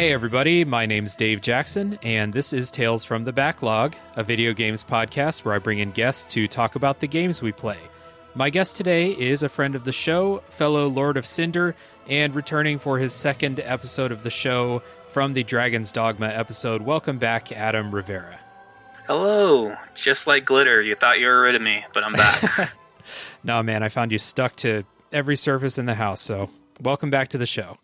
Hey everybody, my name's Dave Jackson, and this is Tales from the Backlog, a video games podcast where I bring in guests to talk about the games we play. My guest today is a friend of the show, fellow Lord of Cinder, and returning for his second episode of the show from the Dragon's Dogma episode. Welcome back, Adam Rivera. Hello. Just like glitter, you thought you were rid of me, but I'm back. No, man, I found you stuck to every surface in the house, so welcome back to the show.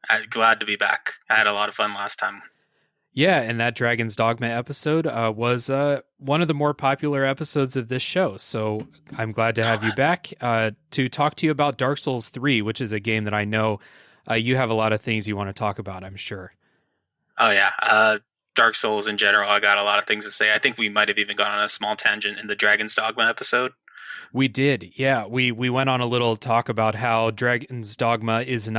I'm glad to be back. I had a lot of fun last time. Yeah, and that Dragon's Dogma episode was one of the more popular episodes of this show, so I'm glad to have you back to talk to you about Dark Souls 3, which is a game that I know you have a lot of things you want to talk about, I'm sure. Oh, yeah. Dark Souls in general, I got a lot of things to say. I think we might have even gone on a small tangent in the Dragon's Dogma episode. We did, yeah. We went on a little talk about how Dragon's Dogma is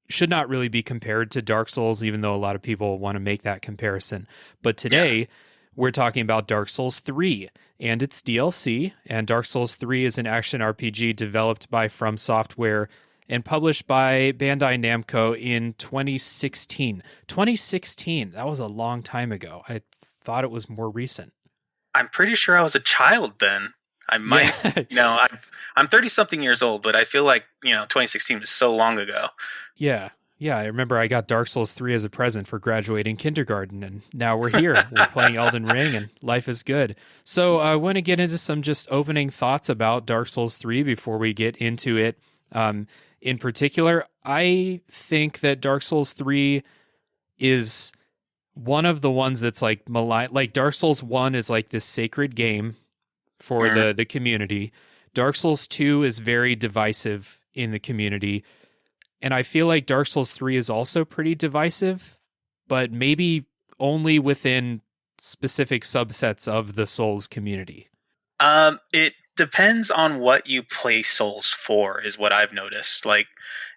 should not really be compared to Dark Souls, even though a lot of people want to make that comparison. But today, we're talking about Dark Souls 3 and its DLC. And Dark Souls 3 is an action RPG developed by From Software and published by Bandai Namco in 2016. 2016, that was a long time ago. I thought it was more recent. I'm pretty sure I was a child then. I might, I'm 30-something years old, but I feel like, 2016 was so long ago. Yeah, I remember I got Dark Souls 3 as a present for graduating kindergarten, and now we're here. We're playing Elden Ring, and life is good. So I want to get into some just opening thoughts about Dark Souls 3 before we get into it. In particular, I think that Dark Souls 3 is one of the ones that's like Dark Souls 1 is like this sacred game for the community. Dark Souls 2 is very divisive in the community. And I feel like Dark Souls 3 is also pretty divisive, but maybe only within specific subsets of the Souls community. It depends on what you play Souls for, is what I've noticed. Like,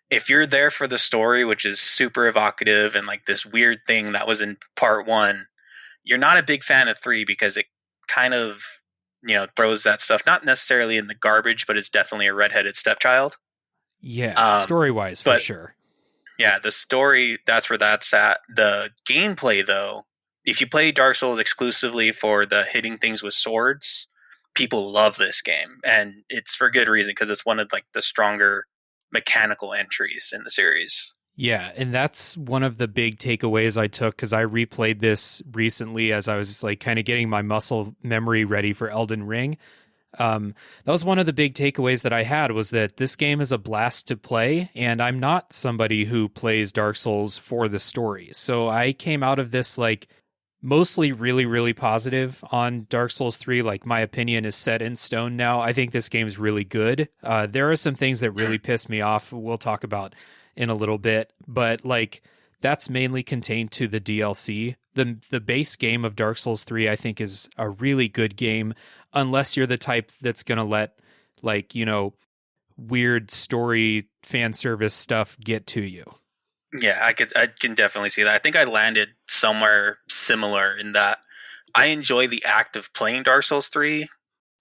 if you're there for the story, which is super evocative and like this weird thing that was in part 1, you're not a big fan of 3 because it kind of, throws that stuff, not necessarily in the garbage, but it's definitely a redheaded stepchild. Yeah, story-wise, for sure. Yeah, the story, that's where that's at. The gameplay, though, if you play Dark Souls exclusively for the hitting things with swords, people love this game. And it's for good reason, because it's one of like the stronger mechanical entries in the series. Yeah, and that's one of the big takeaways I took, because I replayed this recently as I was like kind of getting my muscle memory ready for Elden Ring. That was one of the big takeaways that I had, was that this game is a blast to play, and I'm not somebody who plays Dark Souls for the story. So I came out of this like mostly really, really positive on Dark Souls 3. Like, my opinion is set in stone now. I think this game's really good. There are some things that really pissed me off we'll talk about in a little bit, but like that's mainly contained to the DLC. The base game of Dark Souls 3, I think, is a really good game, unless you're the type that's going to let, like, weird story fan service stuff get to you. Yeah, I can definitely see that. I think I landed somewhere similar in that I enjoy the act of playing Dark Souls 3.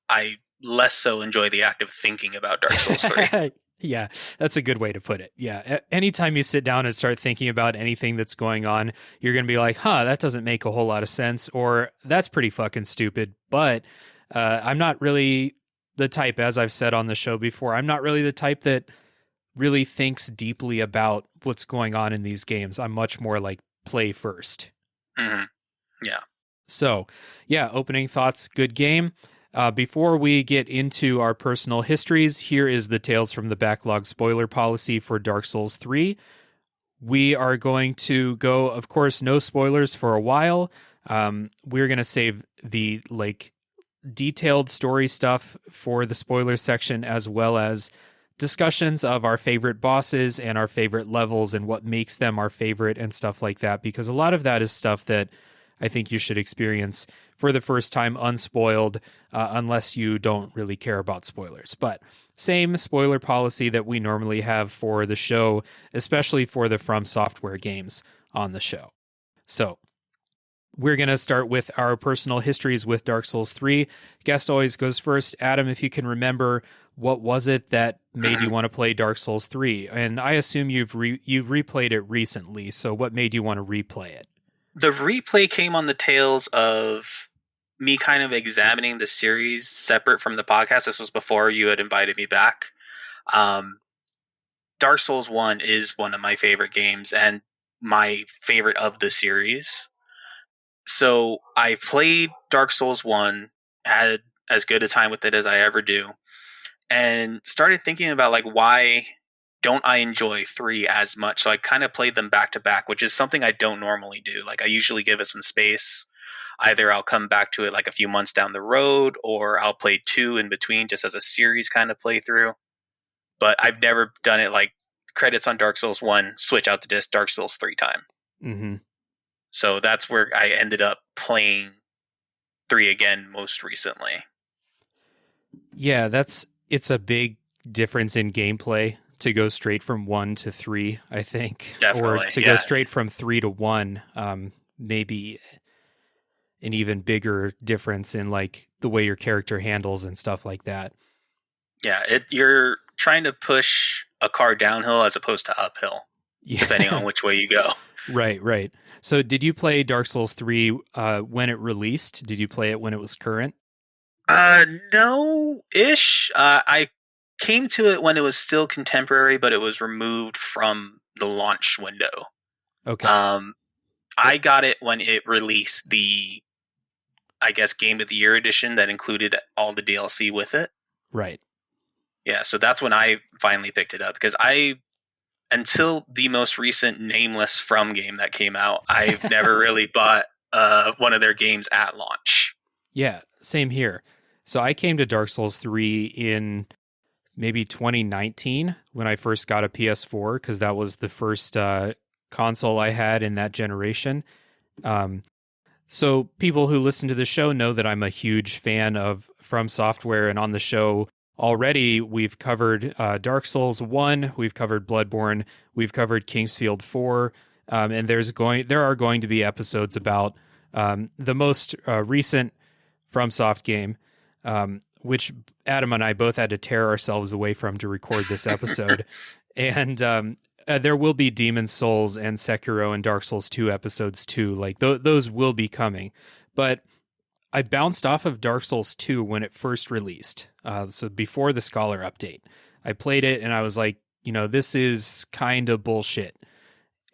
I less so enjoy the act of thinking about Dark Souls 3. Yeah, that's a good way to put it. Yeah, anytime you sit down and start thinking about anything that's going on, you're going to be like, that doesn't make a whole lot of sense, or that's pretty fucking stupid. But I'm not really the type, as I've said on the show before, I'm not really the type that really thinks deeply about what's going on in these games. I'm much more like play first. Mm-hmm. Yeah. So, yeah, opening thoughts, good game. Before we get into our personal histories, here is the Tales from the Backlog spoiler policy for Dark Souls 3. We are going to go, of course, no spoilers for a while. We're going to save the detailed story stuff for the spoiler section, as well as discussions of our favorite bosses and our favorite levels and what makes them our favorite and stuff like that, because a lot of that is stuff that I think you should experience for the first time unspoiled, unless you don't really care about spoilers. But same spoiler policy that we normally have for the show, especially for the From Software games on the show. So we're going to start with our personal histories with Dark Souls 3. Guest always goes first. Adam, if you can remember, what was it that made you want to play Dark Souls 3? And I assume you replayed it recently, so what made you want to replay it? The replay came on the tails of me kind of examining the series separate from the podcast. This was before you had invited me back. Dark Souls 1 is one of my favorite games and my favorite of the series. So I played Dark Souls 1, had as good a time with it as I ever do, and started thinking about like why don't I enjoy 3 as much? So I kind of played them back to back, which is something I don't normally do. Like I usually give it some space. Either I'll come back to it like a few months down the road, or I'll play 2 in between just as a series kind of playthrough. But I've never done it like credits on Dark Souls 1, switch out the disc, Dark Souls 3 time. Mm-hmm. So that's where I ended up playing 3 again most recently. Yeah, it's a big difference in gameplay to go straight from 1 to 3, I think. Definitely, or to go straight from 3 to 1, maybe an even bigger difference in like the way your character handles and stuff like that. Yeah, you're trying to push a car downhill as opposed to uphill, depending on which way you go. Right. So did you play Dark Souls 3 when it released? Did you play it when it was current? No-ish. I came to it when it was still contemporary, but it was removed from the launch window. Okay. I got it when it released the, I guess, Game of the Year edition that included all the DLC with it. Right. Yeah, so that's when I finally picked it up, because until the most recent Nameless From game that came out, I've never really bought one of their games at launch. Yeah, same here. So I came to Dark Souls 3 in maybe 2019 when I first got a PS4, because that was the first console I had in that generation. So people who listen to the show know that I'm a huge fan of From Software, and on the show already we've covered Dark Souls 1, we've covered Bloodborne, we've covered Kingsfield 4, and there are going to be episodes about the most recent FromSoft game, which Adam and I both had to tear ourselves away from to record this episode. And there will be Demon's Souls and Sekiro and Dark Souls 2 episodes too. Like those will be coming. But I bounced off of Dark Souls 2 when it first released. So before the Scholar update, I played it and I was like, this is kind of bullshit,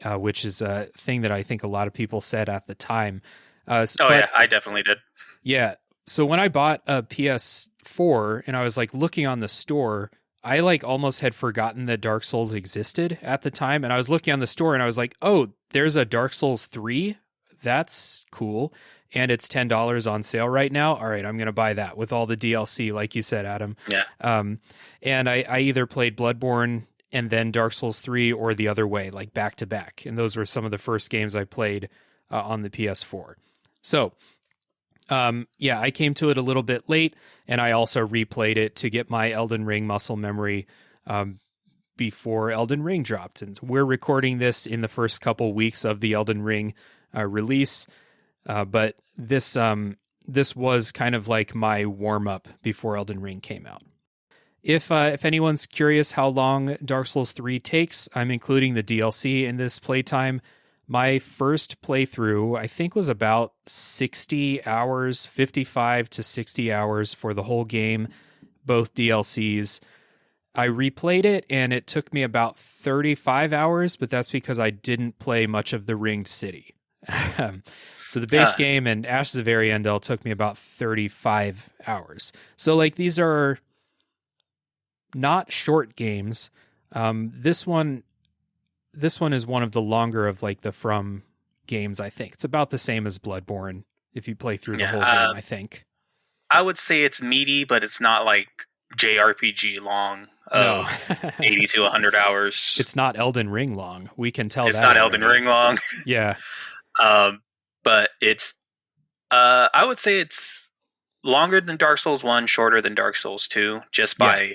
which is a thing that I think a lot of people said at the time. Yeah, I definitely did. Yeah. So when I bought a PS4 and I was like looking on the store, I like almost had forgotten that Dark Souls existed at the time. And I was looking on the store and I was like, oh, there's a Dark Souls 3. That's cool. And it's $10 on sale right now. All right, I'm going to buy that with all the DLC, like you said, Adam. Yeah. And I either played Bloodborne and then Dark Souls 3 or the other way, like back to back. And those were some of the first games I played on the PS4. So, I came to it a little bit late, and I also replayed it to get my Elden Ring muscle memory before Elden Ring dropped. And we're recording this in the first couple weeks of the Elden Ring release, but this was kind of like my warm-up before Elden Ring came out. If anyone's curious how long Dark Souls 3 takes, I'm including the DLC in this playtime. My first playthrough, I think, was about 60 hours, 55 to 60 hours for the whole game, both DLCs. I replayed it, and it took me about 35 hours, but that's because I didn't play much of the Ringed City. So the base game and Ashes of Ariandel took me about 35 hours. So, like, these are not short games. This one is one of the longer of like the From games, I think. It's about the same as Bloodborne if you play through the whole game, I think. I would say it's meaty, but it's not like JRPG long of 80 to 100 hours. It's not Elden Ring long. We can tell it's not Elden Ring long. Yeah. But it's I would say it's longer than Dark Souls 1, shorter than Dark Souls 2, just by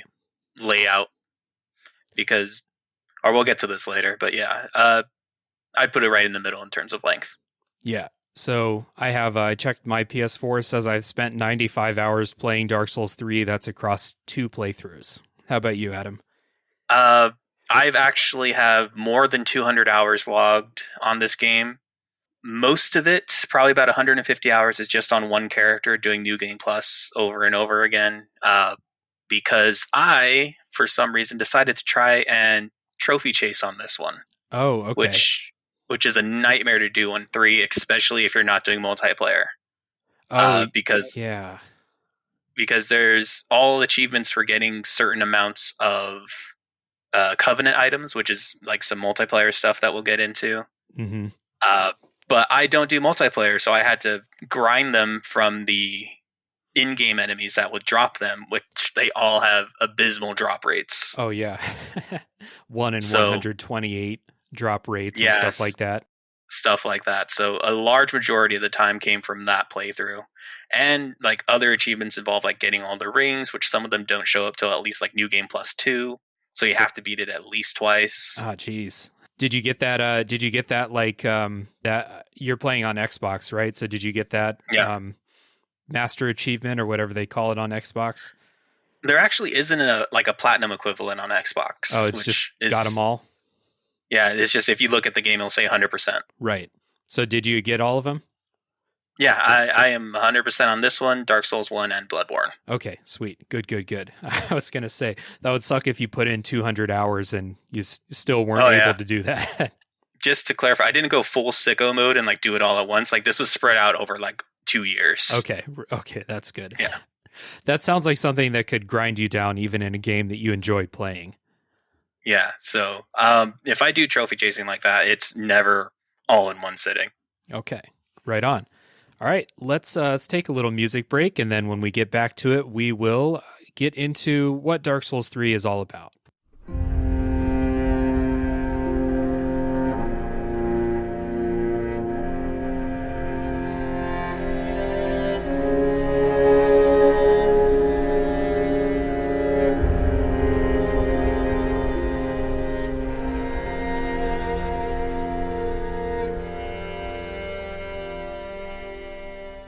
layout. Because, or we'll get to this later, but I'd put it right in the middle in terms of length. Yeah. So I checked my PS4, says I've spent 95 hours playing Dark Souls 3. That's across 2 playthroughs. How about you, Adam? I've actually have more than 200 hours logged on this game. Most of it, probably about 150 hours, is just on one character doing New Game Plus over and over again. Because I, for some reason, decided to try and trophy chase on this one. Oh, okay. Which is a nightmare to do on 3, especially if you're not doing multiplayer. Because there's all achievements for getting certain amounts of Covenant items, which is like some multiplayer stuff that we'll get into. Mm-hmm. But I don't do multiplayer, so I had to grind them from the in-game enemies that would drop them, which they all have abysmal drop rates. Oh, yeah. 1 in 128 drop rates and stuff like that. Stuff like that. So a large majority of the time came from that playthrough. And like other achievements involve like getting all the rings, which some of them don't show up till at least like New Game Plus 2. So you have to beat it at least twice. Ah, geez. Did you get that? Like that? You're playing on Xbox, right? So did you get that master achievement or whatever they call it on Xbox? There actually isn't a platinum equivalent on Xbox. Oh, it's just got them all. Yeah, it's just if you look at the game, it'll say 100%. Right. So did you get all of them? Yeah, I am 100% on this one, Dark Souls 1 and Bloodborne. Okay, sweet. Good. I was going to say, that would suck if you put in 200 hours and you still weren't able to do that. Just to clarify, I didn't go full sicko mode and like do it all at once. Like this was spread out over like 2 years. Okay, that's good. Yeah. That sounds like something that could grind you down even in a game that you enjoy playing. Yeah, so if I do trophy chasing like that, it's never all in one sitting. Okay, right on. All right, let's take a little music break, and then when we get back to it, we will get into what Dark Souls 3 is all about.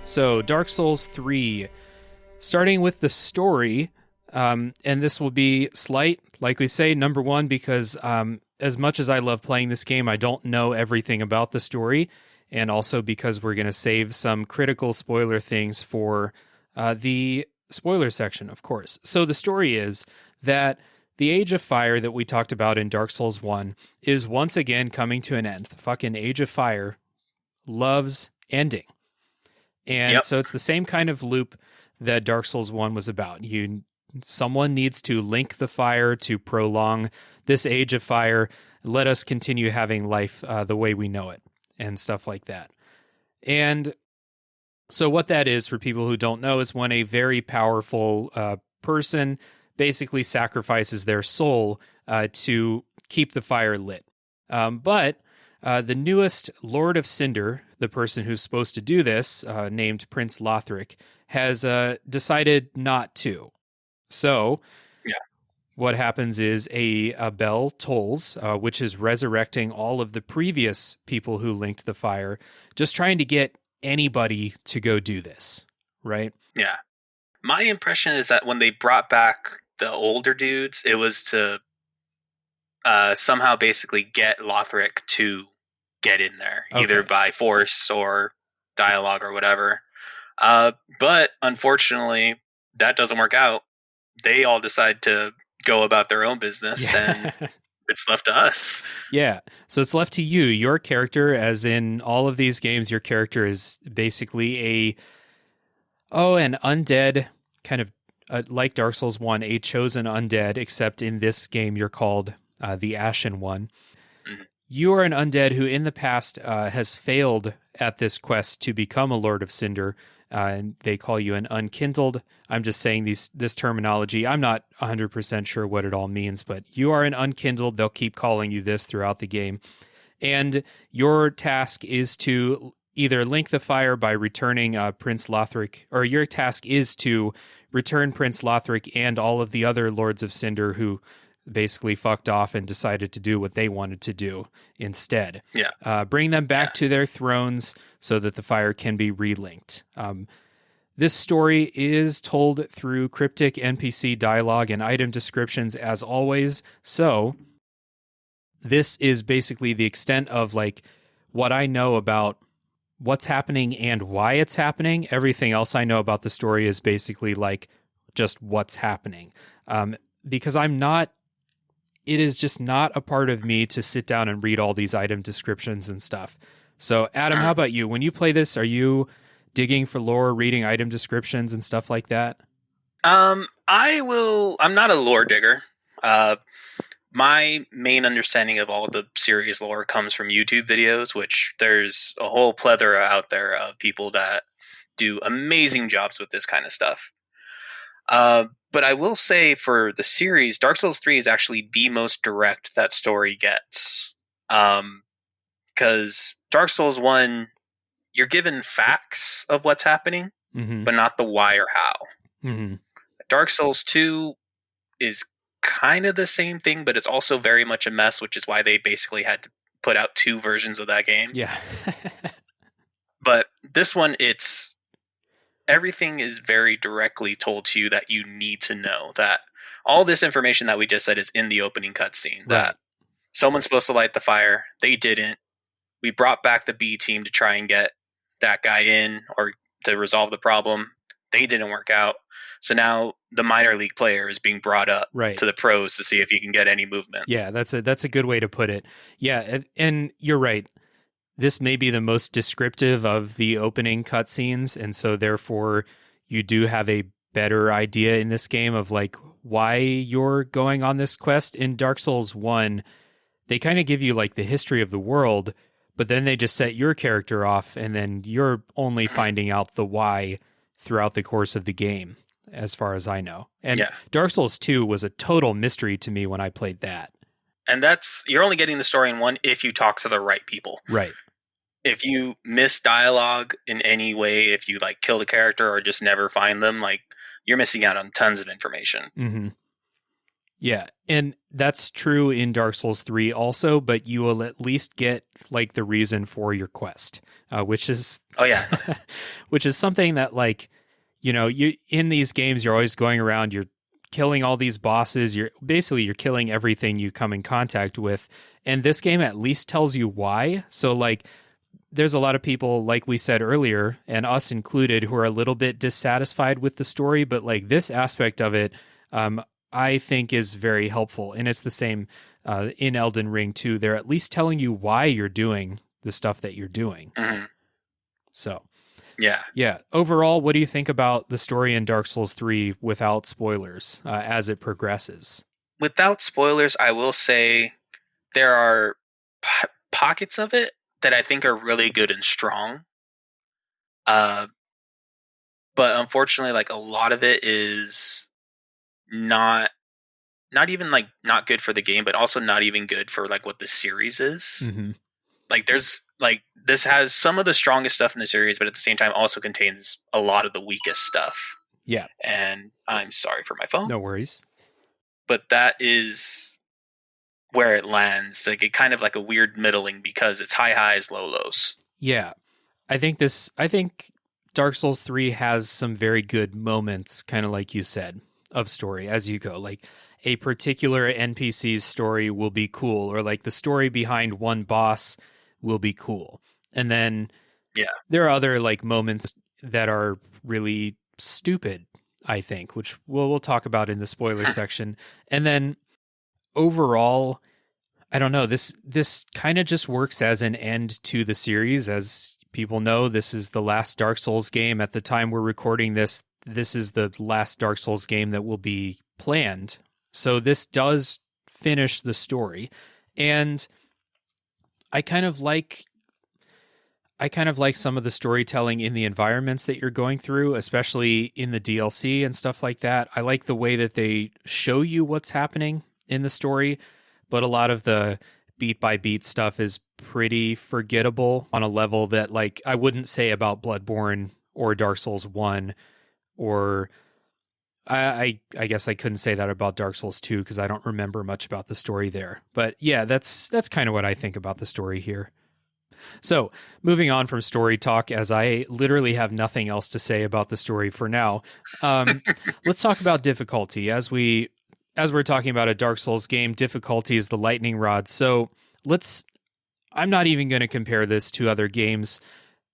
So, Dark Souls 3, starting with the story, and this will be slight, like we say, number one, because as much as I love playing this game, I don't know everything about the story, and also because we're going to save some critical spoiler things for the spoiler section, of course. So the story is that the Age of Fire that we talked about in Dark Souls 1 is once again coming to an end. The fucking Age of Fire loves ending. And so it's the same kind of loop that Dark Souls 1 was about. Someone needs to link the fire to prolong this Age of Fire, let us continue having life the way we know it, and stuff like that. And so what that is, for people who don't know, is when a very powerful person basically sacrifices their soul to keep the fire lit. But the newest Lord of Cinder, the person who's supposed to do this, named Prince Lothric, has decided not to. So what happens is a bell tolls, which is resurrecting all of the previous people who linked the fire, just trying to get anybody to go do this, right? Yeah. My impression is that when they brought back the older dudes, it was to somehow basically get Lothric to get in there, either by force or dialogue or whatever. But unfortunately, that doesn't work out. They all decide to go about their own business, and it's left to us. Yeah, so it's left to you. Your character, as in all of these games, your character is basically an undead, kind of like Dark Souls 1, a chosen undead, except in this game you're called the Ashen One. Mm-hmm. You are an undead who in the past has failed at this quest to become a Lord of Cinder, and they call you an Unkindled. I'm just saying this terminology. I'm not 100% sure what it all means, but you are an Unkindled. They'll keep calling you this throughout the game. And your task is to either link the fire by returning Prince Lothric, or your task is to return Prince Lothric and all of the other Lords of Cinder who basically fucked off and decided to do what they wanted to do instead. Yeah. Bring them back to their thrones so that the fire can be relinked. This story is told through cryptic NPC dialogue and item descriptions as always. So this is basically the extent of like what I know about what's happening and why it's happening. Everything else I know about the story is basically like just what's happening. Because it is just not a part of me to sit down and read all these item descriptions and stuff. So Adam, how about you? When you play this, are you digging for lore, reading item descriptions and stuff like that? I'm not a lore digger. My main understanding of all the series lore comes from YouTube videos, which there's a whole plethora out there of people that do amazing jobs with this kind of stuff. But I will say for the series, Dark Souls 3 is actually the most direct that story gets. Because Dark Souls 1, you're given facts of what's happening, but not the why or how. Mm-hmm. Dark Souls 2 is kind of the same thing, but it's also very much a mess, which is why they basically had to put out 2 versions of that game. Yeah. But this one, everything is very directly told to you that you need to know. That all this information that we just said is in the opening cutscene. Right. That someone's supposed to light the fire. They didn't. We brought back the B team to try and get that guy in or to resolve the problem. They didn't work out. So now the minor league player is being brought up to the pros to see if he can get any movement. Yeah, that's a good way to put it. Yeah, and you're right. This may be the most descriptive of the opening cutscenes, and so therefore you do have a better idea in this game of like why you're going on this quest. In Dark Souls 1, they kind of give you like the history of the world, but then they just set your character off, and then you're only finding out the why throughout the course of the game, as far as I know. And Dark Souls 2 was a total mystery to me when I played that. And you're only getting the story in 1 if you talk to the right people. Right. If you miss dialogue in any way, if you like kill the character or just never find them, like you're missing out on tons of information. Mm-hmm. Yeah, and that's true in Dark Souls 3 also, but you will at least get like the reason for your quest, which is which is something that like, you know, you in these games you're always going around, you're killing all these bosses, you're killing everything you come in contact with, and this game at least tells you why. So like there's a lot of people, like we said earlier, and us included, who are a little bit dissatisfied with the story, but like this aspect of it, I think is very helpful. And it's the same in Elden Ring too. They're at least telling you why you're doing the stuff that you're doing. Mm-hmm. So, yeah. Overall, what do you think about the story in Dark Souls 3 without spoilers as it progresses? Without spoilers, I will say there are pockets of it that I think are really good and strong. But unfortunately, like a lot of it is not even like not good for the game, but also not even good for like what the series is. Mm-hmm. Like there's like this has some of the strongest stuff in the series, but at the same time also contains a lot of the weakest stuff. Yeah. And I'm sorry for my phone. No worries. But that is where it lands. Like it kind of like a weird middling because it's high highs, low lows. Yeah. I think Dark Souls 3 has some very good moments, kind of like you said, of story as you go. Like a particular NPC's story will be cool, or like the story behind one boss will be cool. And then there are other like moments that are really stupid, I think, which we'll talk about in the spoiler section. And then overall, I don't know, this kind of just works as an end to the series. As people know, this is the last Dark Souls game. At the time we're recording this is the last Dark Souls game that will be planned. So this does finish the story. And I kind of like some of the storytelling in the environments that you're going through, especially in the DLC and stuff like that. I like the way that they show you what's happening in the story, but a lot of the beat by beat stuff is pretty forgettable on a level that like I wouldn't say about Bloodborne or Dark Souls 1 or I guess I couldn't say that about Dark Souls 2 because I don't remember much about the story there. But yeah, that's kind of what I think about the story here. So, moving on from story talk, as I literally have nothing else to say about the story for now, let's talk about difficulty. As we're talking about a Dark Souls game, difficulty is the lightning rod. So, I'm not even going to compare this to other games.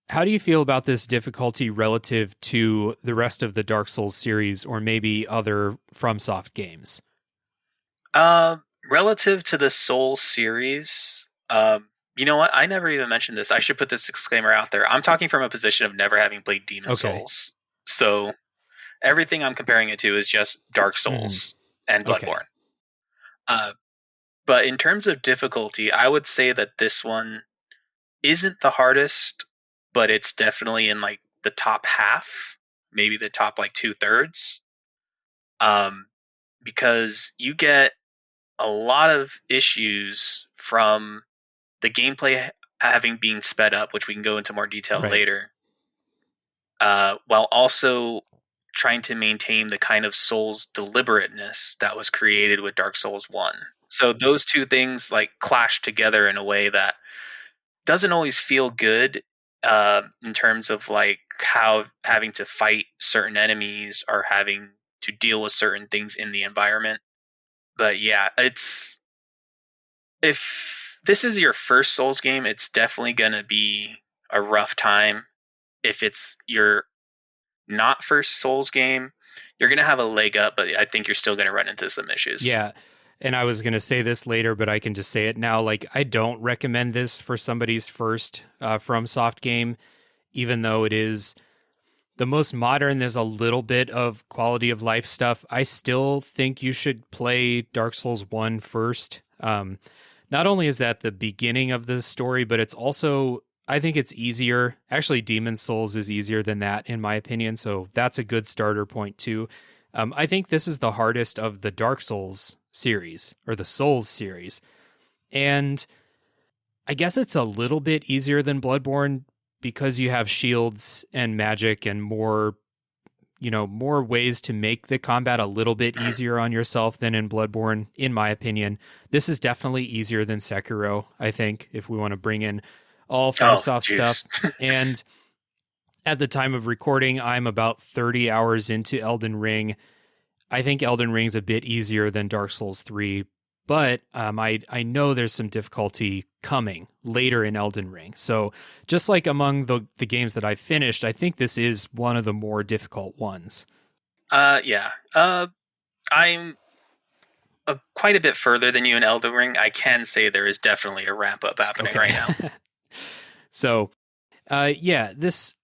How do you feel about this difficulty relative to the rest of the Dark Souls series or maybe other FromSoft games? Relative to the Souls series, you know what? I never even mentioned this. I should put this disclaimer out there. I'm talking from a position of never having played Demon Souls. So everything I'm comparing it to is just Dark Souls and Bloodborne. Okay. But in terms of difficulty, I would say that this one isn't the hardest, but it's definitely in like the top half, maybe the top like 2/3. Because you get a lot of issues from the gameplay having been sped up, which we can go into more detail later, while also trying to maintain the kind of Souls deliberateness that was created with Dark Souls 1. So those two things like clash together in a way that doesn't always feel good in terms of like how having to fight certain enemies or having to deal with certain things in the environment. But yeah, if this is your first Souls game, it's definitely going to be a rough time. If it's your not first Souls game, you're going to have a leg up, but I think you're still going to run into some issues. Yeah. And I was going to say this later, but I can just say it now. Like, I don't recommend this for somebody's first FromSoft game, even though it is the most modern. There's a little bit of quality of life stuff. I still think you should play Dark Souls 1 first. Not only is that the beginning of the story, but it's also, I think it's easier. Actually, Demon Souls is easier than that, in my opinion. So that's a good starter point, too. I think this is the hardest of the Dark Souls series, or the Souls series. And I guess it's a little bit easier than Bloodborne because you have shields and magic and more ways to make the combat a little bit easier on yourself than in Bloodborne, in my opinion. This is definitely easier than Sekiro, I think, if we want to bring in all FromSoft stuff. And at the time of recording, I'm about 30 hours into Elden Ring. I think Elden Ring's a bit easier than Dark Souls 3, but I know there's some difficulty coming later in Elden Ring. So just like among the games that I've finished, I think this is one of the more difficult ones. Yeah. I'm quite a bit further than you in Elden Ring. I can say there is definitely a ramp up happening right now. So,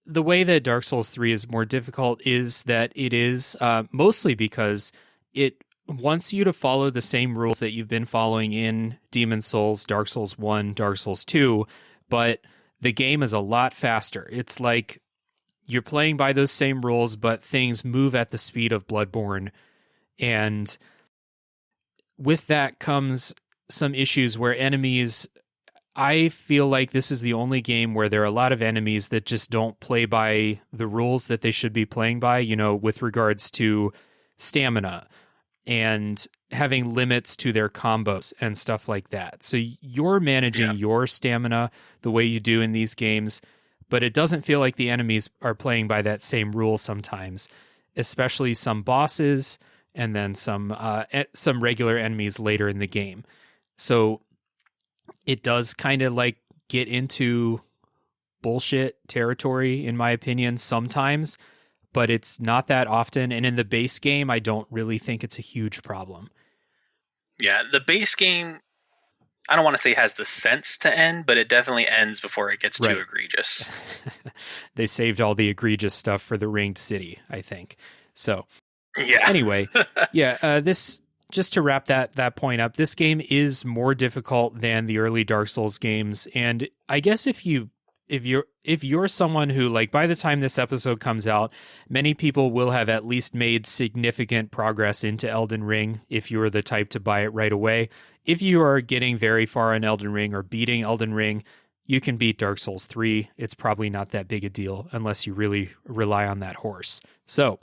the way that Dark Souls 3 is more difficult is that it is mostly because it wants you to follow the same rules that you've been following in Demon Souls, Dark Souls 1, Dark Souls 2, but the game is a lot faster. It's like you're playing by those same rules, but things move at the speed of Bloodborne. And with that comes some issues where enemies... I feel like this is the only game where there are a lot of enemies that just don't play by the rules that they should be playing by, with regards to stamina and having limits to their combos and stuff like that. So you're managing your stamina the way you do in these games, but it doesn't feel like the enemies are playing by that same rule sometimes, especially some bosses and then some regular enemies later in the game. So it does kind of like get into bullshit territory, in my opinion, sometimes, but it's not that often. And in the base game, I don't really think it's a huge problem. Yeah, the base game, I don't want to say has the sense to end, but it definitely ends before it gets too egregious. They saved all the egregious stuff for the Ringed City, I think. So, yeah. Anyway, this... Just to wrap that point up, this game is more difficult than the early Dark Souls games, and I guess if you're someone who, like, by the time this episode comes out, many people will have at least made significant progress into Elden Ring if you are the type to buy it right away. If you are getting very far in Elden Ring or beating Elden Ring, you can beat Dark Souls 3. It's probably not that big a deal unless you really rely on that horse. So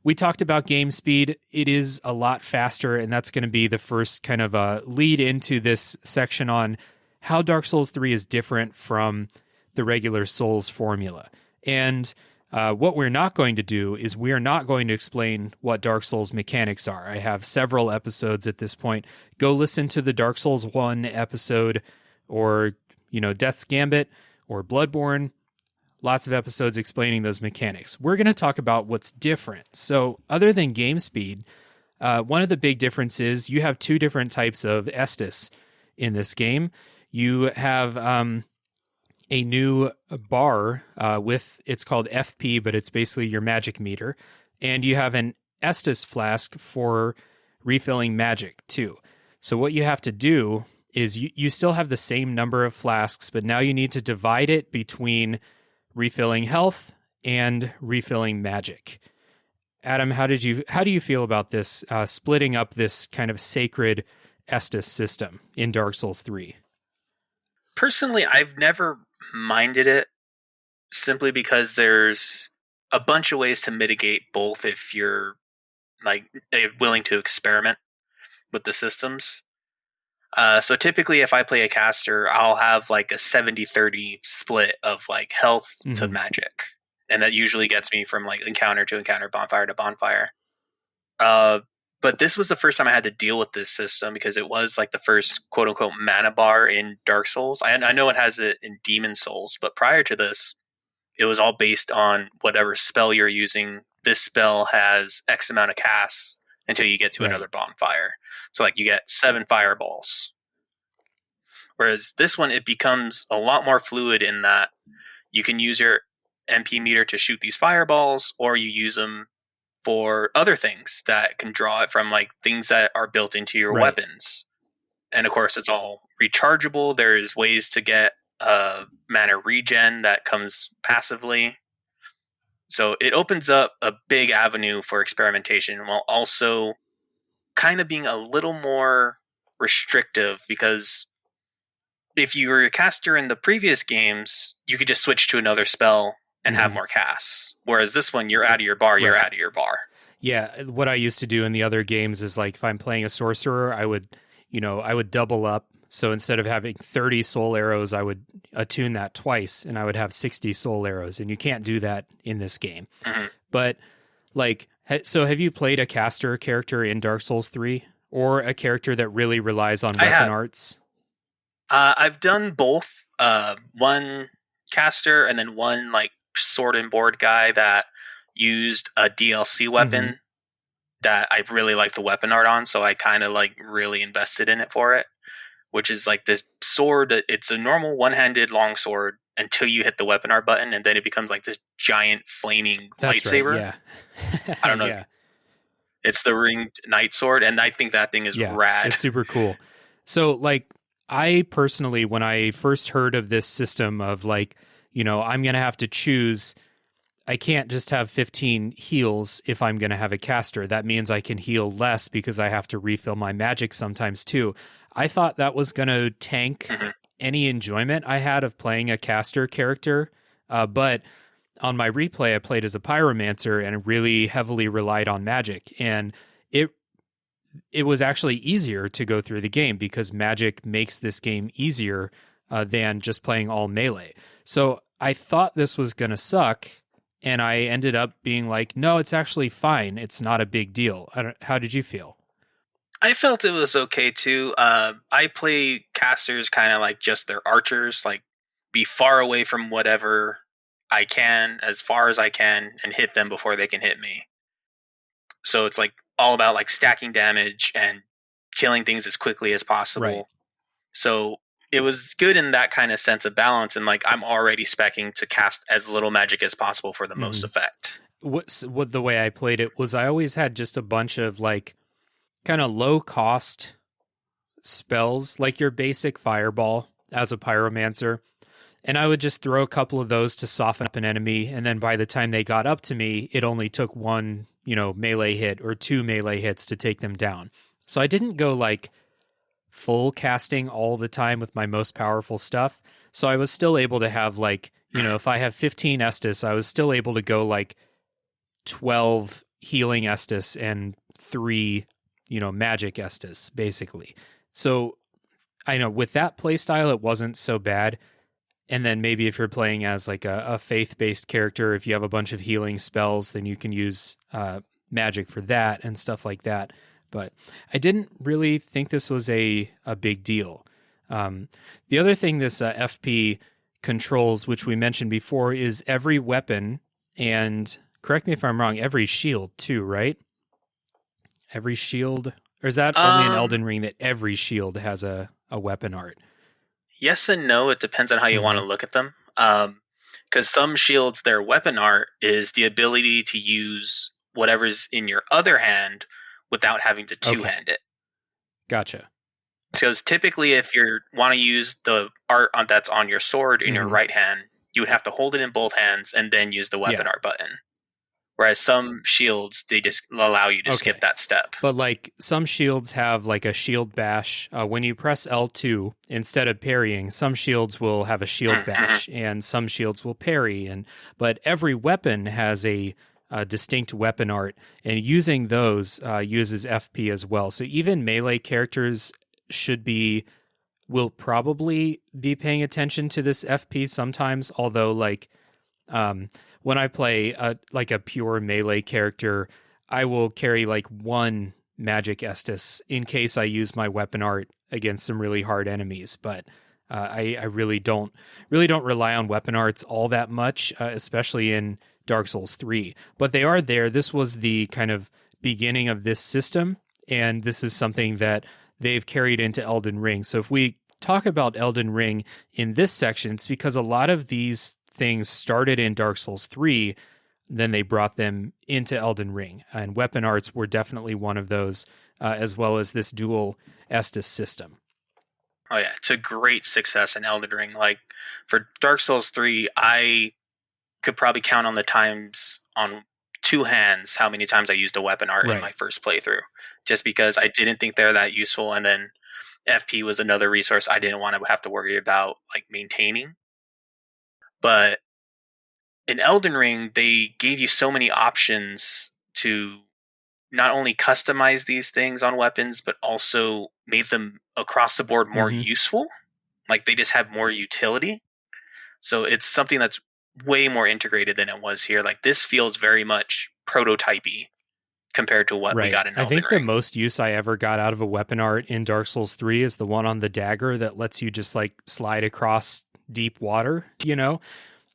we talked about game speed. It is a lot faster, and that's going to be the first kind of lead into this section on how Dark Souls 3 is different from the regular Souls formula. And what we're not going to do is we are not going to explain what Dark Souls mechanics are. I have several episodes at this point. Go listen to the Dark Souls 1 episode, or, Death's Gambit or Bloodborne. Lots of episodes explaining those mechanics. We're going to talk about what's different. So other than game speed, one of the big differences, you have two different types of Estus in this game. You have a new bar it's called FP, but it's basically your magic meter. And you have an Estus flask for refilling magic too. So what you have to do is you still have the same number of flasks, but now you need to divide it between refilling health and refilling magic. Adam, how do you feel about this splitting up this kind of sacred Estus system in Dark Souls 3? Personally, I've never minded it, simply because there's a bunch of ways to mitigate both if you're willing to experiment with the systems. So typically if I play a caster, I'll have like a 70-30 split of like health to magic. And that usually gets me from like encounter to encounter, bonfire to bonfire. But this was the first time I had to deal with this system, because it was like the first quote unquote mana bar in Dark Souls. I know it has it in Demon Souls, but prior to this, it was all based on whatever spell you're using. This spell has X amount of casts until you get to another bonfire. So like you get 7 fireballs. Whereas this one, it becomes a lot more fluid in that you can use your MP meter to shoot these fireballs, or you use them for other things that can draw it from like things that are built into your weapons. And of course, it's all rechargeable. There's ways to get mana regen that comes passively. So it opens up a big avenue for experimentation, while also kind of being a little more restrictive, because if you were a caster in the previous games, you could just switch to another spell and have more casts. Whereas this one, you're out of your bar, you're out of your bar. Yeah, what I used to do in the other games is like if I'm playing a sorcerer, I would double up. So instead of having 30 soul arrows, I would attune that twice, and I would have 60 soul arrows. And you can't do that in this game. But so have you played a caster character in Dark Souls 3, or a character that really relies on weapon arts? I've done both. One caster and then one like sword and board guy that used a DLC weapon that I really liked the weapon art on, so I kind of like really invested in it for it, which is like this sword. It's a normal one-handed long sword until you hit the weapon art button, and then it becomes like this giant flaming lightsaber. Right, yeah. I don't know. Yeah. It's the ringed knight sword, and I think that thing is rad. It's super cool. So like I personally, when I first heard of this system of like, I'm going to have to choose, I can't just have 15 heals if I'm going to have a caster. That means I can heal less because I have to refill my magic sometimes too. I thought that was going to tank any enjoyment I had of playing a caster character. But on my replay, I played as a pyromancer and really heavily relied on magic. And it was actually easier to go through the game because magic makes this game easier than just playing all melee. So I thought this was going to suck, and I ended up being like, no, it's actually fine. It's not a big deal. How did you feel? I felt it was okay too. I play casters kind of like just their archers, like be far away from whatever I can, as far as I can, and hit them before they can hit me. So it's like all about like stacking damage and killing things as quickly as possible. Right. So it was good in that kind of sense of balance, and like I'm already speccing to cast as little magic as possible for the most effect. What the way I played it was I always had just a bunch of like kind of low cost spells, like your basic fireball as a pyromancer. And I would just throw a couple of those to soften up an enemy. And then by the time they got up to me, it only took one, melee hit or 2 melee hits to take them down. So I didn't go like full casting all the time with my most powerful stuff. So I was still able to have like, if I have 15 Estus, I was still able to go like 12 healing Estus and 3, magic Estus, basically. So I know with that playstyle, it wasn't so bad. And then maybe if you're playing as like a faith-based character, if you have a bunch of healing spells, then you can use magic for that and stuff like that. But I didn't really think this was a big deal. The other thing this FP controls, which we mentioned before, is every weapon, and correct me if I'm wrong, every shield too, right? Every shield, or is that only in Elden Ring that every shield has a weapon art? Yes and no. It depends on how you want to look at them. Because some shields, their weapon art is the ability to use whatever's in your other hand without having to two-hand it. Gotcha. Because typically, if you want to use the art that's on your sword in your right hand, you would have to hold it in both hands and then use the weapon art button. Whereas some shields, they just allow you to skip that step. But like some shields have like a shield bash. When you press L2, instead of parrying, some shields will have a shield bash and some shields will parry. But every weapon has a distinct weapon art, and using those uses FP as well. So even melee characters will probably be paying attention to this FP sometimes, although like when I play a pure melee character, I will carry like one magic Estus in case I use my weapon art against some really hard enemies. But I really don't rely on weapon arts all that much, especially in Dark Souls 3. But they are there. This was the kind of beginning of this system, and this is something that they've carried into Elden Ring. So if we talk about Elden Ring in this section, it's because a lot of these things started in Dark Souls 3, then they brought them into Elden Ring. And weapon arts were definitely one of those, as well as this dual Estus system. Oh yeah, it's a great success in Elden Ring. Like for Dark Souls 3, I could probably count on the times on 2 hands how many times I used a weapon art in my first playthrough, just because I didn't think they're that useful. And then FP was another resource I didn't want to have to worry about like maintaining. But in Elden Ring, they gave you so many options to not only customize these things on weapons, but also made them across the board more useful. Like they just have more utility. So it's something that's way more integrated than it was here. Like this feels very much prototypey compared to what we got in Elden Ring. I think the most use I ever got out of a weapon art in Dark Souls 3 is the one on the dagger that lets you just like slide across deep water,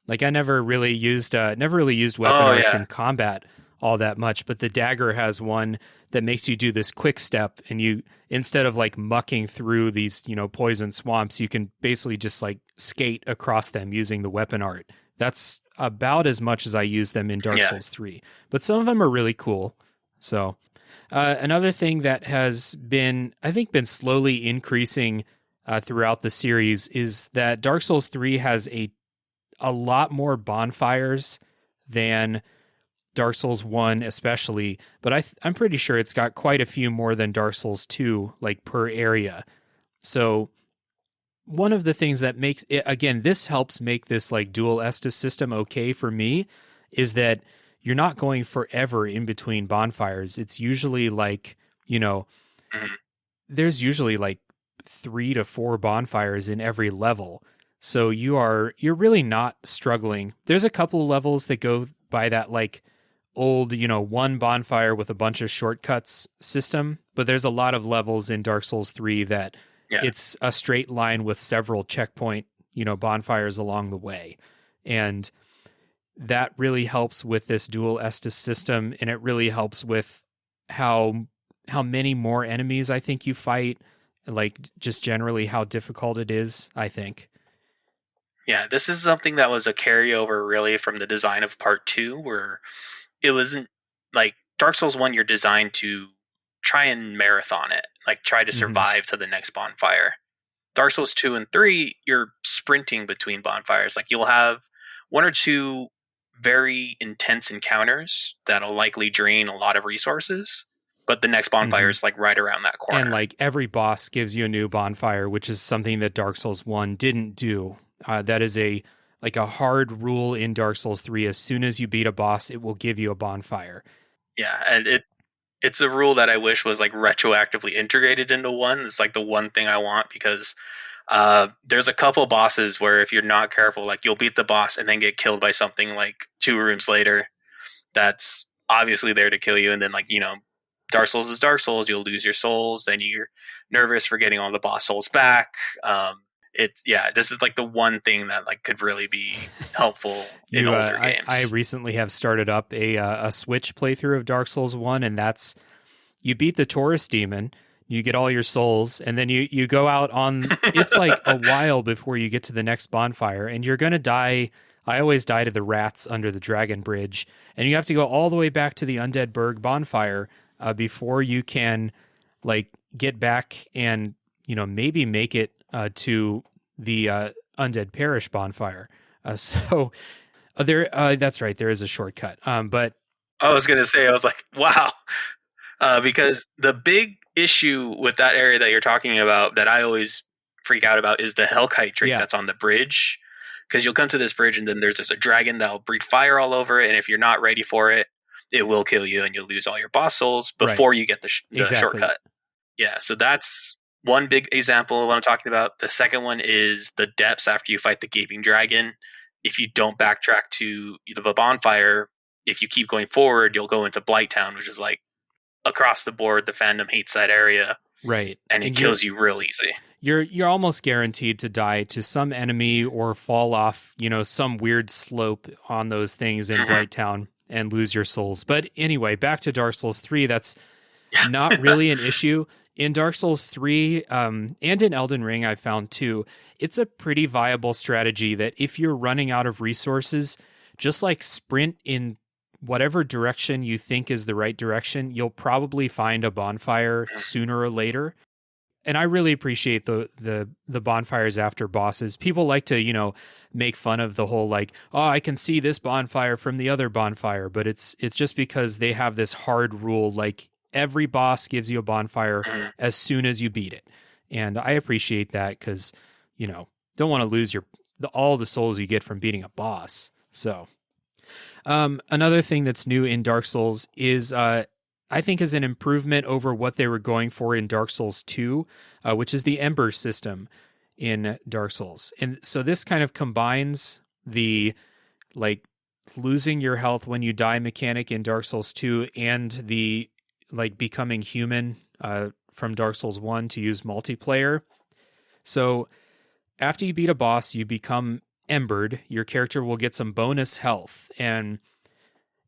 Like I never really used weapon arts in combat all that much, but the dagger has one that makes you do this quick step, and you, instead of like mucking through these, poison swamps, you can basically just like skate across them using the weapon art. That's about as much as I use them in Dark Souls 3, but some of them are really cool. So another thing that has been slowly increasing throughout the series is that Dark Souls 3 has a lot more bonfires than Dark Souls 1 especially, but I'm pretty sure it's got quite a few more than Dark Souls 2, like per area. So one of the things that makes it, again, this helps make this like dual Estus system okay for me, is that you're not going forever in between bonfires. It's usually like, there's usually like 3 to 4 bonfires in every level. So you're really not struggling. There's a couple of levels that go by that like old, one bonfire with a bunch of shortcuts system, but there's a lot of levels in Dark Souls 3 that it's a straight line with several checkpoint, bonfires along the way. And that really helps with this dual Estus system, and it really helps with how many more enemies I think you fight, like just generally how difficult it is, I think. Yeah, this is something that was a carryover really from the design of part 2, where it wasn't like Dark Souls 1, you're designed to try and marathon it, like try to survive to the next bonfire. Dark Souls 2 and 3, you're sprinting between bonfires. Like you'll have 1 or 2 very intense encounters that'll likely drain a lot of resources. but the next bonfire is like right around that corner. And like every boss gives you a new bonfire, which is something that Dark Souls 1 didn't do. That is a hard rule in Dark Souls 3. As soon as you beat a boss, it will give you a bonfire. Yeah, and it's a rule that I wish was like retroactively integrated into 1. It's like the one thing I want, because there's a couple bosses where if you're not careful, like you'll beat the boss and then get killed by something like 2 rooms later that's obviously there to kill you, and then like, you know, Dark Souls is Dark Souls, you'll lose your souls, then you're nervous for getting all the boss souls back. This is like the one thing that like could really be helpful in older games. I recently have started up a Switch playthrough of Dark Souls 1, and that's, you beat the Taurus demon, you get all your souls, and then you go out on, it's like a while before you get to the next bonfire, and you're going to die. I always die to the rats under the Dragon Bridge, and you have to go all the way back to the Undead Burg bonfire before you can like get back and, you know, maybe make it to the Undead Parish bonfire. That's right, there is a shortcut. But I was going to say, I was like, wow. Because the big issue with that area that you're talking about that I always freak out about is the Hellkite drake that's on the bridge. Because you'll come to this bridge and then there's a dragon that'll breathe fire all over it, and if you're not ready for it, it will kill you and you'll lose all your boss souls before you get the shortcut. Yeah, so that's one big example of what I'm talking about. The second one is the depths after you fight the Gaping Dragon. If you don't backtrack to the bonfire, if you keep going forward, you'll go into Blighttown, which is like across the board, the fandom hates that area. Right. And it kills you real easy. You're almost guaranteed to die to some enemy or fall off, you know, some weird slope on those things in Blighttown and lose your souls. But anyway, back to Dark Souls 3, that's not really an issue. In Dark Souls 3, and in Elden Ring, I found too, it's a pretty viable strategy that if you're running out of resources, just like sprint in whatever direction you think is the right direction, you'll probably find a bonfire sooner or later. And I really appreciate the bonfires after bosses. People like to, you know, make fun of the whole like, oh, I can see this bonfire from the other bonfire, but it's just because they have this hard rule, like every boss gives you a bonfire as soon as you beat it. And I appreciate that because, you know, don't want to lose all the souls you get from beating a boss. So another thing that's new in Dark Souls is I think is an improvement over what they were going for in Dark Souls 2, which is the Ember system in Dark Souls. And so this kind of combines the like losing your health when you die mechanic in Dark Souls 2 and the like becoming human from Dark Souls 1 to use multiplayer. So after you beat a boss, you become embered. Your character will get some bonus health. And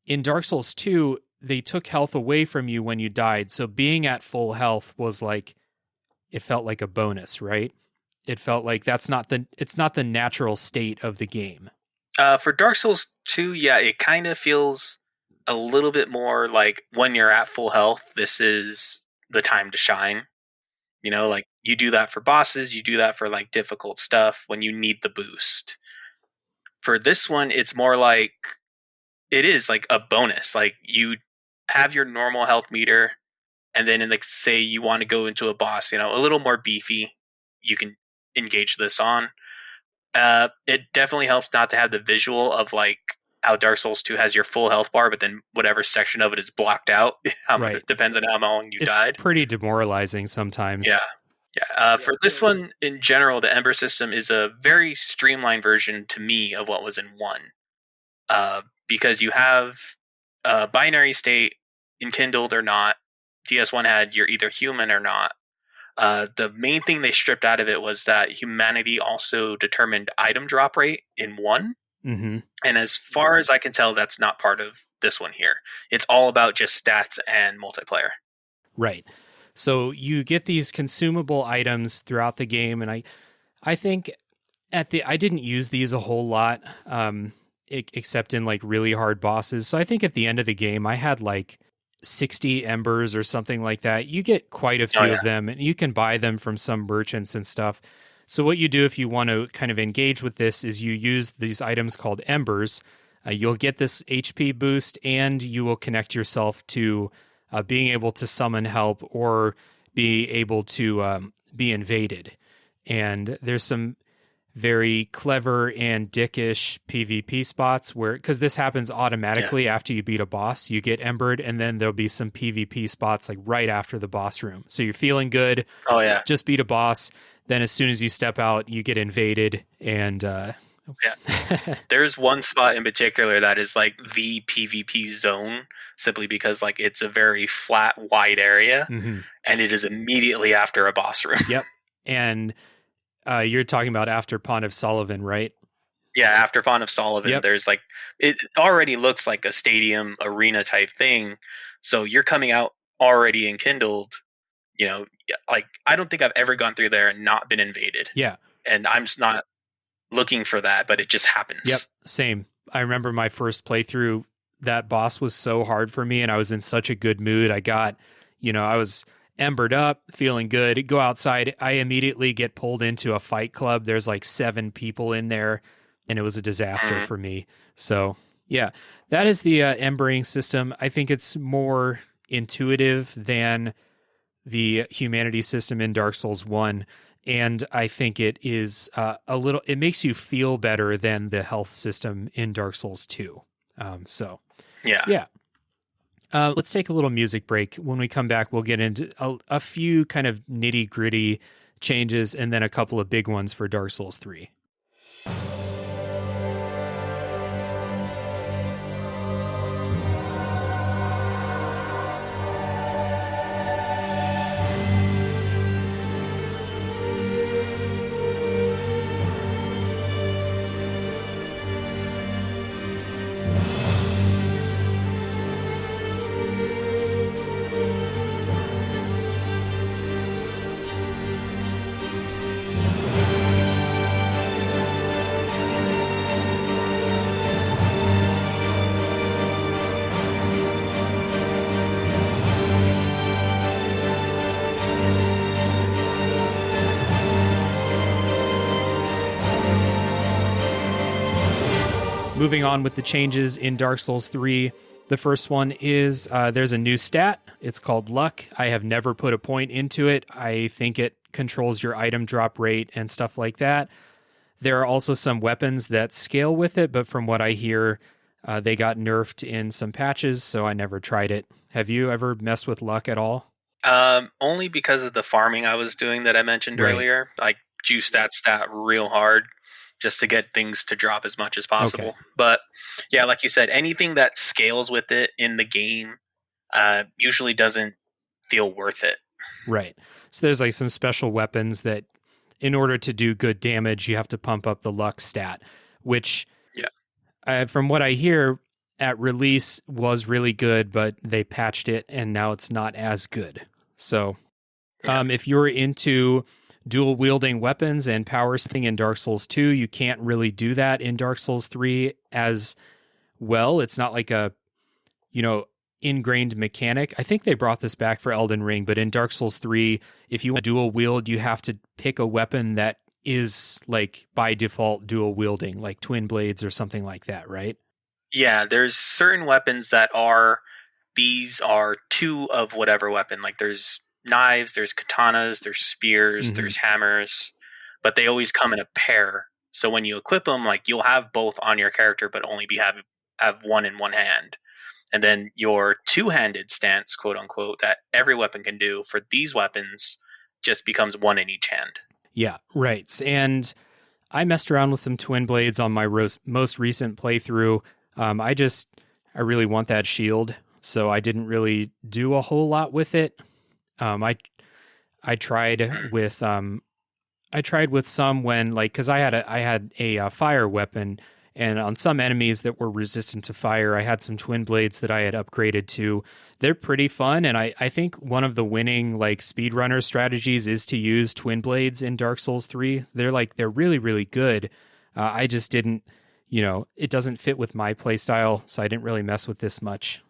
in Dark Souls 2, they took health away from you when you died. So being at full health was like, it felt like a bonus, right? It felt like it's not the natural state of the game. For Dark Souls 2, yeah, it kind of feels a little bit more like when you're at full health, this is the time to shine. You know, like you do that for bosses, you do that for like difficult stuff when you need the boost. For this one, it's more like it is like a bonus. Like you have your normal health meter, and then in like say you want to go into a boss, you know, a little more beefy, you can engage this on. It definitely helps not to have the visual of like how Dark Souls 2 has your full health bar, but then whatever section of it is blocked out. Right. It depends on how long you died. It's pretty demoralizing sometimes. Yeah. For this one, in general, the Ember system is a very streamlined version to me of what was in 1. Because you have a binary state, enkindled or not. DS1 had you're either human or not. The main thing they stripped out of it was that humanity also determined item drop rate in 1. Mm-hmm. And as far as I can tell, that's not part of this one here. It's all about just stats and multiplayer. Right. So you get these consumable items throughout the game, and I think I didn't use these a whole lot, except in like really hard bosses. So I think at the end of the game, I had like 60 embers or something like that. You get quite a few of them, and you can buy them from some merchants and stuff. So what you do if you want to kind of engage with this is you use these items called embers. You'll get this HP boost, and you will connect yourself to being able to summon help or be able to be invaded. And there's some very clever and dickish PvP spots where, because this happens automatically after you beat a boss, you get embered, and then there'll be some PvP spots like right after the boss room. So you're feeling good. Oh yeah. Just beat a boss. Then as soon as you step out, you get invaded. And there's one spot in particular that is like the PvP zone, simply because like it's a very flat, wide area, and it is immediately after a boss room. Yep. And you're talking about after Pond of Sullivan, right? Yeah, after Pond of Sullivan, there's like, it already looks like a stadium arena type thing. So you're coming out already enkindled. You know, like I don't think I've ever gone through there and not been invaded. Yeah. And I'm just not looking for that, but it just happens. Yep, same. I remember my first playthrough, that boss was so hard for me and I was in such a good mood. I got, I was embered up, feeling good, go outside. I immediately get pulled into a fight club. There's like 7 people in there and it was a disaster for me. So yeah, that is the embering system. I think it's more intuitive than the humanity system in Dark Souls 1. And I think it is it makes you feel better than the health system in Dark Souls 2. Yeah. Let's take a little music break. When we come back, we'll get into a few kind of nitty gritty changes and then a couple of big ones for Dark Souls 3. Moving on with the changes in Dark Souls 3, the first one is there's a new stat. It's called Luck. I have never put a point into it. I think it controls your item drop rate and stuff like that. There are also some weapons that scale with it, but from what I hear, they got nerfed in some patches, so I never tried it. Have you ever messed with Luck at all? Only because of the farming I was doing that I mentioned earlier. I juiced that stat real hard just to get things to drop as much as possible. Okay. But yeah, like you said, anything that scales with it in the game usually doesn't feel worth it. Right. So there's like some special weapons that in order to do good damage, you have to pump up the luck stat, which from what I hear at release was really good, but they patched it and now it's not as good. So if you're into dual wielding weapons and power sting in Dark Souls 2, you can't really do that in Dark Souls 3 as well. It's not like a, ingrained mechanic. I think they brought this back for Elden Ring, but in Dark Souls 3, if you want to dual wield, you have to pick a weapon that is like by default dual wielding, like twin blades or something like that, right? Yeah, there's certain weapons that these are 2 of whatever weapon. Like there's knives, there's katanas, there's spears, there's hammers, but they always come in a pair. So when you equip them, like you'll have both on your character, but only have one in one hand. And then your 2-handed stance, quote unquote, that every weapon can do for these weapons just becomes 1 in each hand. Yeah, right. And I messed around with some twin blades on my most recent playthrough. I really want that shield, so I didn't really do a whole lot with it. I tried with some when because I had a fire weapon, and on some enemies that were resistant to fire, I had some twin blades that I had upgraded to. They're pretty fun, and I think one of the winning speedrunner strategies is to use twin blades in Dark Souls 3. They're really, really good. I just didn't, it doesn't fit with my playstyle, so I didn't really mess with this much.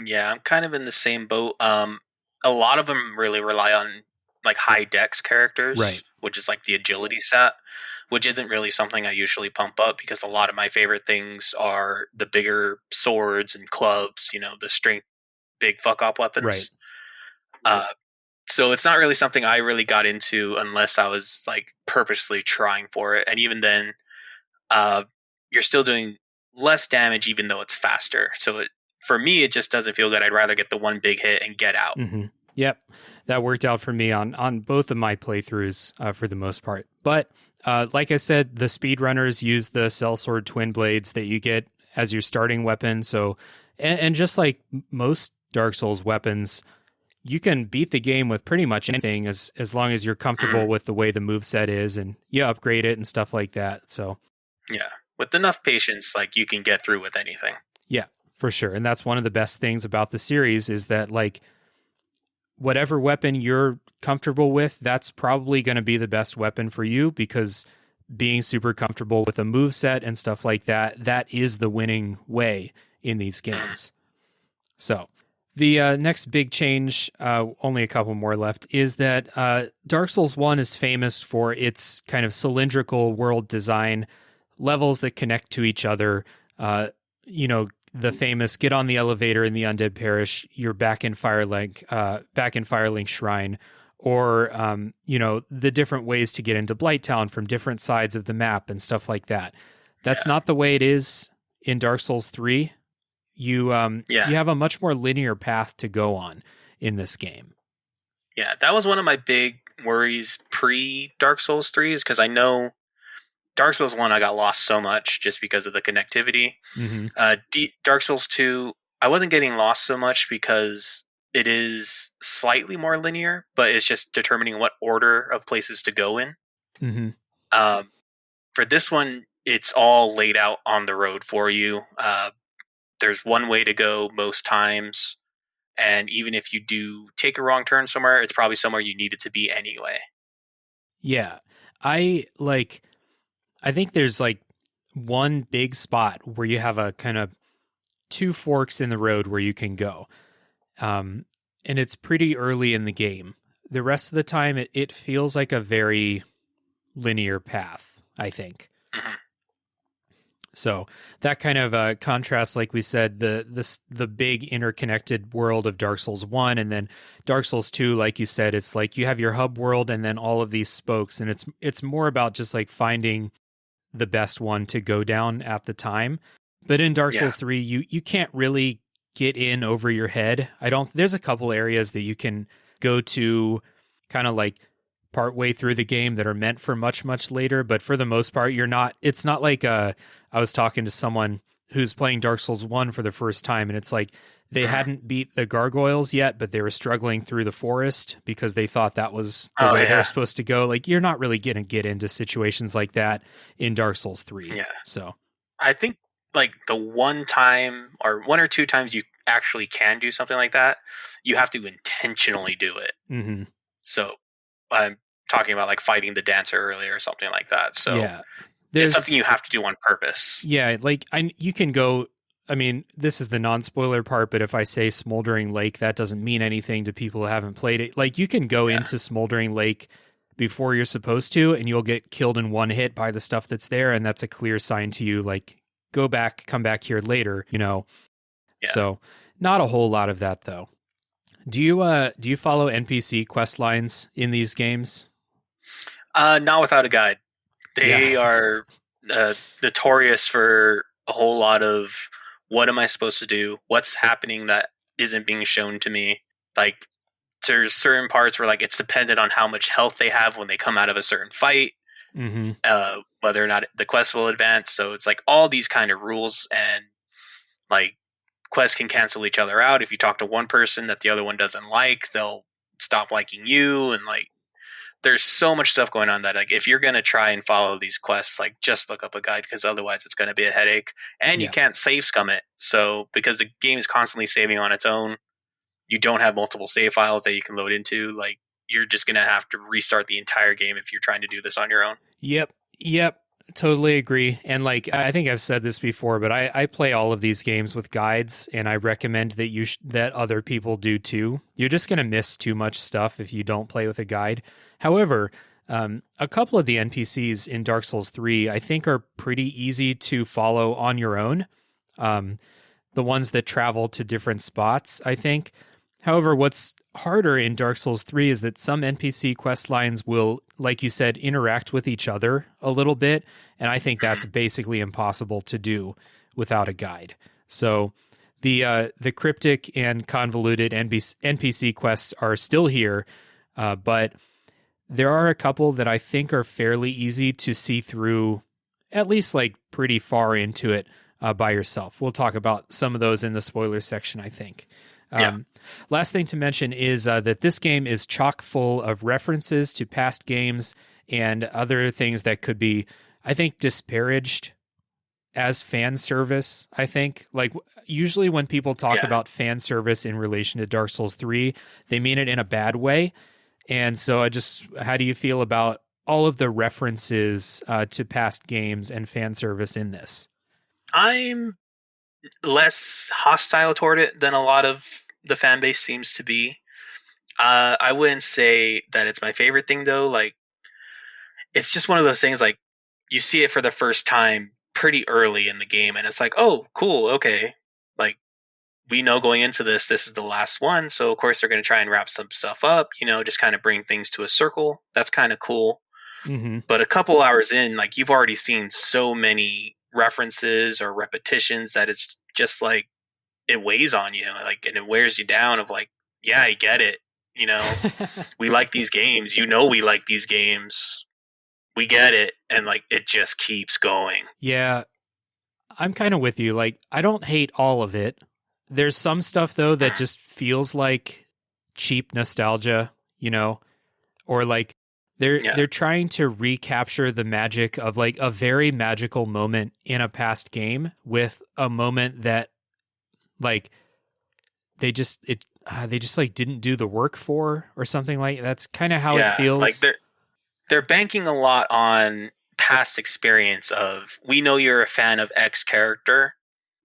Yeah, I'm kind of in the same boat. A lot of them really rely on high dex characters, right, which is like the agility set, which isn't really something I usually pump up because a lot of my favorite things are the bigger swords and clubs, the strength big fuck up Right. weapons. So it's not really something I really got into unless I was like purposely trying for it. And even then, you're still doing less damage, even though it's faster. So for me, it just doesn't feel good. I'd rather get the one big hit and get out. Mm-hmm. Yep. That worked out for me on both of my playthroughs for the most part. But like I said, the speedrunners use the Sellsword Twin Blades that you get as your starting weapon. So, and just like most Dark Souls weapons, you can beat the game with pretty much anything as long as you're comfortable with the way the moveset is and you upgrade it and stuff like that. So, yeah, with enough patience, like you can get through with anything. Yeah, for sure. And that's one of the best things about the series is that like whatever weapon you're comfortable with, that's probably going to be the best weapon for you because being super comfortable with a moveset and stuff like that, that is the winning way in these games. So the next big change, only a couple more left, is that Dark Souls 1 is famous for its kind of cylindrical world design, levels that connect to each other. The famous get on the elevator in the Undead Parish, you're back in Firelink Shrine, or the different ways to get into Blighttown from different sides of the map and stuff like that. That's not the way it is in Dark Souls 3. You have a much more linear path to go on in this game. Yeah, that was one of my big worries pre Dark Souls 3 is because I know Dark Souls 1 I got lost so much just because of the connectivity. Mm-hmm. Dark Souls 2, I wasn't getting lost so much because it is slightly more linear, but it's just determining what order of places to go in. Mm-hmm. For this one, it's all laid out on the road for you. There's one way to go most times, and even if you do take a wrong turn somewhere, it's probably somewhere you needed to be anyway. Yeah. I think there's like one big spot where you have a kind of two forks in the road where you can go. And it's pretty early in the game. The rest of the time, it feels like a very linear path, I think. Mm-hmm. So that kind of contrasts, like we said, the big interconnected world of Dark Souls 1, and then Dark Souls 2, like you said, it's like you have your hub world and then all of these spokes, and it's more about just like finding the best one to go down at the time. But in Dark Souls 3, you can't really get in over your head. There's a couple areas that you can go to kind of like part way through the game that are meant for much, much later. But for the most part, it's not like I was talking to someone who's playing Dark Souls 1 for the first time, and it's like they hadn't beat the gargoyles yet, but they were struggling through the forest because they thought that was the way they were supposed to go. Like, you're not really going to get into situations like that in Dark Souls 3. Yeah. So I think like the one time or one or two times you actually can do something like that, you have to intentionally do it. Mm-hmm. So I'm talking about like fighting the dancer earlier or something like that. So yeah, it's something you have to do on purpose. Yeah, like you can go. I mean, this is the non-spoiler part, but if I say Smoldering Lake, that doesn't mean anything to people who haven't played it. Like, you can go into Smoldering Lake before you're supposed to, and you'll get killed in one hit by the stuff that's there, and that's a clear sign to you, like, go back, come back here later, Yeah. So, not a whole lot of that, though. Do you follow NPC quest lines in these games? Not without a guide. They are notorious for a whole lot of what am I supposed to do? What's happening that isn't being shown to me? Like, there's certain parts where like it's dependent on how much health they have when they come out of a certain fight, whether or not the quest will advance. So it's like all these kind of rules, and like quests can cancel each other out. If you talk to one person that the other one doesn't like, they'll stop liking you, and like there's so much stuff going on that like if you're going to try and follow these quests, like just look up a guide, because otherwise it's going to be a headache, and you can't save scum it. So because the game is constantly saving on its own, you don't have multiple save files that you can load into. Like, you're just going to have to restart the entire game if you're trying to do this on your own. Yep. Totally agree. And like, I think I've said this before, but I play all of these games with guides, and I recommend that that other people do too. You're just going to miss too much stuff if you don't play with a guide. However, a couple of the NPCs in Dark Souls 3, I think, are pretty easy to follow on your own. the ones that travel to different spots, I think. However, what's harder in Dark Souls 3 is that some NPC quest lines will, like you said, interact with each other a little bit, and I think that's basically impossible to do without a guide. So the cryptic and convoluted NPC quests are still here, but there are a couple that I think are fairly easy to see through, at least like pretty far into it by yourself. We'll talk about some of those in the spoiler section, I think. Last thing to mention is that this game is chock full of references to past games and other things that could be, I think, disparaged as fan service. I think, like, usually when people talk about fan service in relation to Dark Souls 3, they mean it in a bad way. And so how do you feel about all of the references to past games and fan service in this? I'm less hostile toward it than a lot of the fan base seems to be. I wouldn't say that it's my favorite thing, though. Like, it's just one of those things, like, you see it for the first time pretty early in the game, and it's like, oh, cool, okay. Like, we know going into this is the last one, so of course they're going to try and wrap some stuff up, just kind of bring things to a circle. That's kind of cool. Mm-hmm. But a couple hours in, like, you've already seen so many references or repetitions that it's just like, it weighs on you, like, and it wears you down of like, yeah, I get it. We like these games, we like these games. We get it. And like, it just keeps going. Yeah, I'm kind of with you. Like, I don't hate all of it. There's some stuff though that just feels like cheap nostalgia, or like they're trying to recapture the magic of like a very magical moment in a past game with a moment that like they just like didn't do the work for, or something like that's kind of how it feels. Like they're banking a lot on past experience of, we know you're a fan of X character.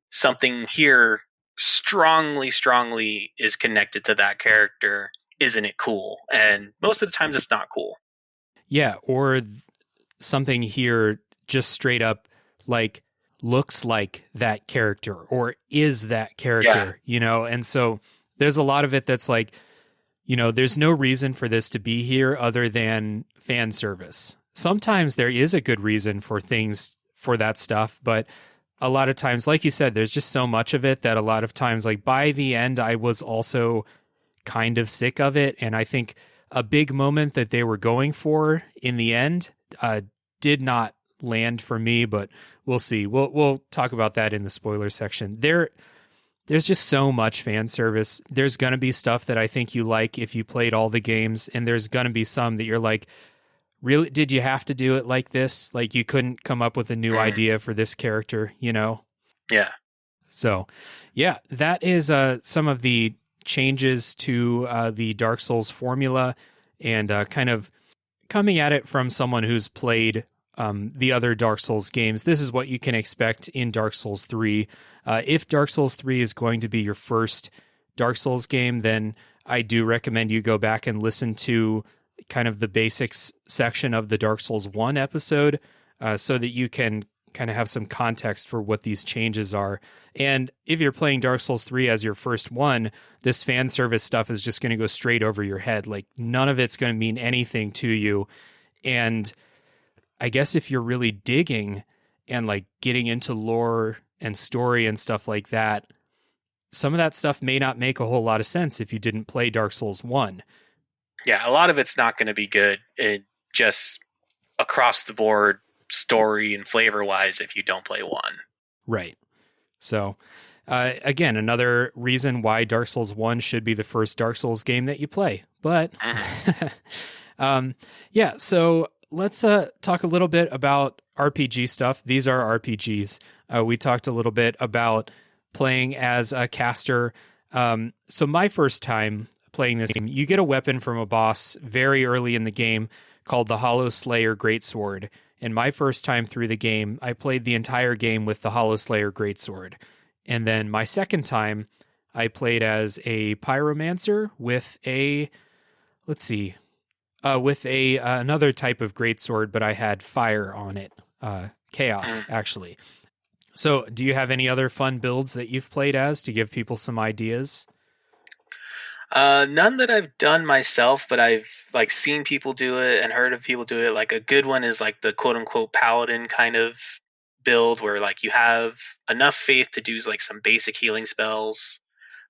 Something here strongly is connected to that character. Isn't it cool? And most of the times it's not cool. Yeah, or something here just straight up like looks like that character or is that character, and so there's a lot of it that's like, there's no reason for this to be here other than fan service. Sometimes there is a good reason for things, for that stuff, but a lot of times, like you said, there's just so much of it that a lot of times, like by the end, I was also kind of sick of it. And I think a big moment that they were going for in the end did not land for me, but we'll see. We'll talk about that in the spoiler section. There's just so much fan service. There's going to be stuff that I think you like if you played all the games, and there's going to be some that you're like, really, did you have to do it like this? Like, you couldn't come up with a new idea for this character, Yeah. So, yeah, that is some of the changes to the Dark Souls formula, and kind of coming at it from someone who's played the other Dark Souls games. This is what you can expect in Dark Souls 3. If Dark Souls 3 is going to be your first Dark Souls game, then I do recommend you go back and listen to kind of the basics section of the Dark Souls 1 episode, so that you can kind of have some context for what these changes are. And if you're playing Dark Souls 3 as your first one, this fan service stuff is just going to go straight over your head. Like, none of it's going to mean anything to you. And I guess if you're really digging and like getting into lore and story and stuff like that, some of that stuff may not make a whole lot of sense if you didn't play Dark Souls 1. Yeah, a lot of it's not going to be good in just across the board story and flavor wise if you don't play 1. Right. So, again, another reason why Dark Souls 1 should be the first Dark Souls game that you play. But, yeah, so let's talk a little bit about RPG stuff. These are RPGs. We talked a little bit about playing as a caster. So my first time playing this game, you get a weapon from a boss very early in the game called the Hollow Slayer Greatsword. And my first time through the game, I played the entire game with the Hollow Slayer Greatsword. And then my second time, I played as a pyromancer with a, another type of greatsword, but I had fire on it. Chaos, actually. So, do you have any other fun builds that you've played as to give people some ideas? None that I've done myself, but I've like seen people do it and heard of people do it. Like a good one is like the quote unquote paladin kind of build where like you have enough faith to do like some basic healing spells,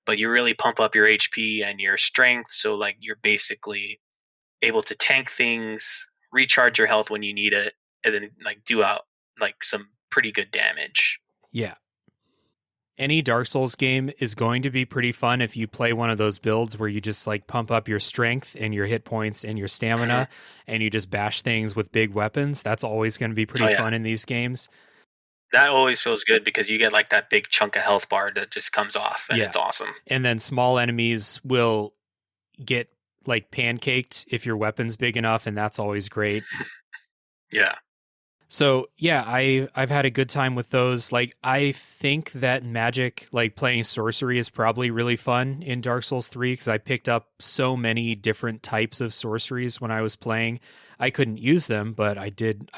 but you really pump up your HP and your strength. So like you're basically able to tank things, recharge your health when you need it, and then like do out like some pretty good damage. Yeah. Any Dark Souls game is going to be pretty fun if you play one of those builds where you just like pump up your strength and your hit points and your stamina and you just bash things with big weapons. That's always going to be pretty fun in these games. That always feels good because you get like that big chunk of health bar that just comes off and it's awesome. And then small enemies will get like pancaked if your weapon's big enough, and that's always great. Yeah. So yeah, I've had a good time with those. Like I think that magic, like playing sorcery, is probably really fun in Dark Souls 3 because I picked up so many different types of sorceries when I was playing. I couldn't use them, but I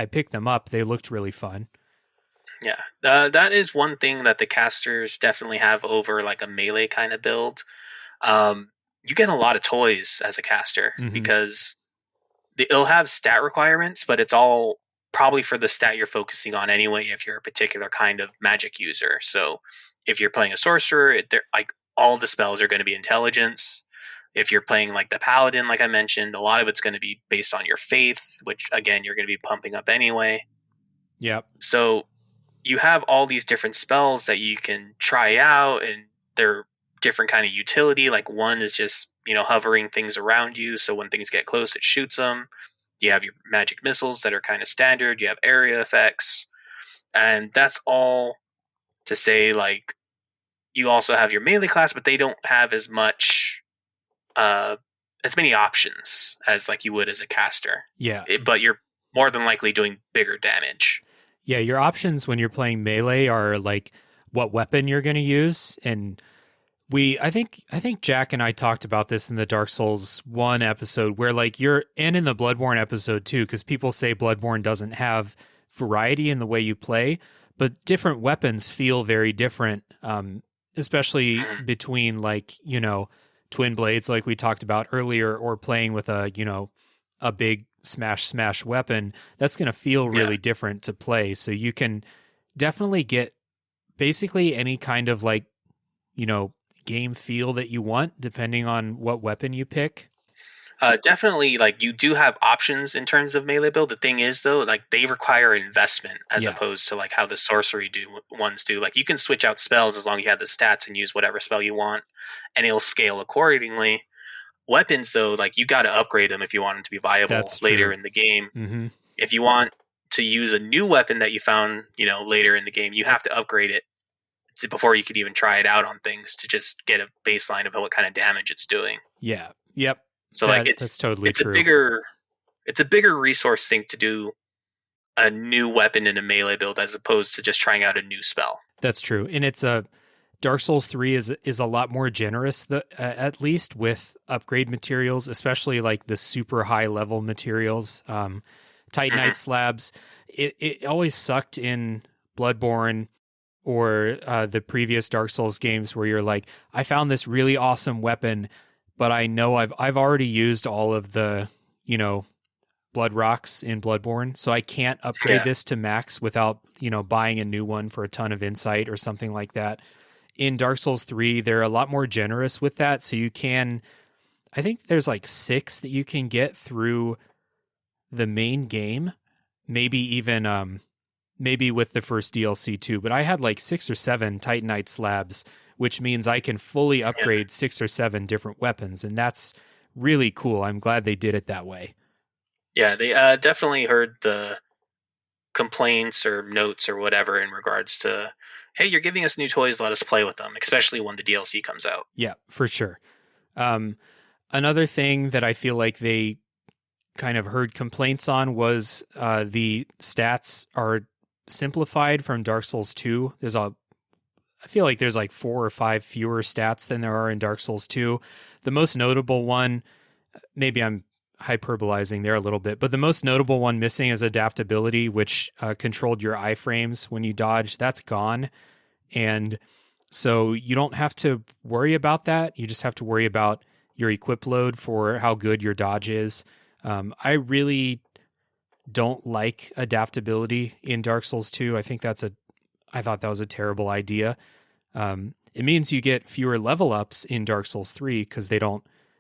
picked them up. They looked really fun. Yeah, that is one thing that the casters definitely have over like a melee kind of build. You get a lot of toys as a caster because it'll have stat requirements, but it's all probably for the stat you're focusing on anyway if you're a particular kind of magic user. So if you're playing a sorcerer, like all the spells are going to be intelligence. If you're playing like the paladin, like I mentioned, a lot of it's going to be based on your faith, which again, you're going to be pumping up anyway. Yep. So you have all these different spells that you can try out, and they're different kind of utility. Like one is just, hovering things around you. So when things get close, it shoots them. You have your magic missiles that are kind of standard. You have area effects. And that's all to say, like, you also have your melee class, but they don't have as many options as like you would as a caster. Yeah. But you're more than likely doing bigger damage. Yeah, your options when you're playing melee are like what weapon you're going to use, and I think Jack and I talked about this in the Dark Souls 1 episode where like and in the Bloodborne episode too, because people say Bloodborne doesn't have variety in the way you play, but different weapons feel very different, especially between like, twin blades like we talked about earlier, or playing with a big smash weapon. That's going to feel really different to play. So you can definitely get basically any kind of like, game feel that you want depending on what weapon you pick. Definitely, like you do have options in terms of melee build. The thing is though, like they require investment as opposed to like how the sorcery ones do. Like you can switch out spells as long as you have the stats and use whatever spell you want, and it'll scale accordingly. Weapons though, like you got to upgrade them if you want them to be viable later in the game. If you want to use a new weapon that you found, later in the game, you have to upgrade it before you could even try it out on things to just get a baseline of what kind of damage it's doing. Yeah. Yep. So that's totally true. It's a bigger resource sink to do a new weapon in a melee build as opposed to just trying out a new spell. That's true. And it's Dark Souls 3 is a lot more generous, at least with upgrade materials, especially like the super high level materials. Titanite slabs. It always sucked in Bloodborne or the previous Dark Souls games where you're like, I found this really awesome weapon, but I know I've already used all of the, blood rocks in Bloodborne, so I can't upgrade this to max without, buying a new one for a ton of insight or something like that. In Dark Souls 3, they're a lot more generous with that, so you can, I think there's like 6 that you can get through the main game, maybe even maybe with the first DLC too, but I had like 6 or 7 Titanite slabs, which means I can fully upgrade 6 or 7 different weapons, and that's really cool. I'm glad they did it that way. Yeah, they definitely heard the complaints or notes or whatever in regards to, hey, you're giving us new toys, let us play with them, especially when the DLC comes out. Yeah, for sure. Another thing that I feel like they kind of heard complaints on was the stats are simplified from Dark Souls 2. I feel like there's like 4 or 5 fewer stats than there are in Dark Souls 2. The most notable one, maybe I'm hyperbolizing there a little bit, but the most notable one missing is adaptability, which controlled your iframes when you dodge. That's gone. And so you don't have to worry about that. You just have to worry about your equip load for how good your dodge is. I really don't like adaptability in Dark Souls 2. I thought that was a terrible idea. It means you get fewer level ups in Dark Souls 3 because they're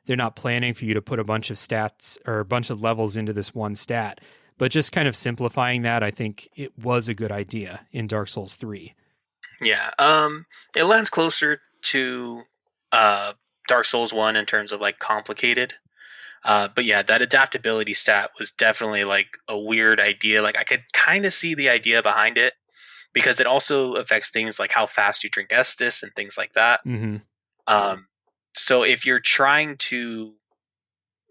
not planning for you to put a bunch of stats or a bunch of levels into this one stat. But just kind of simplifying that, I think it was a good idea in Dark Souls 3. Yeah. It lands closer to Dark Souls 1 in terms of like complicated. But yeah, that adaptability stat was definitely like a weird idea. Like I could kind of see the idea behind it because it also affects things like how fast you drink Estus and things like that. Mm-hmm. So if you're trying to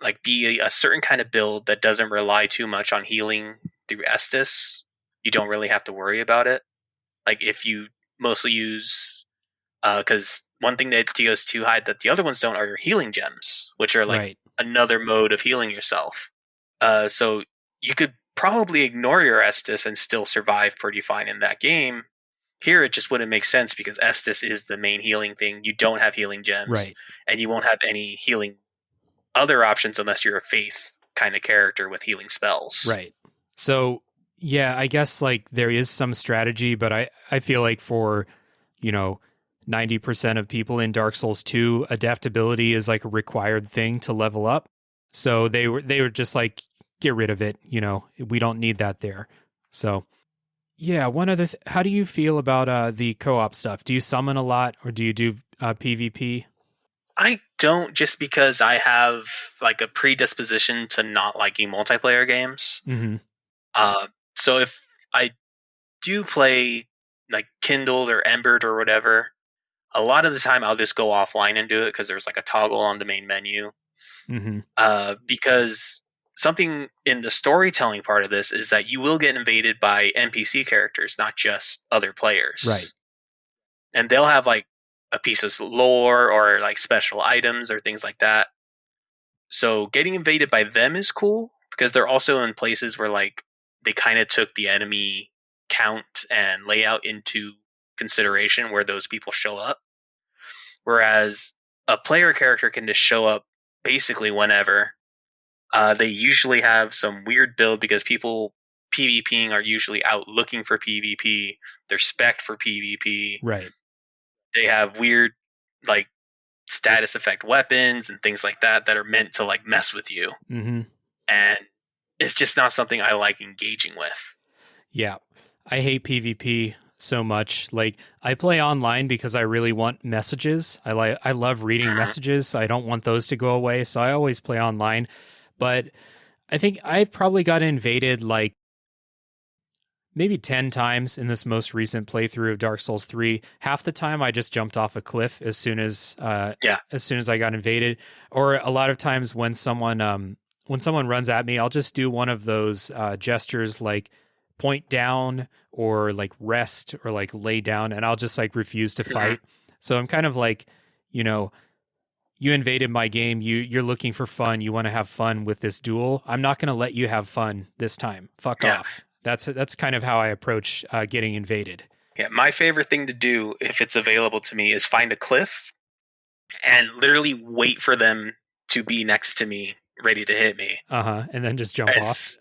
like be a certain kind of build that doesn't rely too much on healing through Estus, you don't really have to worry about it. Like if you mostly use, because one thing that TOS2 hide that the other ones don't are your healing gems, which are like another mode of healing yourself. So you could probably ignore your Estus and still survive pretty fine in that game. Here, it just wouldn't make sense because Estus is the main healing thing. You don't have healing gems, and you won't have any healing other options unless you're a faith kind of character with healing spells. Right. So, yeah, I guess like there is some strategy, but I feel like for, 90% of people in Dark Souls 2, adaptability is like a required thing to level up. So they were just like, get rid of it. We don't need that there. So, yeah, one other how do you feel about the co-op stuff? Do you summon a lot or do you do PvP? I don't, just because I have like a predisposition to not liking multiplayer games. Mm-hmm. So if I do play like Kindled or Embered or whatever, a lot of the time I'll just go offline and do it because there's like a toggle on the main menu. Mm-hmm. Because something in the storytelling part of this is that you will get invaded by NPC characters, not just other players. Right. And they'll have like a piece of lore or like special items or things like that. So getting invaded by them is cool because they're also in places where like they kind of took the enemy count and layout into consideration where those people show up. Whereas a player character can just show up basically whenever. They usually have some weird build because people PvPing are usually out looking for PvP. They're spec'd for PvP. Right. They have weird like status effect weapons and things like that that are meant to like mess with you. Mm-hmm. And it's just not something I like engaging with. Yeah. I hate PvP so much. Like I play online because I really want messages. I love reading messages. I don't want those to go away. So I always play online. But I think I've probably got invaded like maybe 10 times in this most recent playthrough of Dark Souls 3. Half the time I just jumped off a cliff as soon as I got invaded. Or a lot of times when someone runs at me, I'll just do one of those gestures like point down or like rest or like lay down, and I'll just like refuse to fight. So I'm kind of like, you invaded my game. You're looking for fun. You want to have fun with this duel. I'm not going to let you have fun this time. Fuck off. That's kind of how I approach getting invaded. Yeah, my favorite thing to do if it's available to me is find a cliff and literally wait for them to be next to me, ready to hit me. And then just jump off.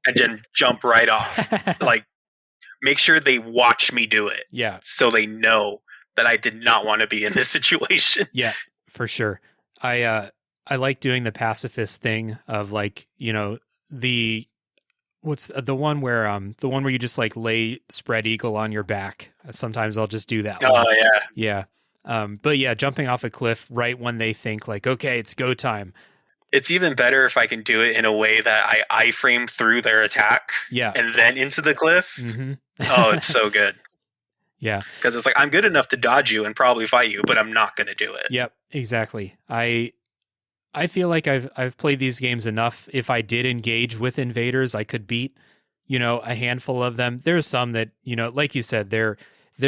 And then jump right off. Like, make sure they watch me do it. Yeah. So they know that I did not want to be in this situation. Yeah, for sure. I like doing the pacifist thing of like, what's the one where you just like lay spread eagle on your back. Sometimes I'll just do that. Oh yeah. But yeah, jumping off a cliff right when they think like, okay, it's go time. It's even better if I can do it in a way that I iframe through their attack. Yeah. And then into the cliff. Mm-hmm. Oh, it's so good. Yeah. Because it's like, I'm good enough to dodge you and probably fight you, but I'm not going to do it. Yep, exactly. I feel like I've played these games enough. If I did engage with invaders, I could beat, a handful of them. There's some that, like you said, they're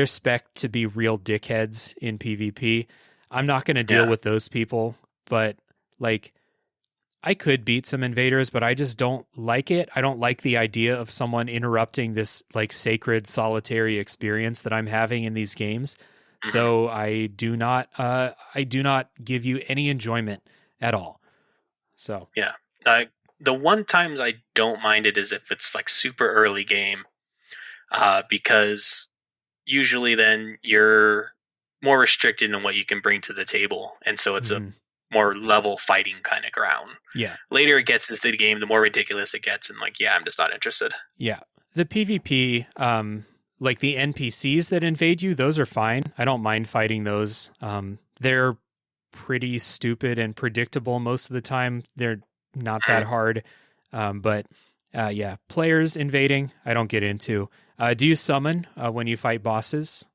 spec'd to be real dickheads in PvP. I'm not going to deal with those people, but like I could beat some invaders, but I just don't like it. I don't like the idea of someone interrupting this like sacred solitary experience that I'm having in these games. Mhm. So I do not give you any enjoyment at all. So, Yeah. Uh, the one times I don't mind it is if it's like super early game, because usually then you're more restricted in what you can bring to the table, and so it's a mhm. more level fighting kind of ground. Yeah. Later it gets into the game, the more ridiculous it gets, and like, yeah, I'm just not interested. Yeah. The PvP, like the NPCs that invade you, those are fine. I don't mind fighting those. They're pretty stupid and predictable most of the time. They're not that hard. But yeah, players invading, I don't get into. Do you summon when you fight bosses?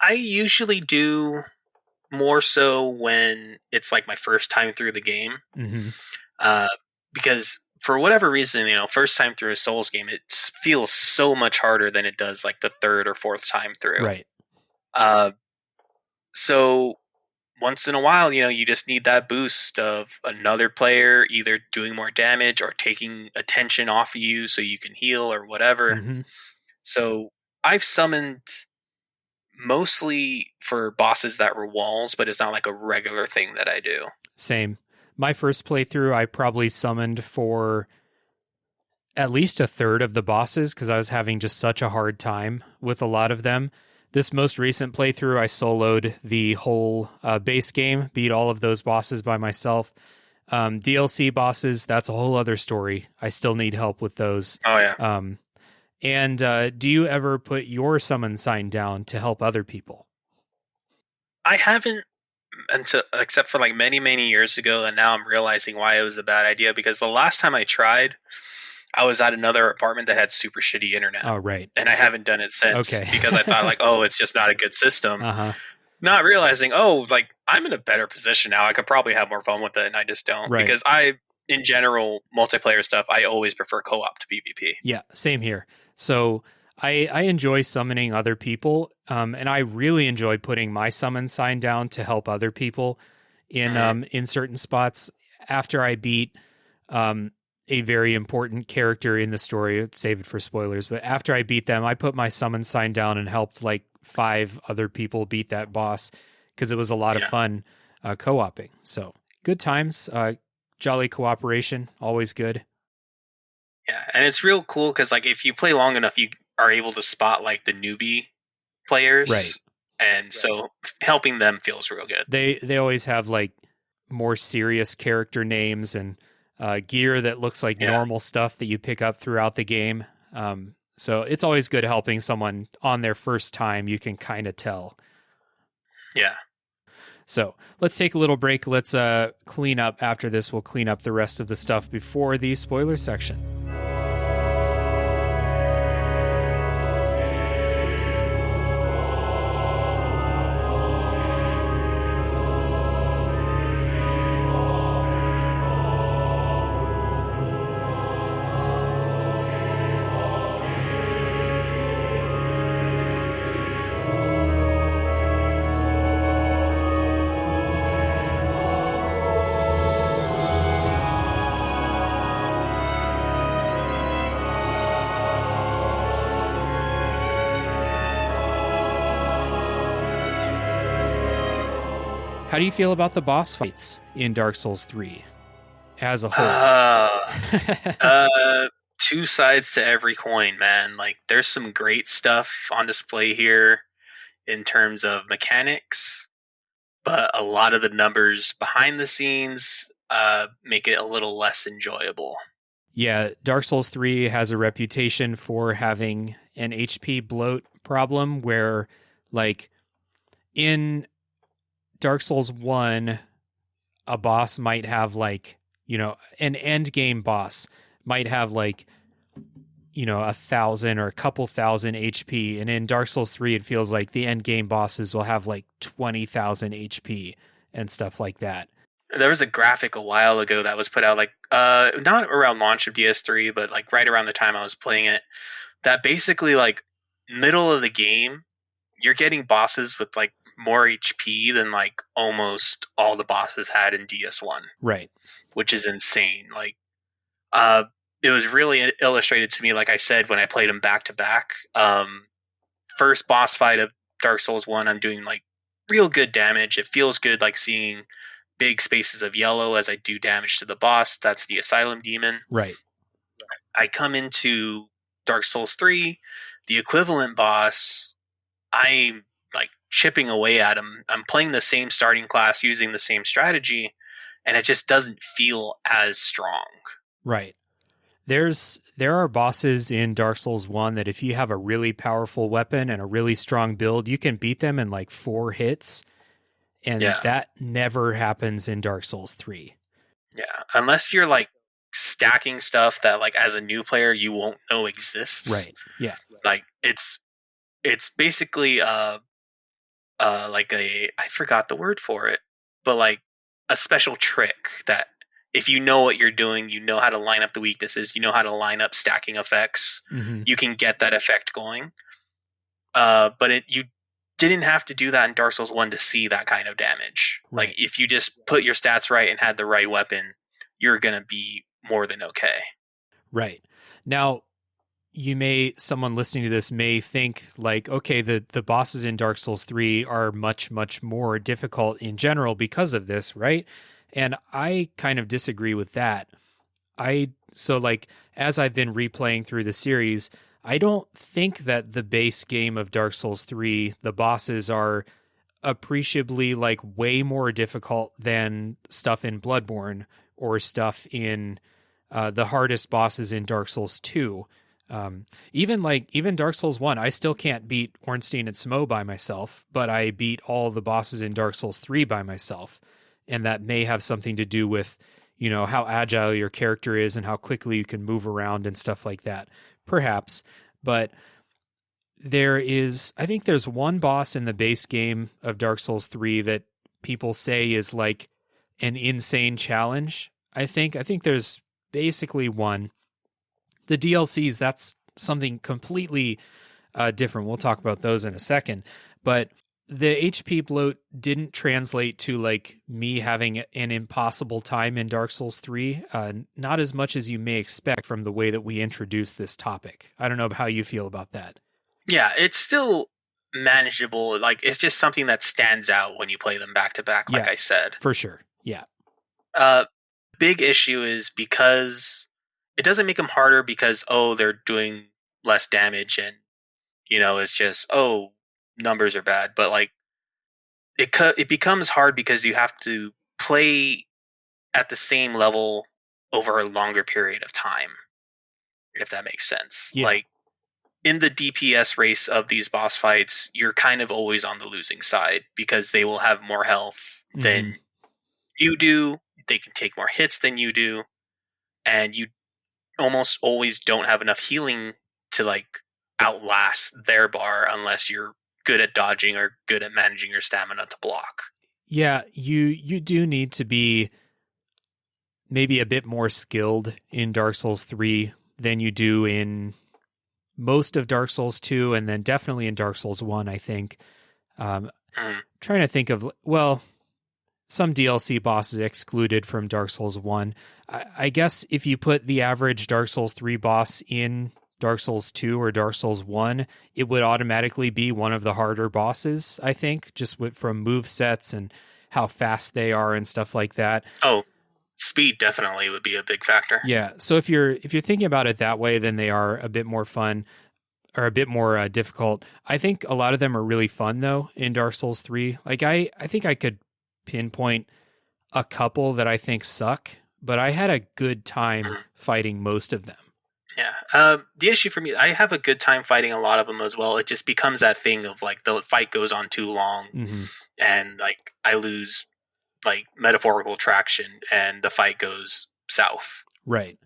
I usually do more so when it's like my first time through the game, Mm-hmm. uh, because for whatever reason, first time through a Souls game, it feels so much harder than it does like the third or fourth time through. Right. Uh, so once in a while, you just need that boost of another player either doing more damage or taking attention off of you so you can heal or whatever. Mm-hmm. So I've summoned mostly for bosses that were walls, but it's not like a regular thing that I do. Same. My first playthrough, I probably summoned for at least a third of the bosses because I was having just such a hard time with a lot of them. This most recent playthrough, I soloed the whole base game, beat all of those bosses by myself. DLC bosses, that's a whole other story. I still need help with those. Oh yeah. And do you ever put your summon sign down to help other people? I haven't until except for like many, many years ago, and now I'm realizing why it was a bad idea because the last time I tried, I was at another apartment that had super shitty internet. Oh, right. And I haven't done it since Okay. because I thought like, oh, it's just not a good system. Uh-huh. Not realizing, oh, like I'm in a better position now. I could probably have more fun with it, and I just don't. Right. Because in general, multiplayer stuff, I always prefer co-op to PvP. Yeah, same here. So I enjoy summoning other people, and I really enjoy putting my summon sign down to help other people in certain spots. After I beat a very important character in the story, save it for spoilers, but after I beat them, I put my summon sign down and helped like 5 other people beat that boss because it was a lot of fun co-oping. So good times, jolly cooperation, always good. Yeah, and it's real cool because like if you play long enough, you are able to spot like the newbie players, Right? And so helping them feels real good. They always have like more serious character names and gear that looks like normal stuff that you pick up throughout the game. So it's always good helping someone on their first time. You can kind of tell. Yeah. So let's take a little break. Let's clean up. After this, we'll clean up the rest of the stuff before the spoiler section. How do you feel about the boss fights in Dark Souls 3 as a whole? Two sides to every coin, man. Like there's some great stuff on display here in terms of mechanics, but a lot of the numbers behind the scenes make it a little less enjoyable. Yeah, Dark Souls 3 has a reputation for having an HP bloat problem where, like, in Dark Souls 1, a boss might have, like, an end game boss might have, like, 1,000 or a couple thousand HP. And in Dark Souls 3, it feels like the end game bosses will have, like, 20,000 HP and stuff like that. There was a graphic a while ago that was put out, like, not around launch of DS3, but, like, right around the time I was playing it, that basically, like, middle of the game, you're getting bosses with like more HP than like almost all the bosses had in DS1. Right. Which is insane. Like, it was really illustrated to me, like I said, when I played them back to back. First boss fight of Dark Souls 1, I'm doing like real good damage. It feels good, like seeing big spaces of yellow as I do damage to the boss. That's the Asylum Demon. Right. I come into Dark Souls 3, the equivalent boss. I'm like chipping away at him. I'm playing the same starting class, using the same strategy, and it just doesn't feel as strong. Right. There are bosses in Dark Souls 1 that if you have a really powerful weapon and a really strong build, you can beat them in like 4 hits. And that never happens in Dark Souls 3. Yeah, unless you're like stacking stuff that like as a new player you won't know exists. Right. Yeah. Like it's basically like I forgot the word for it, but like a special trick that if you know what you're doing, you know how to line up the weaknesses, you know how to line up stacking effects, you can get that effect going. But you didn't have to do that in Dark Souls 1 to see that kind of damage. Right. Like if you just put your stats right and had the right weapon, you're going to be more than okay. Right. Now, someone listening to this may think like, okay, the bosses in Dark Souls 3 are much, much more difficult in general because of this, right? And I kind of disagree with that. So like, as I've been replaying through the series, I don't think that the base game of Dark Souls 3, the bosses are appreciably like way more difficult than stuff in Bloodborne or stuff in the hardest bosses in Dark Souls 2. Even Dark Souls 1, I still can't beat Ornstein and Smo by myself, but I beat all the bosses in Dark Souls 3 by myself. And that may have something to do with, how agile your character is and how quickly you can move around and stuff like that. Perhaps. But I think there's one boss in the base game of Dark Souls 3 that people say is like an insane challenge. I think there's basically one. The DLCs, that's something completely different. We'll talk about those in a second. But the HP bloat didn't translate to like me having an impossible time in Dark Souls 3. Not as much as you may expect from the way that we introduced this topic. I don't know how you feel about that. Yeah, it's still manageable. Like it's just something that stands out when you play them back to back, like I said. For sure. Yeah. Big issue is because it doesn't make them harder because, they're doing less damage and, it's just, numbers are bad. But like it becomes hard because you have to play at the same level over a longer period of time, if that makes sense. Yeah. Like in the DPS race of these boss fights, you're kind of always on the losing side because they will have more health than you do. They can take more hits than you do. And you almost always don't have enough healing to like outlast their bar unless you're good at dodging or good at managing your stamina to block. Yeah, you do need to be maybe a bit more skilled in Dark Souls 3 than you do in most of Dark Souls 2 and then definitely in Dark Souls 1, I think. Trying to think of, some DLC bosses excluded from Dark Souls 1. I guess if you put the average Dark Souls 3 boss in Dark Souls 2 or Dark Souls 1, it would automatically be one of the harder bosses, I think, just from move sets and how fast they are and stuff like that. Oh, speed definitely would be a big factor. Yeah, so if you're thinking about it that way, then they are a bit more fun or a bit more difficult. I think a lot of them are really fun, though, in Dark Souls 3. Like, I think I could pinpoint a couple that I think suck, but I had a good time fighting most of them. Yeah. The issue for me, I have a good time fighting a lot of them as well. It just becomes that thing of like the fight goes on too long and like I lose like metaphorical traction and the fight goes south. Right.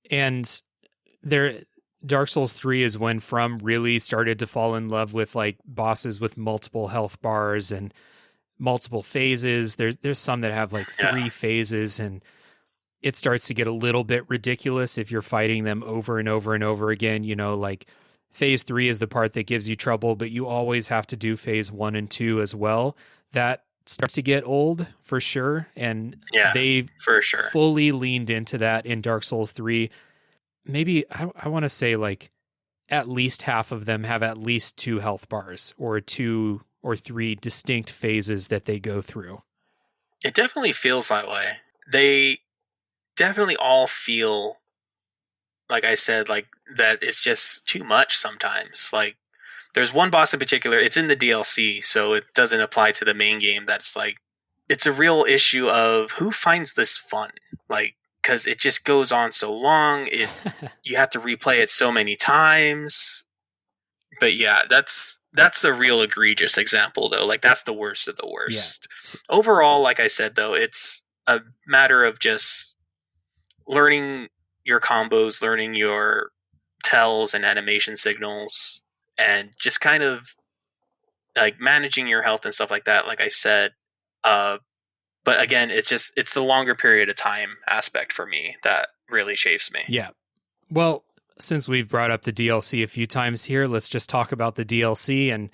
And Dark Souls 3 is when From really started to fall in love with like bosses with multiple health bars and multiple phases. There's some that have like 3 phases, and it starts to get a little bit ridiculous if you're fighting them over and over and over again, like phase 3 is the part that gives you trouble, but you always have to do phase 1 and 2 as well. That starts to get old for sure, and Yeah, they for sure. fully leaned into that in Dark Souls 3. Maybe I want to say like at least half of them have at least 2 health bars or 2 or 3 distinct phases that they go through. It definitely feels that way. They definitely all feel, like I said, like that it's just too much sometimes. Like there's one boss in particular, it's in the DLC, so it doesn't apply to the main game. That's like, it's a real issue of who finds this fun. Like, because it just goes on so long. You have to replay it so many times. But yeah, that's a real egregious example though. Like that's the worst of the worst. Yeah. Overall, like I said though, it's a matter of just learning your combos, learning your tells and animation signals, and just kind of like managing your health and stuff like that, like I said. But again, it's the longer period of time aspect for me that really chafes me. Yeah. Well, since we've brought up the DLC a few times here, let's just talk about the DLC and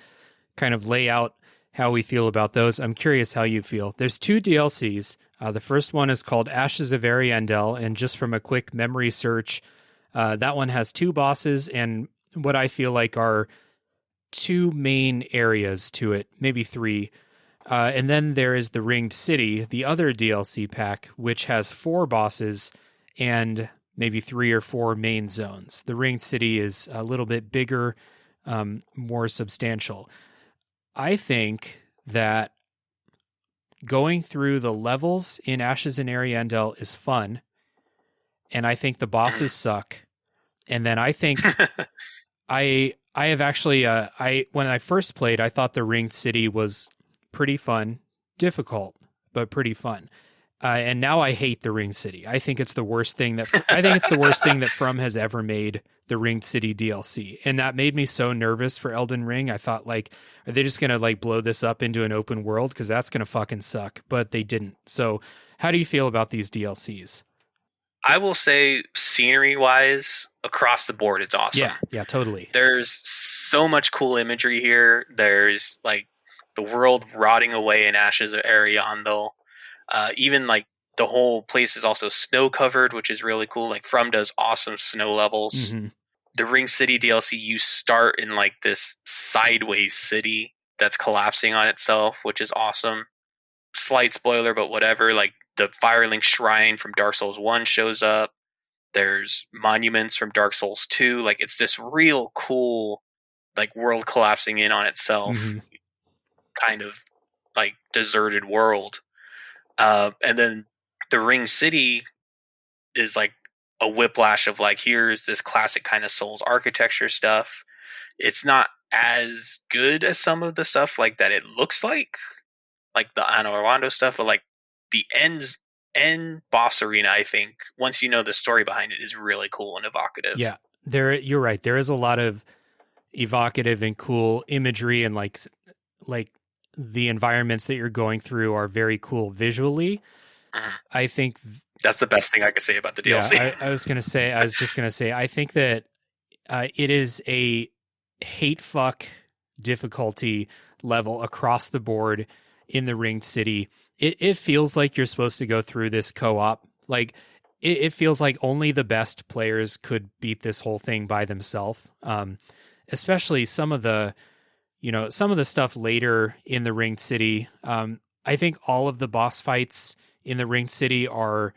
kind of lay out how we feel about those. I'm curious how you feel. There's 2 DLCs. The first one is called Ashes of Ariandel, and just from a quick memory search, that one has 2 bosses and what I feel like are 2 main areas to it, maybe 3. And then there is the Ringed City, the other DLC pack, which has 4 bosses and maybe 3 or 4 main zones. The Ringed City is a little bit bigger, more substantial. I think that going through the levels in Ashes and Ariandel is fun, and I think the bosses suck. And then I think I have actually when I first played, I thought the Ringed City was pretty fun, difficult, but pretty fun. And now I hate the Ringed City. I think it's the worst thing that From has ever made, the Ringed City DLC. And that made me so nervous for Elden Ring. I thought, like, are they just going to like blow this up into an open world? Because that's going to fucking suck. But they didn't. So how do you feel about these DLCs? I will say, scenery wise, across the board, it's awesome. Yeah, totally. There's so much cool imagery here. There's like the world rotting away in Ashes of Ariandel. Even like the whole place is also snow covered, which is really cool. Like From does awesome snow levels. Mm-hmm. The Ring City DLC, you start in like this sideways city that's collapsing on itself, which is awesome. Slight spoiler, but whatever. Like the Firelink Shrine from Dark Souls 1 shows up. There's monuments from Dark Souls 2. Like it's this real cool, like world collapsing in on itself, kind of like deserted world. And then the Ring City is like a whiplash of like, here's this classic kind of Souls architecture stuff. It's not as good as some of the stuff like that it looks like the Anno Orlando stuff, but like the end boss arena, I think, once you know the story behind it, is really cool and evocative. Yeah, you're right. There is a lot of evocative and cool imagery, and like the environments that you're going through are very cool visually. I think that's the best thing I could say about the DLC. Yeah, I was just gonna say, I think that it is a hate fuck difficulty level across the board in the Ringed City. It feels like you're supposed to go through this co-op. Like it feels like only the best players could beat this whole thing by themselves. Especially some of the stuff later in the Ringed City. I think all of the boss fights in the Ringed City are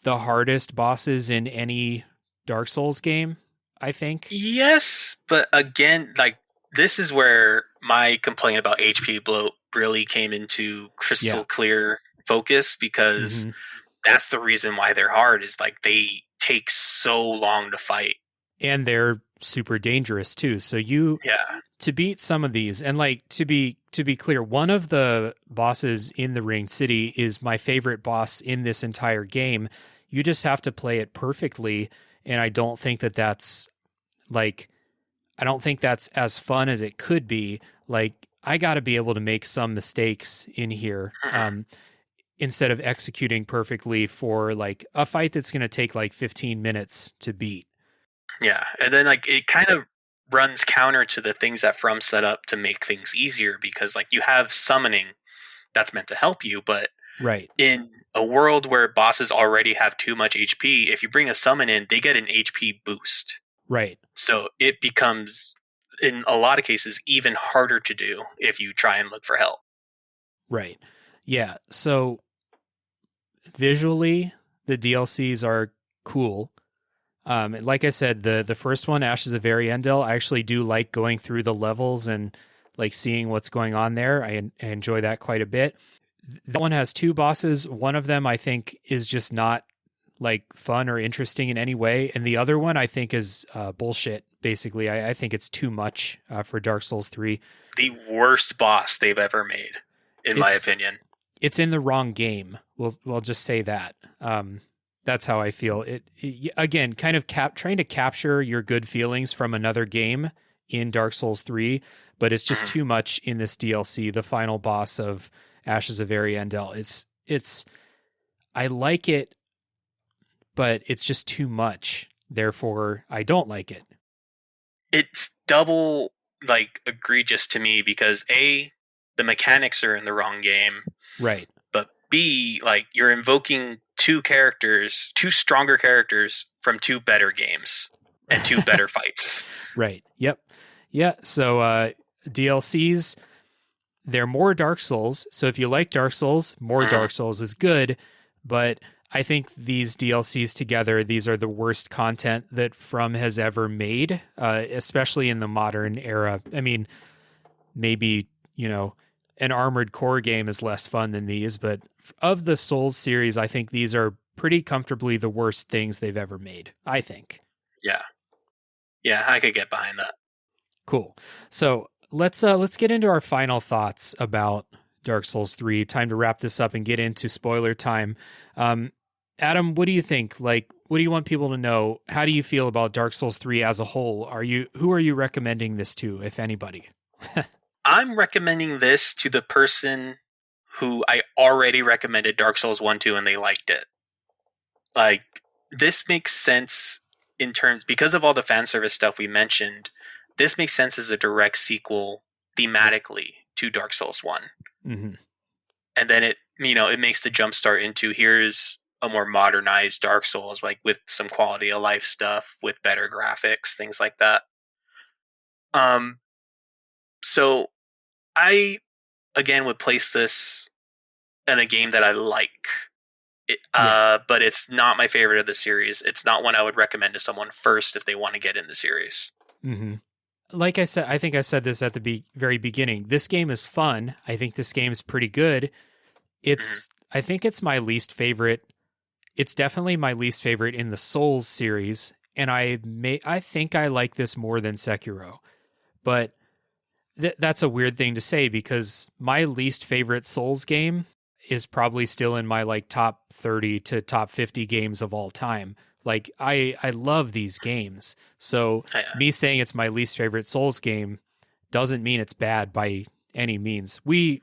the hardest bosses in any Dark Souls game, I think. Yes, but again, like this is where my complaint about HP bloat really came into crystal clear focus, because that's the reason why they're hard, is like they take so long to fight. And they're super dangerous too. So to beat some of these, and like to be clear, one of the bosses in the Ringed City is my favorite boss in this entire game. You just have to play it perfectly, and I don't think that's as fun as it could be. Like I got to be able to make some mistakes in here instead of executing perfectly for like a fight that's going to take like 15 minutes to beat. Yeah, and then like it kind of runs counter to the things that From set up to make things easier, because like you have summoning that's meant to help you, but Right. in a world where bosses already have too much HP, if you bring a summon in, they get an HP boost. Right. So it becomes, in a lot of cases, even harder to do if you try and look for help. Right. Yeah. So visually, the DLCs are cool. Like I said, the first one, Ashes of Ariandel, I actually do like going through the levels and like seeing what's going on there. I enjoy that quite a bit. That one has two bosses. One of them I think is just not like fun or interesting in any way, and the other one I think is bullshit. Basically, I think it's too much for Dark Souls 3. The worst boss they've ever made, in my opinion. It's in the wrong game. We'll just say that. That's how I feel. It again, kind of trying to capture your good feelings from another game in Dark Souls 3, but it's just too much in this DLC. The final boss of Ashes of Ariandel. It's I like it, but it's just too much. Therefore, I don't like it. It's double like egregious to me because A, the mechanics are in the wrong game. Right. But B, like you're invoking two stronger characters from two better games and two better fights. Right. Yep. Yeah. So DLCs, they're more Dark Souls. So if you like Dark Souls, more Dark Souls is good. But I think these DLCs together, these are the worst content that From has ever made, especially in the modern era. I mean, maybe, an Armored Core game is less fun than these, but of the Souls series, I think these are pretty comfortably the worst things they've ever made, I think. Yeah. Yeah, I could get behind that. Cool. So let's get into our final thoughts about Dark Souls 3. Time to wrap this up and get into spoiler time. Adam, what do you think? Like, what do you want people to know? How do you feel about Dark Souls 3 as a whole? Who are you recommending this to, if anybody? I'm recommending this to the person who I already recommended Dark Souls 1 to and they liked it. Like, this makes sense in terms, because of all the fan service stuff we mentioned, this makes sense as a direct sequel thematically to Dark Souls 1. Mm-hmm. And then it makes the jump start into here's a more modernized Dark Souls, like with some quality of life stuff, with better graphics, things like that. So I, again, would place this in a game that I like. But it's not my favorite of the series. It's not one I would recommend to someone first if they want to get in the series. Mm-hmm. Like I said, I think I said this at the very beginning. This game is fun. I think this game is pretty good. I think it's my least favorite. It's definitely my least favorite in the Souls series, and I think I like this more than Sekiro. But that's a weird thing to say because my least favorite Souls game is probably still in my like top 30 to top 50 games of all time. Like I love these games. So me saying it's my least favorite Souls game doesn't mean it's bad by any means. We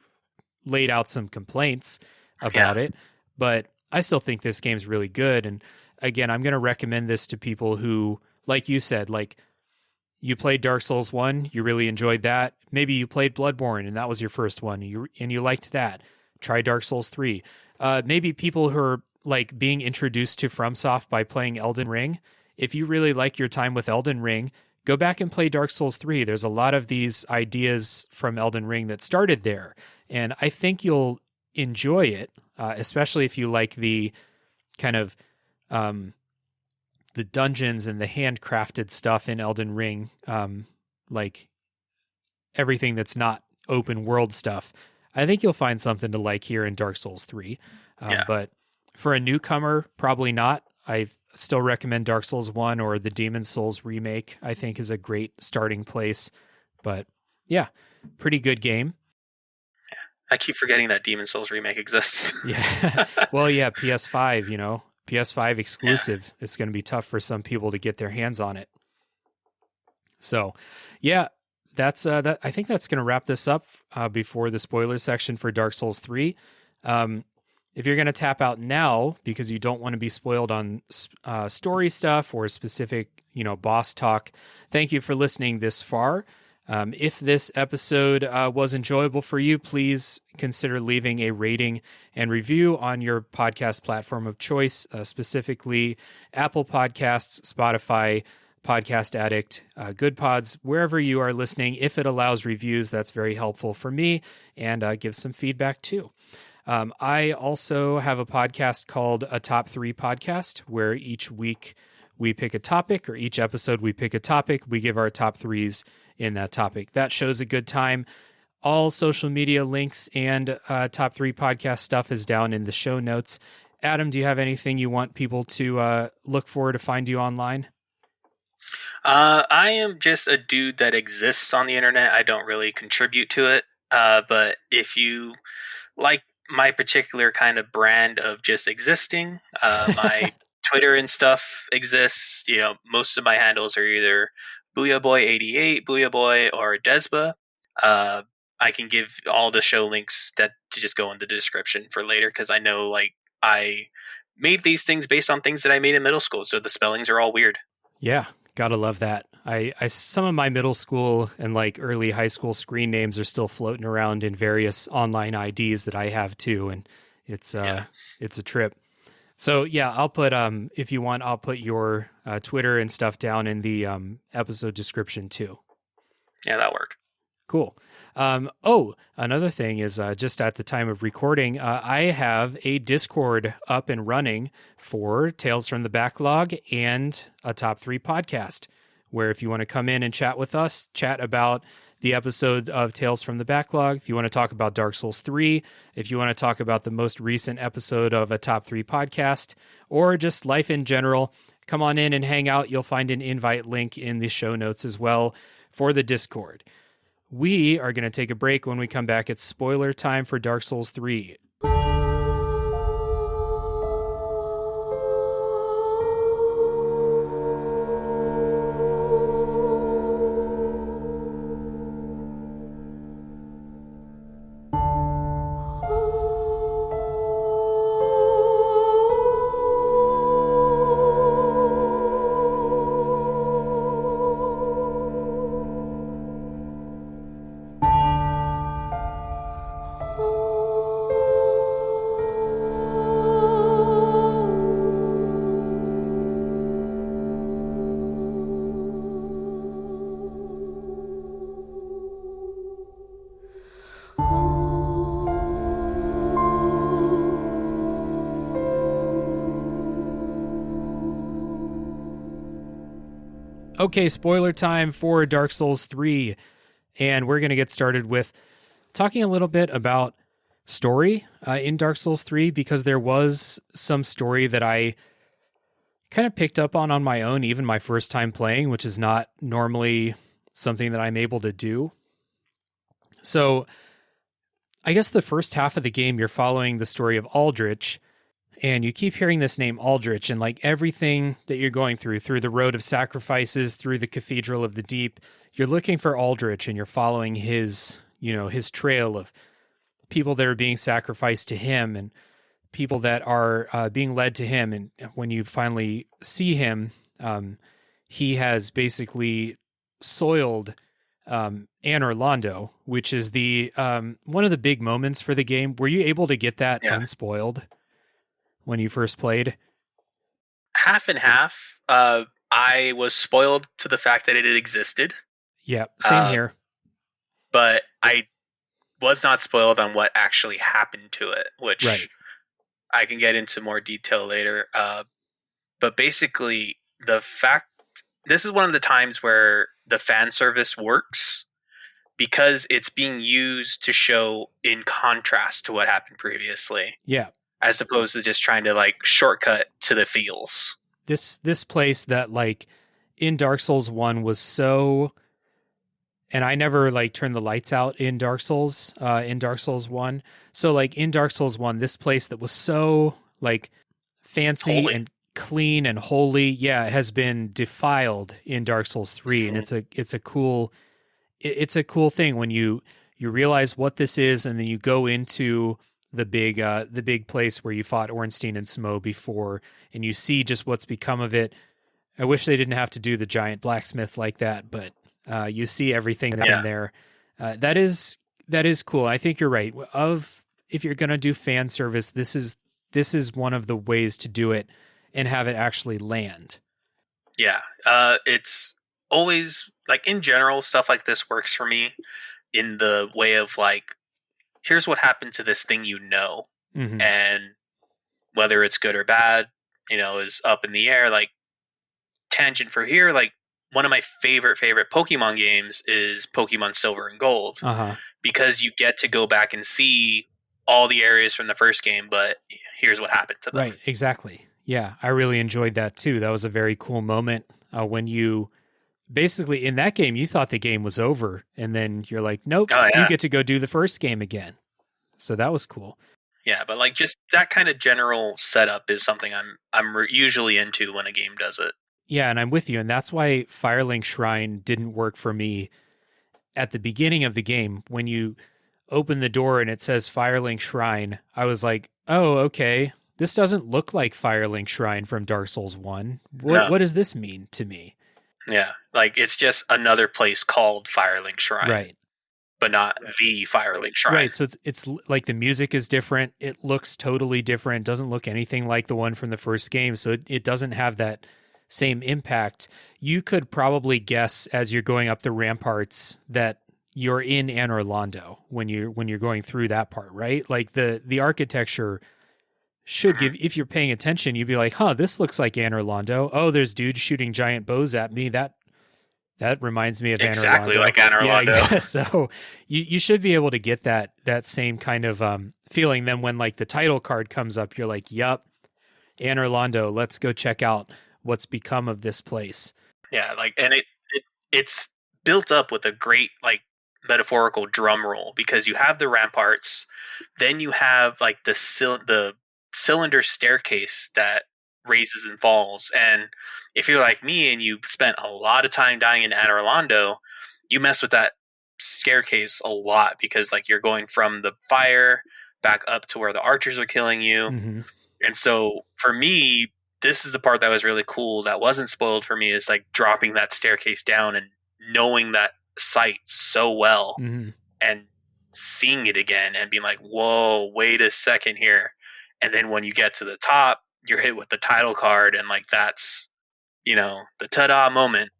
laid out some complaints about it, but I still think this game's really good. And again, I'm going to recommend this to people who, like you said, like you played Dark Souls 1, you really enjoyed that. Maybe you played Bloodborne and that was your first one and you liked that. Try Dark Souls 3. Maybe people who are like being introduced to FromSoft by playing Elden Ring. If you really like your time with Elden Ring, go back and play Dark Souls 3. There's a lot of these ideas from Elden Ring that started there. And I think you'll enjoy it, especially if you like the kind of the dungeons and the handcrafted stuff in Elden Ring, like everything that's not open world stuff. I think you'll find something to like here in Dark Souls 3. But for a newcomer, probably not. I still recommend Dark Souls 1 or the Demon Souls remake, I think is a great starting place. But yeah, pretty good game. I keep forgetting that Demon Souls remake exists. Yeah. Well, yeah, PS5, PS5 exclusive. It's going to be tough for some people to get their hands on it. So, yeah, that's that. I think that's going to wrap this up before the spoiler section for Dark Souls 3. If you're going to tap out now because you don't want to be spoiled on story stuff or specific, boss talk, thank you for listening this far. If this episode was enjoyable for you, please consider leaving a rating and review on your podcast platform of choice, specifically Apple Podcasts, Spotify, Podcast Addict, Good Pods, wherever you are listening. If it allows reviews, that's very helpful for me, and gives some feedback too. I also have a podcast called A Top 3 Podcast, where each week we pick a topic, or each episode we pick a topic. We give our top threes in that topic. That show's a good time. All social media links and top 3 podcast stuff is down in the show notes. Adam, do you have anything you want people to look for to find you online? I am just a dude that exists on the internet. I don't really contribute to it. But if you like my particular kind of brand of just existing, my Twitter and stuff exists. Most of my handles are either BooyahBoy88, BooyahBoy, or Desba. I can give all the show links to just go in the description for later, because I know I made these things based on things that I made in middle school, so the spellings are all weird. Yeah, gotta love that. I some of my middle school and early high school screen names are still floating around in various online IDs that I have too, and it's a trip. So yeah, I'll put if you want, I'll put your Twitter and stuff down in the episode description too. Yeah, that'll work. Cool. Another thing is just at the time of recording, I have a Discord up and running for Tales from the Backlog and a Top 3 podcast, where if you want to come in and chat with us, chat about the episodes of Tales from the Backlog, if you want to talk about Dark Souls 3, if you want to talk about the most recent episode of a Top 3 podcast, or just life in general, come on in and hang out. You'll find an invite link in the show notes as well for the Discord. We are going to take a break. When we come back, it's spoiler time for Dark Souls 3. Okay, spoiler time for Dark Souls 3, and we're going to get started with talking a little bit about story in Dark Souls 3, because there was some story that I kind of picked up on my own, even my first time playing, which is not normally something that I'm able to do. So I guess the first half of the game, you're following the story of Aldrich, and you keep hearing this name Aldrich, and everything that you're going through the Road of Sacrifices, through the Cathedral of the Deep, you're looking for Aldrich, and you're following his trail of people that are being sacrificed to him and people that are being led to him. And when you finally see him, he has basically soiled Anor Londo, which is the one of the big moments for the game. Were you able to get that unspoiled when you first played? Half and half. I was spoiled to the fact that it existed. Yeah, same here. But I was not spoiled on what actually happened to it, which I can get into more detail later. But basically, this is one of the times where the fan service works, because it's being used to show in contrast to what happened previously. Yeah. As opposed to just trying to shortcut to the feels. This place that in Dark Souls 1 was so, and I never turned the lights out in Dark Souls 1. So in Dark Souls 1, this place that was so fancy holy. And clean and holy, has been defiled in Dark Souls 3, and it's a cool thing when you realize what this is, and then you go into the big place where you fought Ornstein and Smo before, and you see just what's become of it. I wish they didn't have to do the giant blacksmith like that, but you see everything that's in there. That is cool. I think you're right. If you're gonna do fan service, this is one of the ways to do it and have it actually land. Yeah, it's always like in general stuff like this works for me in the way of like, here's what happened to this thing, Mm-hmm. and whether it's good or bad, is up in the air. Like, tangent for here, like one of my favorite Pokemon games is Pokemon Silver and Gold, because you get to go back and see all the areas from the first game, but here's what happened to them. Right, exactly. Yeah, I really enjoyed that too. That was a very cool moment when you basically in that game, you thought the game was over, and then you're like, nope, you get to go do the first game again. So that was cool. Yeah, but like just that kind of general setup is something I'm usually into when a game does it. Yeah, and I'm with you, and that's why Firelink Shrine didn't work for me at the beginning of the game. When you open the door and it says Firelink Shrine, I was like, oh, okay, this doesn't look like Firelink Shrine from Dark Souls 1. What does this mean to me? Yeah, like it's just another place called Firelink Shrine. Right. But not the Firelink Shrine. Right, so it's like the music is different. It looks totally different. It doesn't look anything like the one from the first game, so it doesn't have that same impact. You could probably guess as you're going up the ramparts that you're in Anor Londo when you're going through that part, right? Like the architecture should give, if you're paying attention, you'd be like, huh, this looks like Anor Londo. Oh, there's dudes shooting giant bows at me. That reminds me of exactly Anor Londo. Like Anor Londo. Yeah, so you should be able to get that same kind of feeling. Then when like the title card comes up, you're like, yup, Anor Londo, let's go check out what's become of this place. Yeah, like, and it's built up with a great like metaphorical drum roll, because you have the ramparts, then you have like the cylinder staircase that raises and falls, and if you're like me and you spent a lot of time dying in Anor Londo, you mess with that staircase a lot, because like you're going from the fire back up to where the archers are killing you. Mm-hmm. And so for me, this is the part that was really cool that wasn't spoiled for me, is like dropping that staircase down and knowing that site so well, and seeing it again and being like, whoa, wait a second here. And then when you get to the top, you're hit with the title card, and like that's, the ta-da moment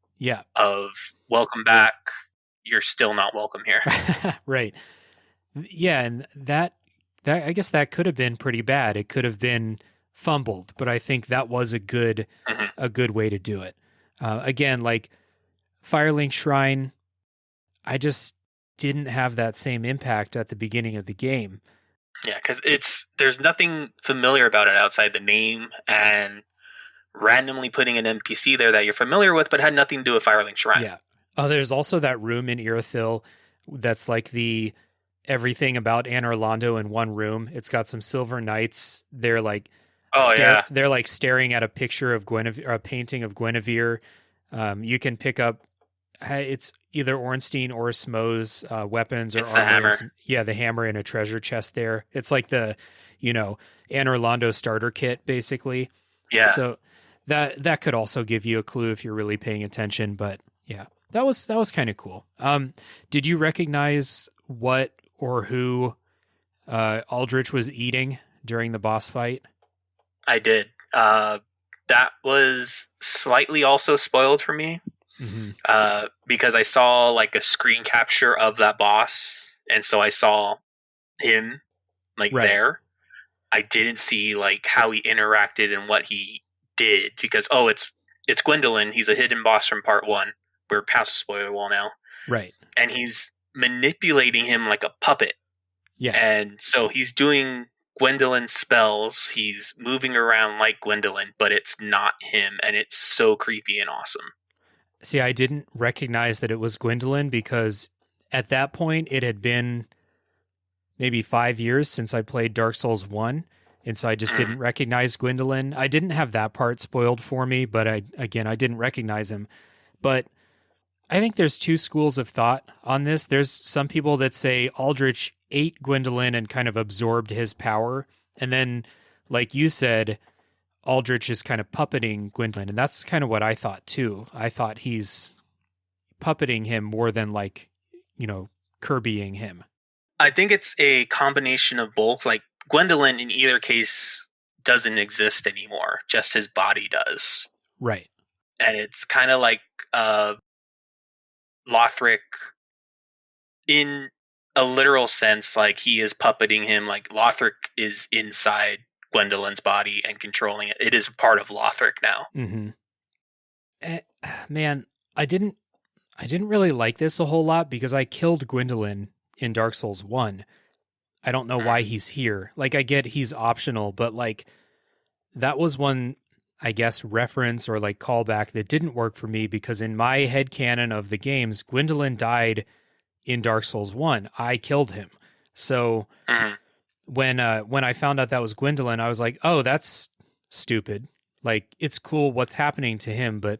of welcome back. You're still not welcome here. Right. Yeah, and that I guess that could have been pretty bad. It could have been fumbled, but I think that was a good way to do it. Again, like Firelink Shrine, I just didn't have that same impact at the beginning of the game. Yeah, because there's nothing familiar about it outside the name, and randomly putting an NPC there that you're familiar with but had nothing to do with Firelink Shrine. Yeah. Oh, there's also that room in Irithyll that's like the everything about Anor Londo in one room. It's got some silver knights. They're like they're like staring at a picture of Guinevere, or a painting of Guinevere. You can pick up it's either Ornstein or Smo's weapons, or it's the hammer. The hammer in a treasure chest there. It's like the, Anor Londo starter kit, basically. Yeah. So that could also give you a clue if you're really paying attention. But yeah, that was kind of cool. Did you recognize what or who Aldrich was eating during the boss fight? I did. That was slightly also spoiled for me. Because I saw like a screen capture of that boss, and so I saw him there. I didn't see like how he interacted and what he did, because it's Gwendolyn. He's a hidden boss from part 1. We're past the spoiler wall now, right? And he's manipulating him like a puppet. Yeah, and so he's doing Gwendolyn's spells. He's moving around like Gwendolyn, but it's not him, and it's so creepy and awesome. See, I didn't recognize that it was Gwendolyn, because at that point it had been maybe 5 years since I played Dark Souls 1, and so I just didn't recognize Gwendolyn. I didn't have that part spoiled for me, but I didn't recognize him. But I think there's two schools of thought on this. There's some people that say Aldrich ate Gwendolyn and kind of absorbed his power. And then, like you said, Aldrich is kind of puppeting Gwendolyn. And that's kind of what I thought too. I thought he's puppeting him more than like, Kirbying him. I think it's a combination of both. Like Gwendolyn in either case doesn't exist anymore. Just his body does. Right. And it's kind of like Lothric in a literal sense, like he is puppeting him. Like Lothric is inside Gwendolyn's body and controlling it. It is part of Lothric now. Mm-hmm. Man, I didn't really like this a whole lot because I killed Gwendolyn in Dark Souls 1. I don't know why he's here. Like, I get he's optional, but like that was one, I guess, reference or like callback that didn't work for me because in my headcanon of the games, Gwendolyn died in Dark Souls 1. I killed him. So when I found out that was Gwendolyn, I was like, oh, that's stupid. Like, it's cool what's happening to him, but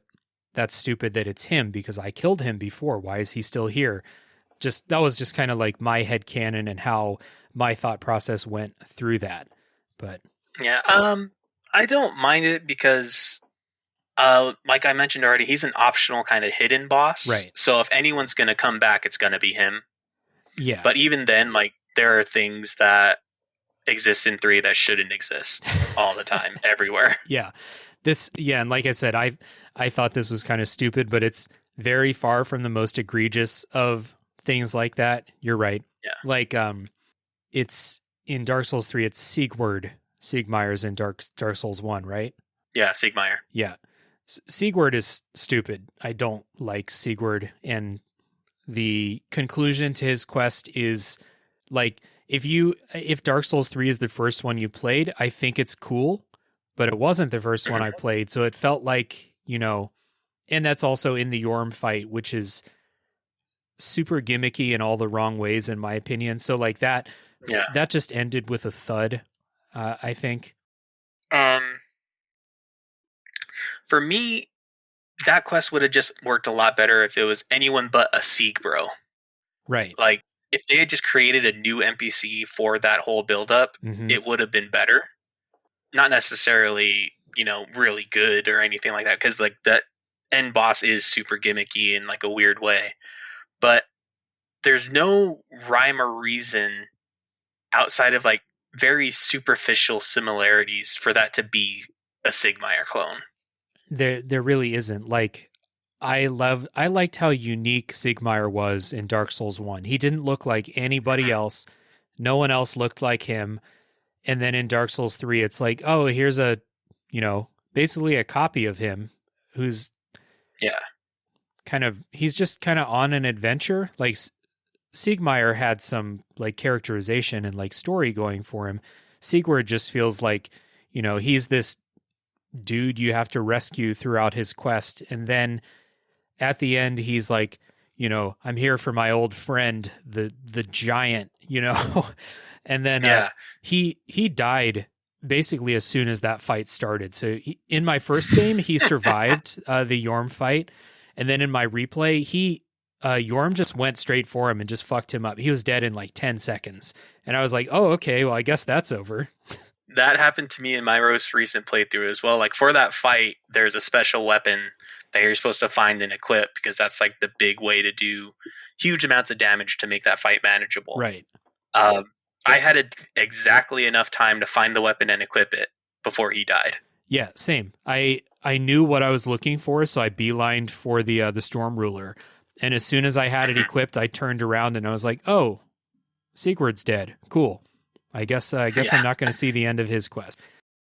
that's stupid that it's him because I killed him before. Why is he still here? That was just kind of like my headcanon and how my thought process went through that. But yeah, I don't mind it because like I mentioned already, he's an optional kind of hidden boss. Right. So if anyone's going to come back, it's going to be him. Yeah. But even then, like there are things that exist in 3 that shouldn't exist all the time, everywhere. Yeah. And like I said, I thought this was kind of stupid, but it's very far from the most egregious of things like that. You're right. Yeah. Like, it's in Dark Souls 3, it's Siegmeyer's in Dark Souls 1, right? Yeah, Siegmeyer. Yeah. Siegward is stupid. I don't like Siegward. And the conclusion to his quest is like, if Dark Souls 3 is the first one you played, I think it's cool, but it wasn't the first one I played. So it felt like, and that's also in the Yorm fight, which is super gimmicky in all the wrong ways, in my opinion. So like that just ended with a thud, I think. For me, that quest would have just worked a lot better if it was anyone but a Sieg bro. Right. Like, if they had just created a new NPC for that whole build-up, it would have been better. Not necessarily, really good or anything like that, because like that end boss is super gimmicky in like a weird way. But there's no rhyme or reason outside of like very superficial similarities for that to be a Siegmeyer clone. There really isn't. Like, I liked how unique Siegmeyer was in Dark Souls 1. He didn't look like anybody else. No one else looked like him. And then in Dark Souls 3, it's like, oh, here's basically a copy of him who's he's just kind of on an adventure. Like, Siegmeyer had some like characterization and like story going for him. Siegward just feels like, he's this dude you have to rescue throughout his quest. And then at the end, he's like, I'm here for my old friend, the giant, and then he died basically as soon as that fight started. So in my first game, he survived the Yorm fight. And then in my replay, Yorm just went straight for him and just fucked him up. He was dead in like 10 seconds. And I was like, oh, okay, well, I guess that's over. That happened to me in my most recent playthrough as well. Like for that fight, there's a special weapon that you're supposed to find and equip because that's like the big way to do huge amounts of damage to make that fight manageable. Right. I had exactly enough time to find the weapon and equip it before he died. Yeah, same. I knew what I was looking for, so I beelined for the Storm Ruler. And as soon as I had it equipped, I turned around and I was like, oh, Siegward's dead. Cool. I guess I'm not going to see the end of his quest.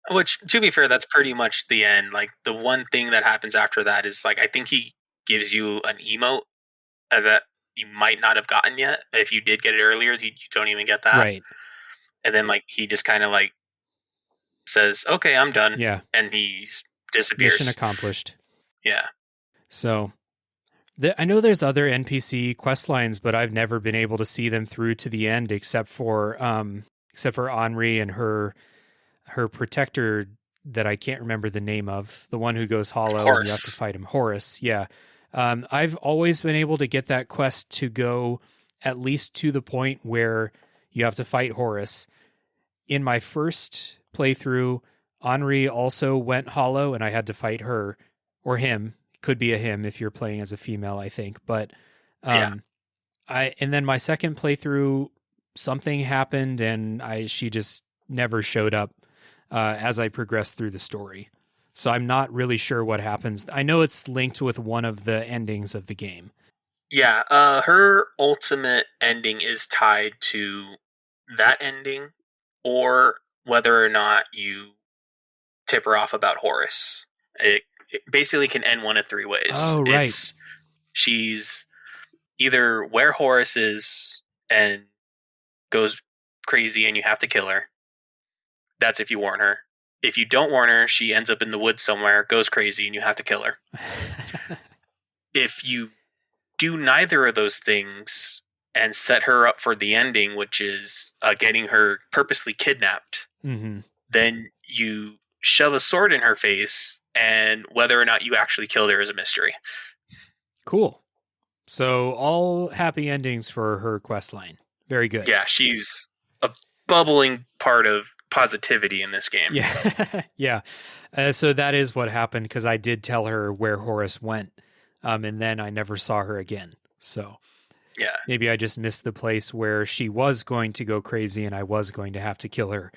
Which, to be fair, that's pretty much the end. Like, the one thing that happens after that is, like, I think he gives you an emote that you might not have gotten yet. If you did get it earlier, you don't even get that. Right. And then, like, he just kind of, like, says, okay, I'm done. Yeah. And he disappears. Mission accomplished. Yeah. So, I know there's other NPC quest lines, but I've never been able to see them through to the end except for Henri and her protector that I can't remember the name of, the one who goes hollow Horus. and you have to fight him. Horus, yeah. I've always been able to get that quest to go at least to the point where you have to fight Horus. In my first playthrough, Henri also went hollow, and I had to fight her or him. Could be a him if you're playing as a female, I think. But and then my second playthrough, something happened, and she just never showed up as I progressed through the story. So I'm not really sure what happens. I know it's linked with one of the endings of the game. Yeah, her ultimate ending is tied to that ending, or whether or not you tip her off about Horus. It basically can end one of three ways. Oh, right. She's either where Horus is and goes crazy and you have to kill her. That's if you warn her. If you don't warn her, she ends up in the woods somewhere, goes crazy, and you have to kill her. If you do neither of those things and set her up for the ending, which is getting her purposely kidnapped, then you shove a sword in her face, and whether or not you actually killed her is a mystery. Cool. So all happy endings for her quest line. Very good. Yeah, she's a bubbling part of positivity in this game. Yeah. Yeah. So that is what happened, because I did tell her where Horus went, and then I never saw her again. So yeah, maybe I just missed the place where she was going to go crazy and I was going to have to kill her.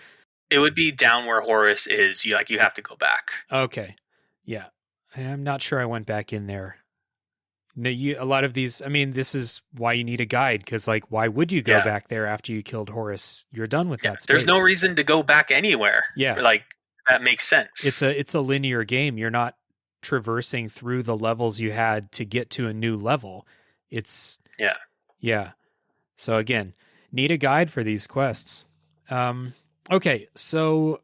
It would be down where Horus is. You have to go back. Okay. Yeah. I'm not sure I went back in there. No, a lot of these, I mean, this is why you need a guide, because, like, why would you go back there after you killed Horus? You're done with that space. There's no reason to go back anywhere. Yeah. Like, that makes sense. It's a linear game. You're not traversing through the levels you had to get to a new level. It's... Yeah. So, again, need a guide for these quests. Okay, so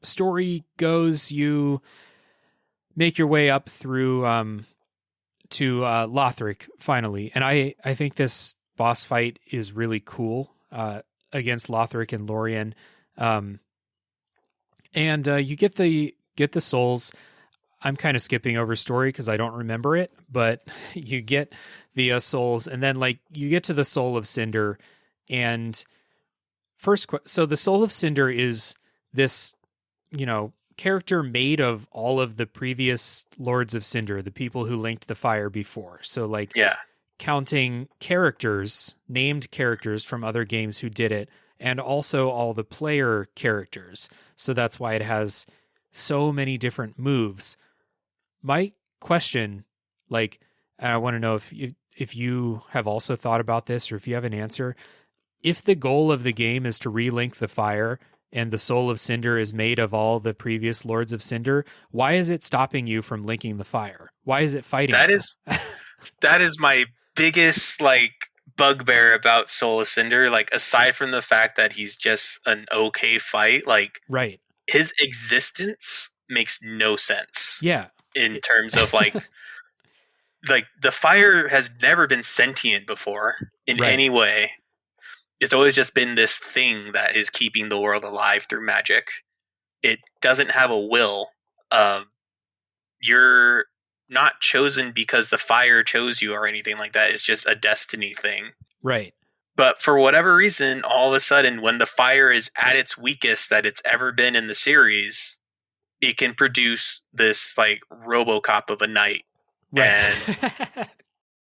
story goes, you make your way up through... to Lothric, finally. And I think this boss fight is really cool against Lothric and Lorien. And you get the souls. I'm kind of skipping over story because I don't remember it, but you get the souls, and then, like, you get to the Soul of Cinder. And so the Soul of Cinder is this, character made of all of the previous Lords of Cinder, the people who linked the fire before. So, like, counting characters, named characters from other games who did it, and also all the player characters. So that's why it has so many different moves. My question, like, I want to know if you have also thought about this, or if you have an answer. If the goal of the game is to relink the fire, and the Soul of Cinder is made of all the previous Lords of Cinder, why is it stopping you from linking the fire? Why is it fighting you? That is my biggest, like, bugbear about Soul of Cinder. Like, aside from the fact that he's just an okay fight, like, right, his existence makes no sense. Yeah. In terms of, like, like, the fire has never been sentient before in any way. It's always just been this thing that is keeping the world alive through magic. It doesn't have a will. You're not chosen because the fire chose you or anything like that. It's just a destiny thing. Right. But for whatever reason, all of a sudden, when the fire is at its weakest that it's ever been in the series, it can produce this, like, RoboCop of a knight. Right. And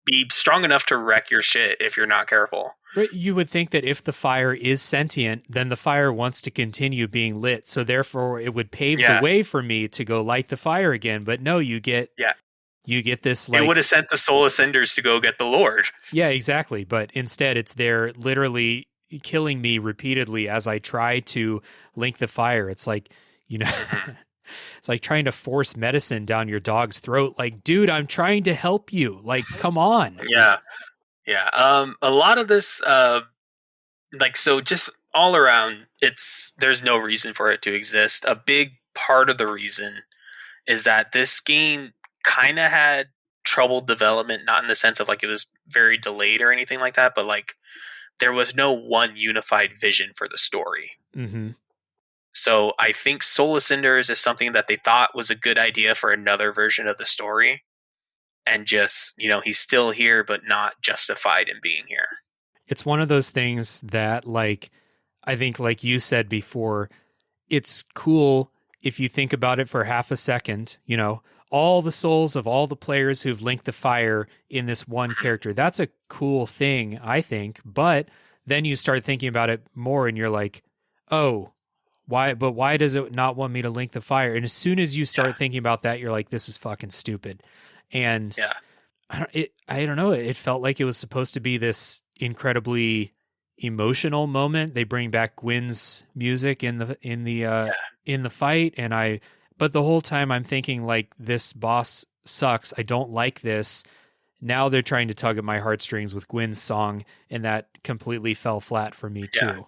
be strong enough to wreck your shit if you're not careful. Right. You would think that if the fire is sentient, then the fire wants to continue being lit. So therefore it would pave the way for me to go light the fire again. But no, you get this, like... It would have sent the Soul of Cinders to go get the Lord. Yeah, exactly. But instead it's there literally killing me repeatedly as I try to link the fire. It's like, it's like trying to force medicine down your dog's throat. Like, dude, I'm trying to help you. Like, come on. Yeah. A lot of this, like, so just all around, there's no reason for it to exist. A big part of the reason is that this game kind of had troubled development, not in the sense of, like, it was very delayed or anything like that, but, like, there was no one unified vision for the story. Mm-hmm. So I think Soul of Cinders is something that they thought was a good idea for another version of the story. and just, he's still here, but not justified in being here. It's one of those things that, like, I think, like you said before, it's cool if you think about it for half a second, all the souls of all the players who've linked the fire in this one character. That's a cool thing, I think. But then you start thinking about it more and you're like, oh, why does it not want me to link the fire? And as soon as you start thinking about that, you're like, this is fucking stupid. And I don't know. It felt like it was supposed to be this incredibly emotional moment. They bring back Gwyn's music in the fight, but the whole time I'm thinking, like, this boss sucks. I don't like this. Now they're trying to tug at my heartstrings with Gwyn's song, and that completely fell flat for me too.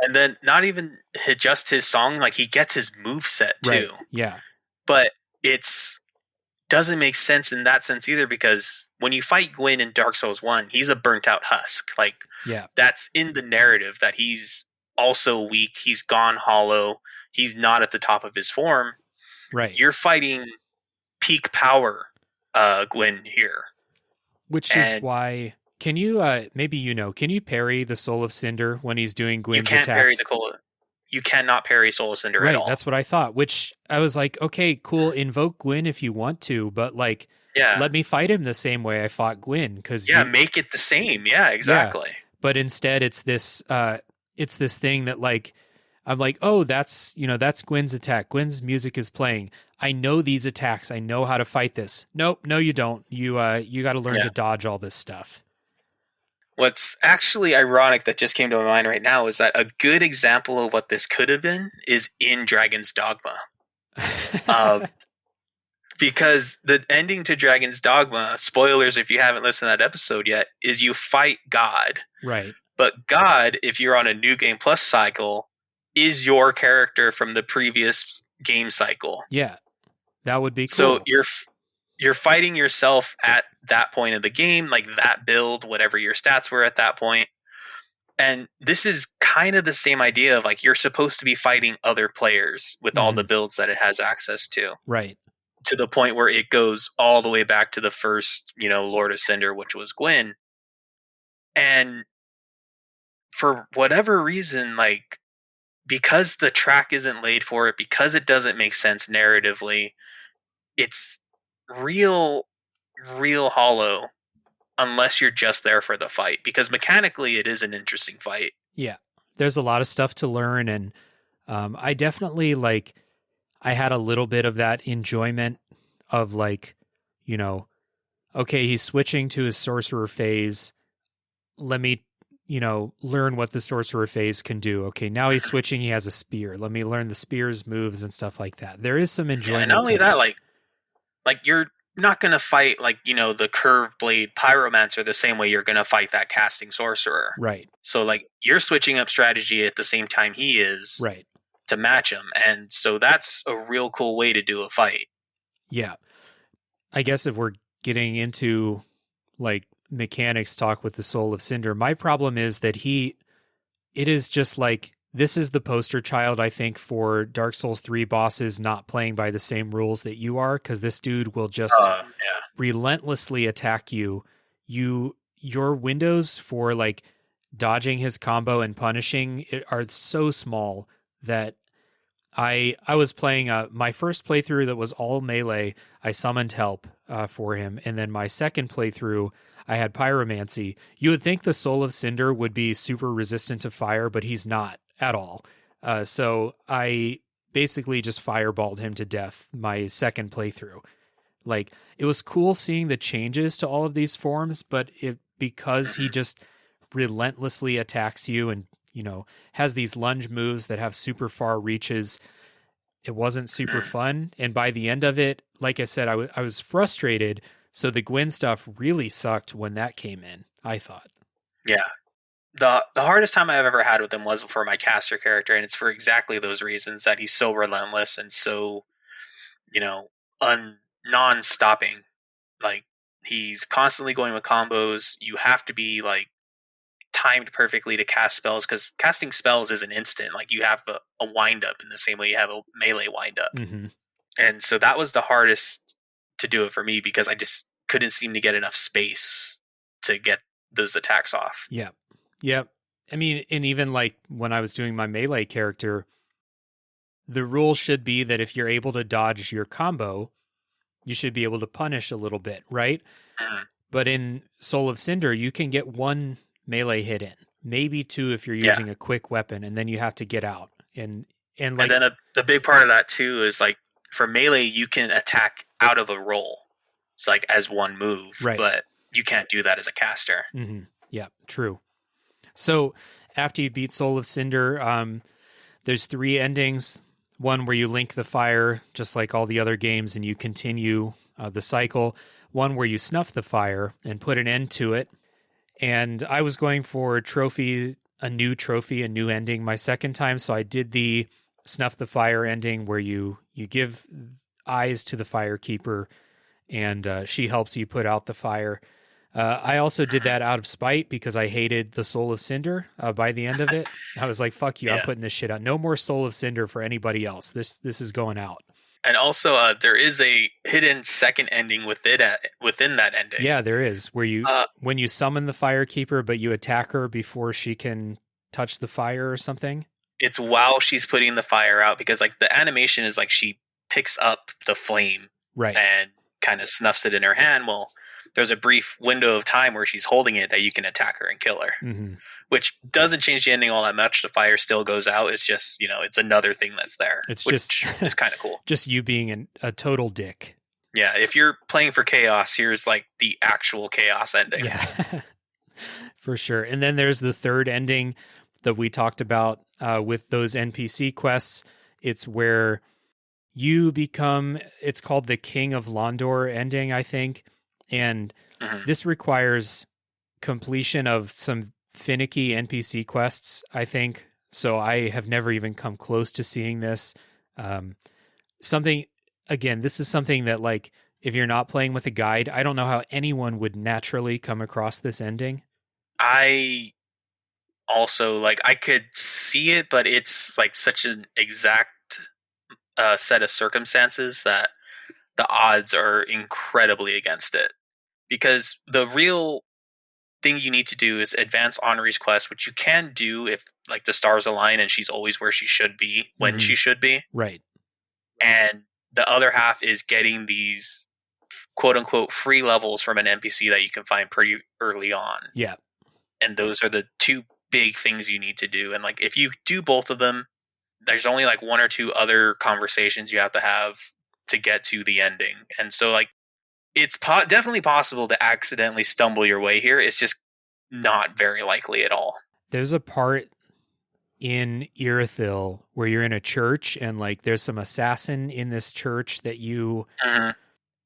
And then not even just his song, like, he gets his moveset too. Right. Yeah. But it's doesn't make sense in that sense either, because when you fight Gwyn in Dark Souls 1, he's a burnt out husk. Like, that's in the narrative, that he's also weak, he's gone hollow, he's not at the top of his form. Right. You're fighting peak power Gwyn here. Which is why, can you, can you parry the Soul of Cinder when he's doing Gwyn's attacks? You can't parry you cannot parry Soul of Cinder at all. That's what I thought, which I was like, okay, cool, invoke Gwyn if you want to, but like, let me fight him the same way I fought Gwyn. Make it the same. Yeah, exactly. Yeah. But instead it's this thing that, like, I'm like, oh, that's Gwyn's attack. Gwyn's music is playing. I know these attacks. I know how to fight this. Nope, no, you don't. You got to learn to dodge all this stuff. What's actually ironic that just came to my mind right now is that a good example of what this could have been is in Dragon's Dogma. Because the ending to Dragon's Dogma, spoilers if you haven't listened to that episode yet, is you fight God. Right. But God, if you're on a New Game Plus cycle, is your character from the previous game cycle. Yeah. That would be cool. So you're fighting yourself at that point of the game, like that build, whatever your stats were at that point. And this is kind of the same idea of, like, you're supposed to be fighting other players with all the builds that it has access to. Right. To the point where it goes all the way back to the first, Lord of Cinder, which was Gwyn. And for whatever reason, like, because the track isn't laid for it, because it doesn't make sense narratively, it's real hollow unless you're just there for the fight, because mechanically it is an interesting fight. Yeah. There's a lot of stuff to learn, and I definitely, like, I had a little bit of that enjoyment of, like, okay, he's switching to his sorcerer phase. Let me, learn what the sorcerer phase can do. Okay, now he's switching, he has a spear. Let me learn the spear's moves and stuff like that. There is some enjoyment. And not only that, like you're not going to fight, like, the curved blade pyromancer the same way you're going to fight that casting sorcerer. Right. So, like, you're switching up strategy at the same time he is. Right. To match him. And so that's a real cool way to do a fight. Yeah. I guess if we're getting into, like, mechanics talk with the Soul of Cinder, my problem is that it is just like, this is the poster child, I think, for Dark Souls 3 bosses not playing by the same rules that you are, because this dude will just relentlessly attack you. Your windows for, like, dodging his combo and punishing are so small that I was playing my first playthrough that was all melee. I summoned help for him, and then my second playthrough I had pyromancy. You would think the Soul of Cinder would be super resistant to fire, but he's not at all. So I basically just fireballed him to death my second playthrough. Like, it was cool seeing the changes to all of these forms, but because he just relentlessly attacks you and, has these lunge moves that have super far reaches, it wasn't super fun. And by the end of it, like I said, I was frustrated. So the Gwyn stuff really sucked when that came in, I thought. Yeah. The hardest time I've ever had with him was for my caster character, and it's for exactly those reasons, that he's so relentless and so, non-stopping. Like, he's constantly going with combos. You have to be, like, timed perfectly to cast spells, because casting spells is an instant. Like, you have a wind-up in the same way you have a melee wind-up. Mm-hmm. And so that was the hardest to do it for me, because couldn't seem to get enough space to get those attacks off. Yeah. Yep. I mean, and even like when I was doing my melee character, the rule should be that if you're able to dodge your combo, you should be able to punish a little bit, right? Mhm. But in Soul of Cinder, you can get one melee hit in, maybe two if you're using a quick weapon, and then you have to get out. And like, and then the big part of that too is like for melee, you can attack out of a roll. It's like as one move, right. But you can't do that as a caster. Mm-hmm. Yeah, true. So after you beat Soul of Cinder, there's 3 endings. One where you link the fire, just like all the other games, and you continue the cycle. One where you snuff the fire and put an end to it. And I was going for a new ending my second time. So I did the snuff the fire ending where you give eyes to the firekeeper and she helps you put out the fire. I also did that out of spite because I hated the Soul of Cinder by the end of it. I was like, fuck you, I'm putting this shit out. No more Soul of Cinder for anybody else. This is going out. And also, there is a hidden second ending within that ending. Yeah, there is, where you when you summon the firekeeper, but you attack her before she can touch the fire or something. It's while she's putting the fire out, because like the animation is like she picks up the flame right, and kind of snuffs it in her hand. Well, there's a brief window of time where she's holding it that you can attack her and kill her, which doesn't change the ending all that much. The fire still goes out. It's just, it's another thing that's there. It's it's kind of cool. Just you being a total dick. Yeah. If you're playing for chaos, here's like the actual chaos ending. Yeah, for sure. And then there's the third ending that we talked about with those NPC quests. It's where you become, it's called the King of Londor ending, I think. And this requires completion of some finicky NPC quests, I think. So I have never even come close to seeing this. This is something that, like, if you're not playing with a guide, I don't know how anyone would naturally come across this ending. I also, like, I could see it, but it's like such an exact set of circumstances that the odds are incredibly against it, because the real thing you need to do is advance Henri's quest, which you can do if like the stars align and she's always where she should be when she should be. Right. And the other half is getting these quote unquote free levels from an NPC that you can find pretty early on. Yeah. And those are the 2 big things you need to do. And like if you do both of them, there's only like 1 or 2 other conversations you have to get to the ending. And so like it's definitely possible to accidentally stumble your way here. It's just not very likely at all. There's a part in Irithyll where you're in a church and like there's some assassin in this church that you're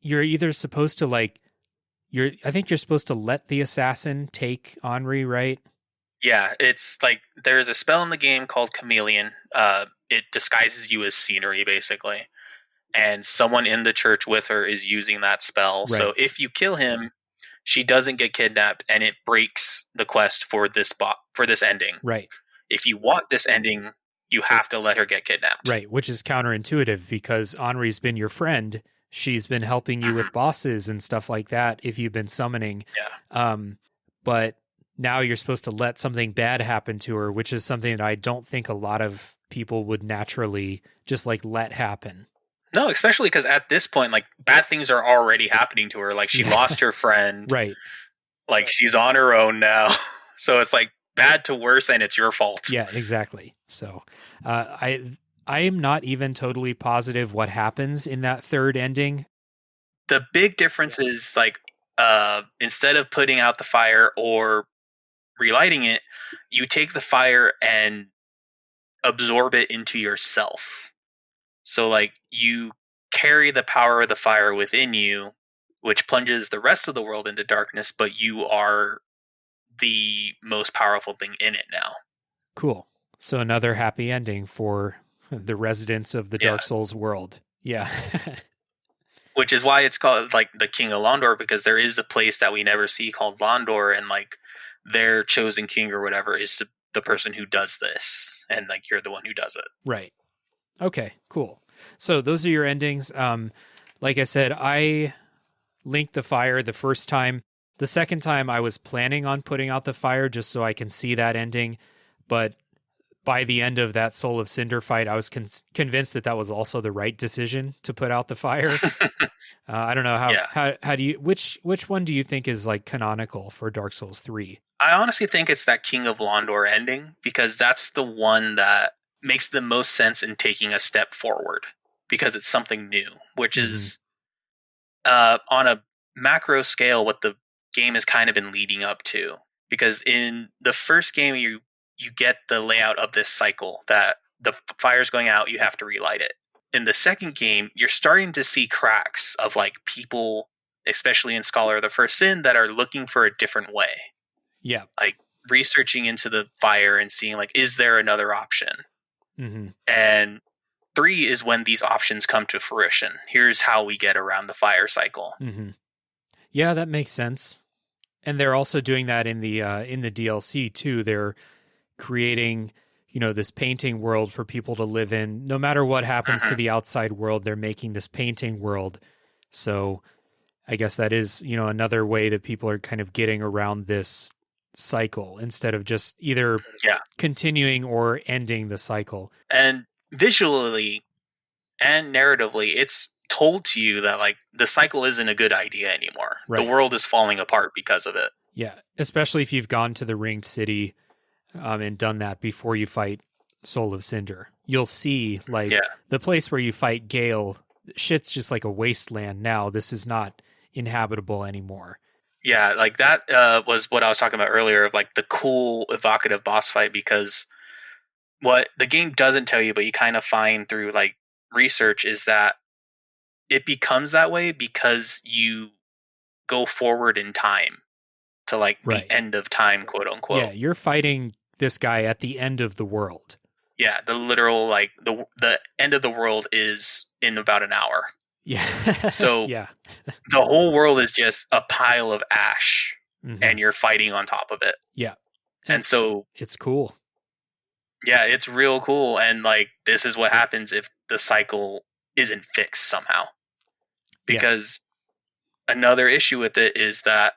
either supposed to like, I think you're supposed to let the assassin take Henri, right? Yeah, it's like there's a spell in the game called Chameleon. It disguises you as scenery, basically. And someone in the church with her is using that spell. Right. So if you kill him, she doesn't get kidnapped, and it breaks the quest for this ending. Right. If you want this ending, you have to let her get kidnapped. Right, which is counterintuitive because Henri's been your friend. She's been helping you with bosses and stuff like that if you've been summoning. Yeah. But now you're supposed to let something bad happen to her, which is something that I don't think a lot of people would naturally just like let happen. No, especially because at this point, like, bad things are already happening to her. Like, she lost her friend. Right. Like, she's on her own now. So it's like bad to worse, and it's your fault. Yeah, exactly. So I am not even totally positive what happens in that third ending. The big difference is, like, instead of putting out the fire or relighting it, you take the fire and absorb it into yourself. So, like, you carry the power of the fire within you, which plunges the rest of the world into darkness, but you are the most powerful thing in it now. Cool. So another happy ending for the residents of the Dark Souls world. Yeah. Which is why it's called, like, the King of Londor, because there is a place that we never see called Londor, and, like, their chosen king or whatever is the person who does this, and, like, you're the one who does it. Right. Okay, cool. So those are your endings. Like I said, I linked the fire the first time. The second time I was planning on putting out the fire just so I can see that ending, but by the end of that Soul of Cinder fight, I was convinced that was also the right decision to put out the fire. I don't know how do you which one do you think is like canonical for Dark Souls 3? I honestly think it's that King of Londor ending, because that's the one that makes the most sense in taking a step forward, because it's something new, which is on a macro scale what the game has kind of been leading up to. Because in the first game, you get the layout of this cycle that the fire's going out, you have to relight it. In the second game, you're starting to see cracks of like people, especially in Scholar of the First Sin, that are looking for a different way. Yeah. Like researching into the fire and seeing like, is there another option? Mm-hmm. And 3 is when these options come to fruition. Here's how we get around the fire cycle. Mm-hmm. Yeah, that makes sense. And they're also doing that in the DLC too. They're creating, this painting world for people to live in. No matter what happens to the outside world, they're making this painting world. So I guess that is, another way that people are kind of getting around this cycle instead of just either continuing or ending the cycle. And visually and narratively, it's told to you that like the cycle isn't a good idea anymore. Right. The world is falling apart because of it. Yeah, especially if you've gone to the Ringed City and done that before you fight Soul of Cinder. You'll see like the place where you fight Gale, shit's just like a wasteland now. This is not inhabitable anymore. Yeah, like that was what I was talking about earlier of like the cool evocative boss fight, because what the game doesn't tell you, but you kind of find through like research, is that it becomes that way because you go forward in time to like the end of time, quote unquote. Yeah, you're fighting this guy at the end of the world. Yeah, the literal like the end of the world is in about an hour. Yeah. So the whole world is just a pile of ash, and you're fighting on top of it. Yeah. And so it's cool. Yeah, it's real cool. And like this is what happens if the cycle isn't fixed somehow. Because another issue with it is that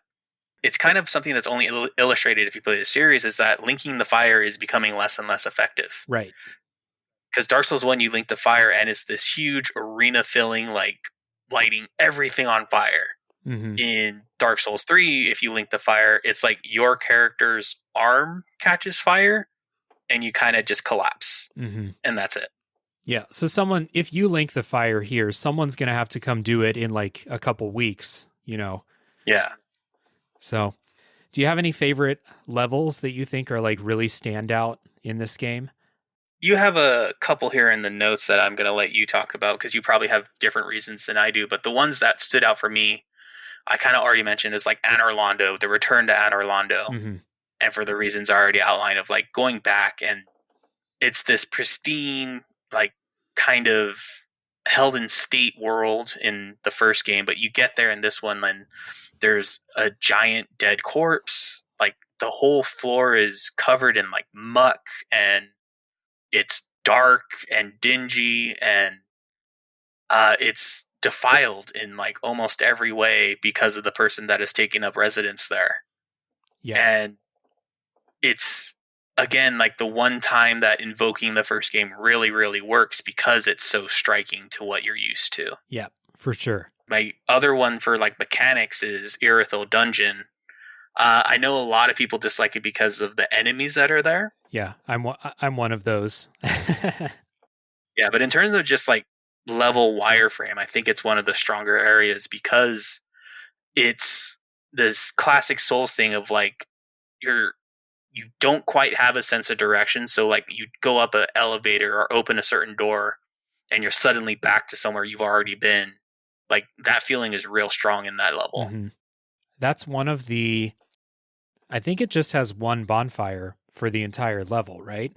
it's kind of something that's only illustrated if you play the series, is that linking the fire is becoming less and less effective. Right. Because Dark Souls 1, you link the fire and it's this huge arena filling, like lighting everything on fire. Mm-hmm. In Dark Souls 3, if you link the fire, it's like your character's arm catches fire and you kind of just collapse. Mm-hmm. And that's it. Yeah. So if you link the fire here, someone's going to have to come do it in like a couple weeks, Yeah. So do you have any favorite levels that you think are like really stand out in this game? You have a couple here in the notes that I'm going to let you talk about because you probably have different reasons than I do. But the ones that stood out for me, I kind of already mentioned, is like Anor Londo, the return to Anor Londo. Mm-hmm. And for the reasons I already outlined of like going back, and it's this pristine, like kind of held in state world in the first game. But you get there in this one and there's a giant dead corpse. Like the whole floor is covered in like muck, and it's dark and dingy, and it's defiled in like almost every way because of the person that is taking up residence there. Yeah. And it's, again, like the one time that invoking the first game really, really works because it's so striking to what you're used to. Yeah, for sure. My other one for like mechanics is Irithyll Dungeon. I know a lot of people dislike it because of the enemies that are there. Yeah, I'm one of those. Yeah, but in terms of just like level wireframe, I think it's one of the stronger areas because it's this classic Souls thing of like you don't quite have a sense of direction. So like you go up an elevator or open a certain door and you're suddenly back to somewhere you've already been. Like that feeling is real strong in that level. Mm-hmm. That's one of I think it just has one bonfire for the entire level, right?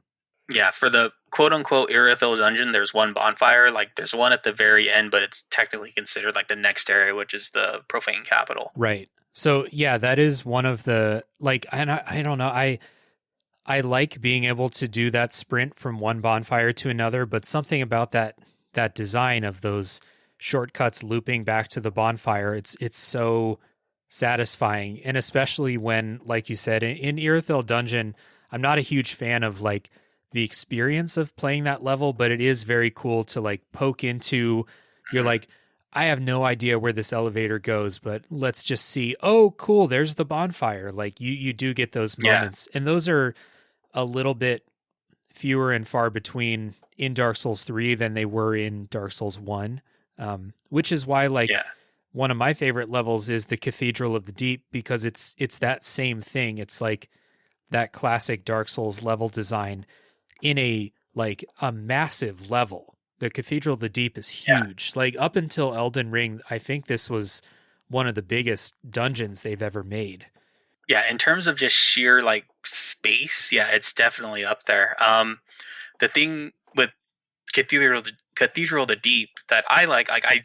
Yeah, for the quote-unquote Irithyll Dungeon, there's one bonfire. Like, there's one at the very end, but it's technically considered like the next area, which is the Profane Capital. Right. So, yeah, that is one of the, like, and I don't know, I like being able to do that sprint from one bonfire to another, but something about that design of those shortcuts looping back to the bonfire. It's so satisfying, and especially when, like you said, in Irithyll Dungeon, I'm not a huge fan of like the experience of playing that level, but it is very cool to like poke into. You're like, I have no idea where this elevator goes, but let's just see. Oh, cool, there's the bonfire. Like you do get those moments, and those are a little bit fewer and far between in Dark Souls 3 than they were in Dark Souls 1, which is why like one of my favorite levels is the Cathedral of the Deep, because it's that same thing. It's like that classic Dark Souls level design in a massive level. The Cathedral of the Deep is huge. Like up until Elden Ring, I think this was one of the biggest dungeons they've ever made. Yeah, in terms of just sheer like space, it's definitely up there. The thing with Cathedral of the Deep that I like I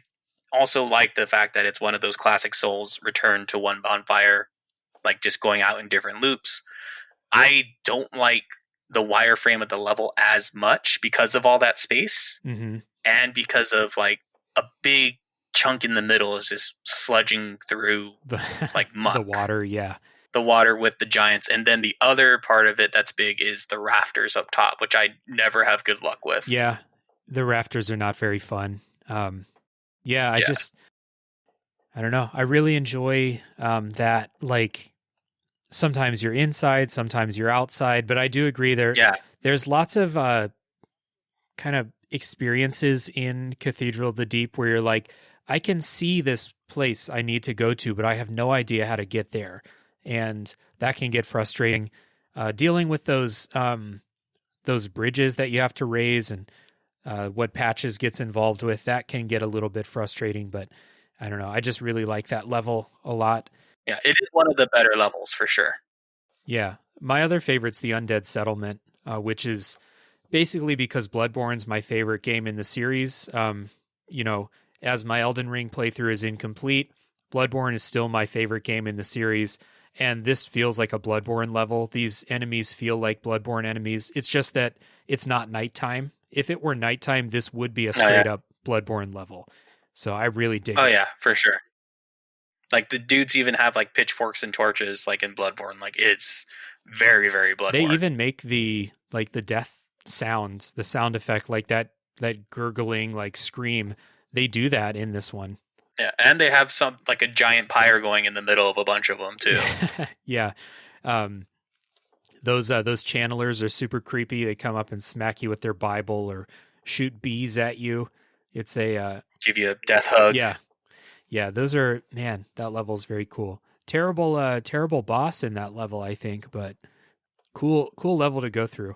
also like the fact that it's one of those classic Souls return to one bonfire, like just going out in different loops. I don't like the wireframe of the level as much because of all that space, and because of like a big chunk in the middle is just sludging through like muck. The water, the water with the giants, and then the other part of it that's big is the rafters up top, which I never have good luck with. Yeah, the rafters are not very fun. I don't know. I really enjoy that. Like sometimes you're inside, sometimes you're outside, but I do agree there's lots of kind of experiences in Cathedral of the Deep where you're like, I can see this place I need to go to, but I have no idea how to get there. And that can get frustrating. Dealing with those bridges that you have to raise and what patches gets involved with, that can get a little bit frustrating, but I don't know. I just really like that level a lot. Yeah, it is one of the better levels for sure. Yeah. My other favorite's the Undead Settlement, which is basically because Bloodborne's my favorite game in the series. As my Elden Ring playthrough is incomplete, Bloodborne is still my favorite game in the series. And this feels like a Bloodborne level. These enemies feel like Bloodborne enemies. It's just that it's not nighttime. If it were nighttime, this would be a straight up Bloodborne level. So I really dig it. Oh yeah, for sure. Like the dudes even have like pitchforks and torches like in Bloodborne. Like it's very, very Bloodborne. They even make the death sounds, the sound effect, like that gurgling like scream. They do that in this one. Yeah, and they have some like a giant pyre going in the middle of a bunch of them too. Yeah. Those channelers are super creepy. They come up and smack you with their Bible or shoot bees at you. It's give you a death hug. Yeah, those are, man, that level is very cool. Terrible boss in that level, I think, but cool level to go through.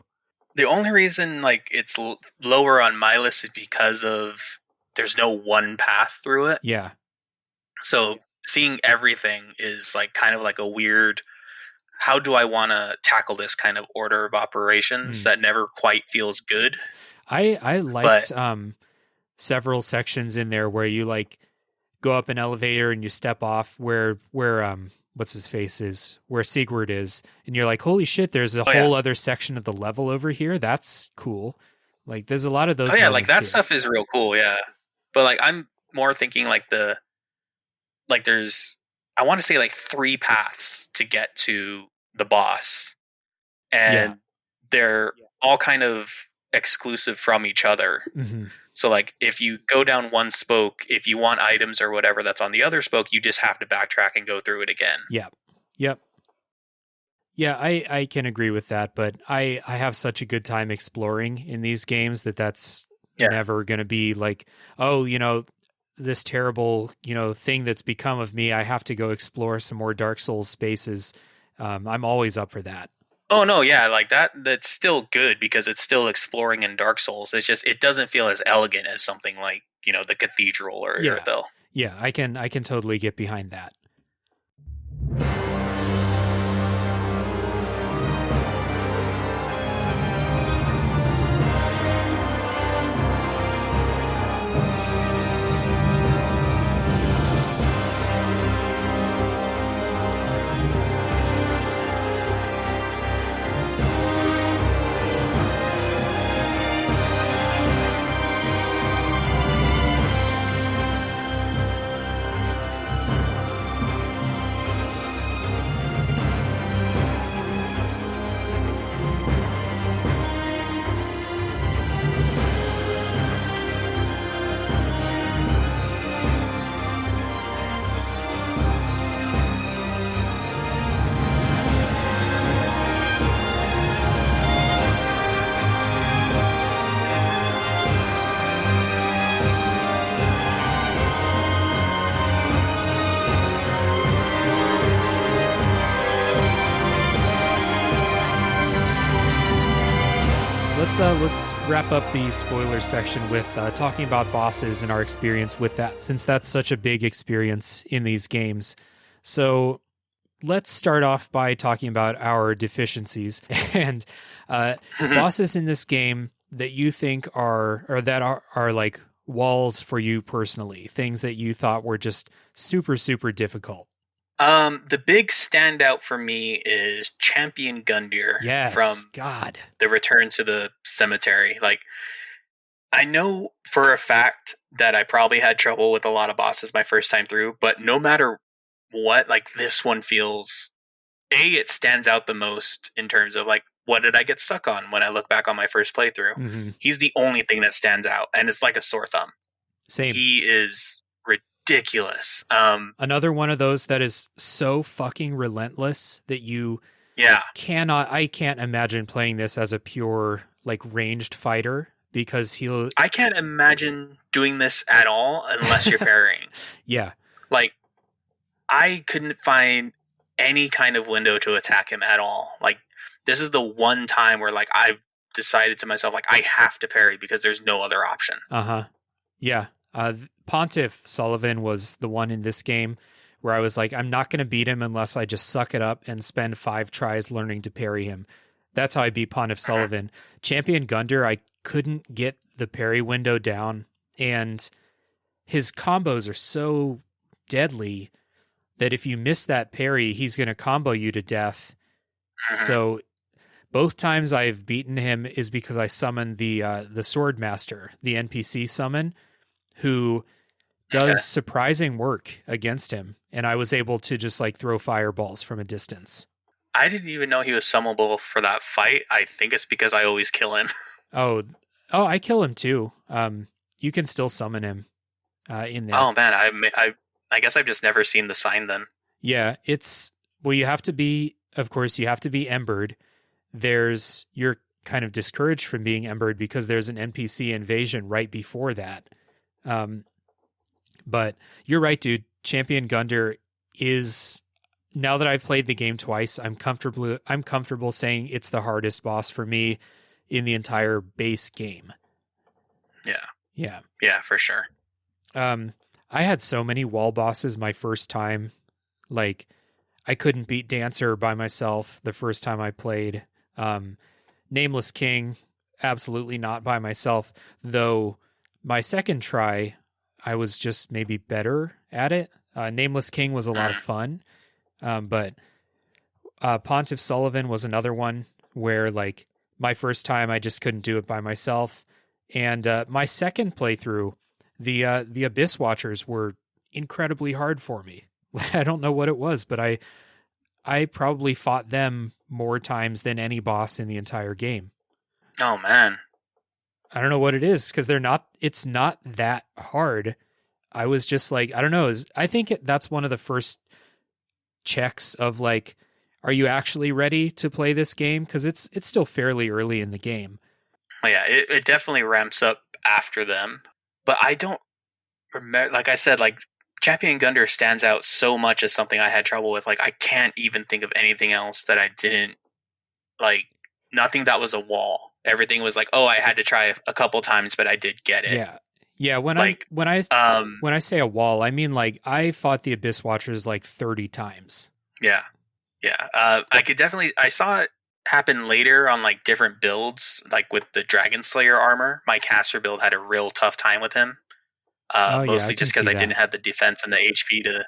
The only reason like it's lower on my list is because of there's no one path through it. Yeah. So seeing everything is like kind of like a weird, how do I want to tackle this kind of order of operations that never quite feels good. I liked several sections in there where you like go up an elevator and you step off where what's his face is, where Sigurd is, and you're like, holy shit, there's a whole other section of the level over here. That's cool. Like there's a lot of those. Oh yeah, like that here. stuff is real cool. Yeah, but like I'm more thinking like there's I want to say like 3 paths to get to the boss, and they're all kind of exclusive from each other. So like if you go down one spoke, if you want items or whatever that's on the other spoke, you just have to backtrack and go through it again. Yep. Yeah, I can agree with that, but I have such a good time exploring in these games that's never going to be like, oh, this terrible, thing that's become of me. I have to go explore some more Dark Souls spaces. I'm always up for that. Oh no, yeah, like that's still good because it's still exploring in Dark Souls. It's just it doesn't feel as elegant as something like, the Cathedral or Irithyll. Yeah, I can totally get behind that. let's wrap up the spoiler section with talking about bosses and our experience with that, since that's such a big experience in these games. So let's start off by talking about our deficiencies and bosses in this game that you think are like walls for you personally, things that you thought were just super, super difficult. The big standout for me is Champion Gundyr from God. The Return to the Cemetery. Like, I know for a fact that I probably had trouble with a lot of bosses my first time through, but no matter what, like, this one feels, it stands out the most in terms of, like, what did I get stuck on when I look back on my first playthrough? Mm-hmm. He's the only thing that stands out, and it's like a sore thumb. Same. He is ridiculous. Another one of those that is so fucking relentless that you I can't imagine playing this as a pure like ranged fighter, because I can't imagine doing this at all unless you're parrying. Yeah. Like, I couldn't find any kind of window to attack him at all. Like, this is the one time where like I've decided to myself, like, I have to parry because there's no other option. Yeah. Pontiff Sullivan was the one in this game where I was like, I'm not going to beat him unless I just suck it up and spend 5 tries learning to parry him. That's how I beat Pontiff Sullivan. Champion Gundyr, I couldn't get the parry window down, and his combos are so deadly that if you miss that parry, he's going to combo you to death. So both times I've beaten him is because I summoned the Sword Master, the NPC summon, who does surprising work against him, and I was able to just like throw fireballs from a distance. I didn't even know he was summonable for that fight. I think it's because I always kill him. Oh, I kill him too. You can still summon him in there. Oh man, I guess I've just never seen the sign then. Yeah, you have to be, of course, you have to be embered. You're kind of discouraged from being embered because there's an NPC invasion right before that. But you're right, dude. Champion Gundyr is, now that I've played the game twice, I'm comfortable saying it's the hardest boss for me in the entire base game. Yeah, for sure. I had so many wall bosses my first time. Like, I couldn't beat Dancer by myself the first time I played. Nameless King, absolutely not by myself, though my second try, I was just maybe better at it. Nameless King was a lot of fun. But Pontiff Sullivan was another one where, like, my first time I just couldn't do it by myself. And my second playthrough, the Abyss Watchers were incredibly hard for me. I don't know what it was, but I probably fought them more times than any boss in the entire game. Oh man. I don't know what it is, because it's not that hard. I was just like, I don't know. I think that's one of the first checks of like, are you actually ready to play this game? Because it's still fairly early in the game. Well, yeah, it definitely ramps up after them. But I don't remember, like I said, like, Champion Gundyr stands out so much as something I had trouble with. Like, I can't even think of anything else that I didn't, like, nothing that was a wall. Everything was like, oh, I had to try a couple times, but I did get it. Yeah. When I say a wall, I mean, like, I fought the Abyss Watchers like 30 times. Yeah. I saw it happen later on like different builds, like with the Dragon Slayer armor. My caster build had a real tough time with him. Mostly just because I didn't have the defense and the HP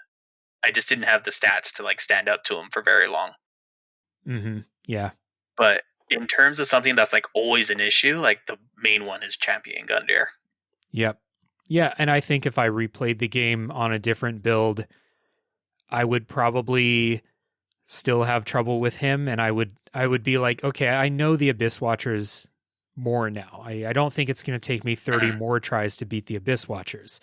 I just didn't have the stats to like stand up to him for very long. Mm-hmm. Yeah. But in terms of something that's like always an issue, like the main one is Champion Gundyr. Yep. Yeah, and I think if I replayed the game on a different build, I would probably still have trouble with him, and I would be like, okay, I know the Abyss Watchers more now. I don't think it's going to take me 30 more tries to beat the Abyss Watchers.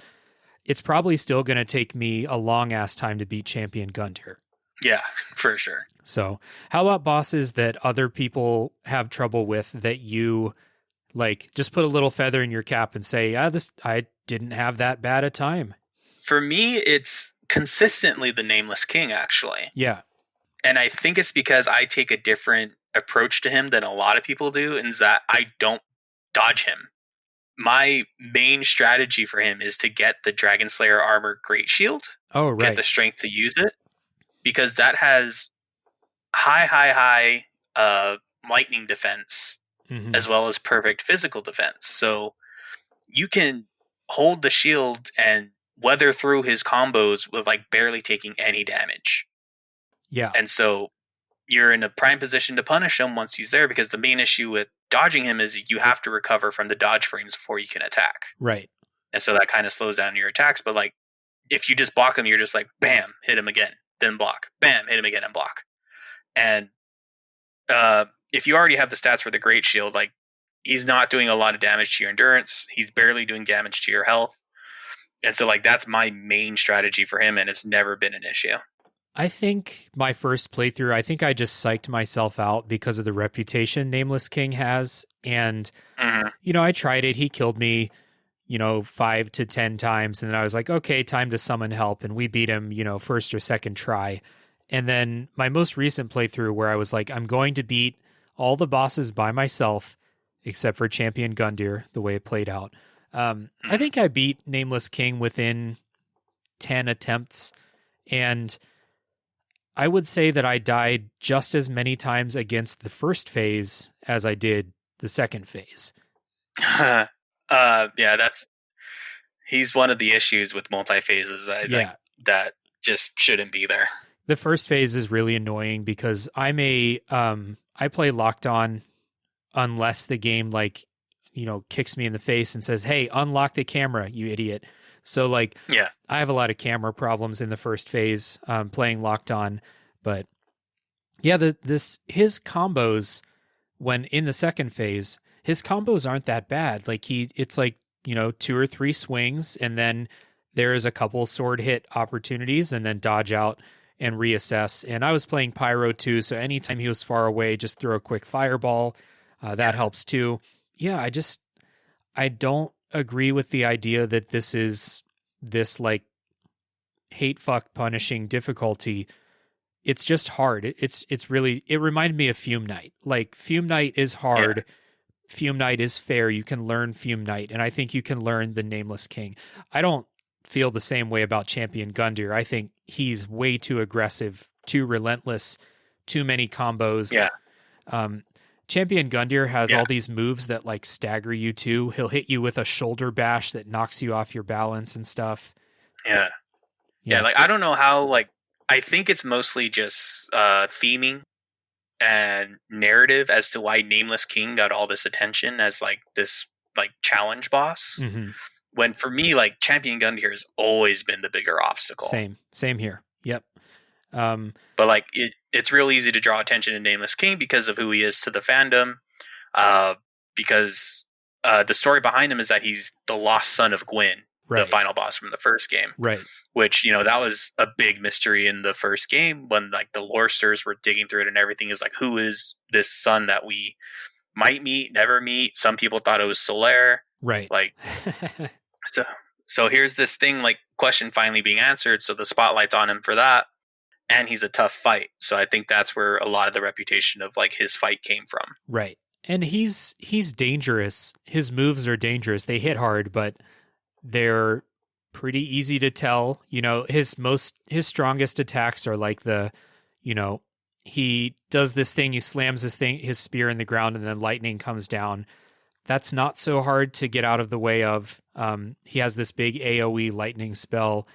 It's probably still going to take me a long-ass time to beat Champion Gundyr. Yeah, for sure. So how about bosses that other people have trouble with that you, like, just put a little feather in your cap and say, I didn't have that bad a time? For me, it's consistently the Nameless King, actually. Yeah. And I think it's because I take a different approach to him than a lot of people do, and is that I don't dodge him. My main strategy for him is to get the Dragon Slayer armor Great Shield. Oh, right. Get the strength to use it, because that has high lightning defense as well as perfect physical defense. So you can hold the shield and weather through his combos with like barely taking any damage. Yeah. And so you're in a prime position to punish him once he's there, because the main issue with dodging him is you have to recover from the dodge frames before you can attack. Right. And so that kind of slows down your attacks. But like, if you just block him, you're just like, bam, hit him again, then block. Bam, hit him again and block. And if you already have the stats for the Great Shield, like, he's not doing a lot of damage to your endurance. He's barely doing damage to your health. And so, like, that's my main strategy for him, and it's never been an issue. I think my first playthrough, I think I just psyched myself out because of the reputation Nameless King has. And, you know, I tried it. He killed me, you know, 5 to 10 times. And then I was like, okay, time to summon help. And we beat him, you know, first or second try. And then my most recent playthrough where I was like, I'm going to beat all the bosses by myself, except for Champion Gundyr, the way it played out. I think I beat Nameless King within 10 attempts. And I would say that I died just as many times against the first phase as I did the second phase. Yeah, he's one of the issues with multi-phases that just shouldn't be there. The first phase is really annoying because I play locked on unless the game, like, you know, kicks me in the face and says, hey, unlock the camera, you idiot. So, like, yeah, I have a lot of camera problems in the first phase playing locked on. But yeah, his combos, when in the second phase, his combos aren't that bad. Like, it's like, you know, 2 or 3 swings, and then there is a couple sword hit opportunities, and then dodge out and reassess. And I was playing Pyro too, so anytime he was far away, just throw a quick fireball. That helps too. Yeah, I don't agree with the idea that this is this, like, hate fuck punishing difficulty. It's just hard. It's really, it reminded me of Fume Knight. Like, Fume Knight is hard. Yeah. Fume Knight is fair. You can learn Fume Knight, and I think you can learn the Nameless King. I don't feel the same way about Champion Gundyr. I think he's way too aggressive, too relentless, too many combos. Yeah. Champion Gundyr has all these moves that, like, stagger you too. He'll hit you with a shoulder bash that knocks you off your balance and stuff. Yeah. Like, I don't know how, like, I think it's mostly just theming and narrative as to why Nameless King got all this attention as, like, this, like, challenge boss. When for me, like, Champion Gundyr has always been the bigger obstacle. Same here. Yep. But, like, it's real easy to draw attention to Nameless King because of who he is to the fandom. Because the story behind him is that he's the lost son of Gwyn, the final boss from the first game. Right. Which, you know, that was a big mystery in the first game when, like, the loresters were digging through it and everything. Is like, who is this son that we might meet, never meet? Some people thought it was Solaire. Right. Like, so here's this thing, like, question finally being answered. So the spotlight's on him for that. And he's a tough fight. So I think that's where a lot of the reputation of, like, his fight came from. Right. And he's dangerous. His moves are dangerous. They hit hard, but they're pretty easy to tell. You know, his strongest attacks are like he does this thing, he slams his spear in the ground, and then lightning comes down. That's not so hard to get out of the way of. He has this big AoE lightning spell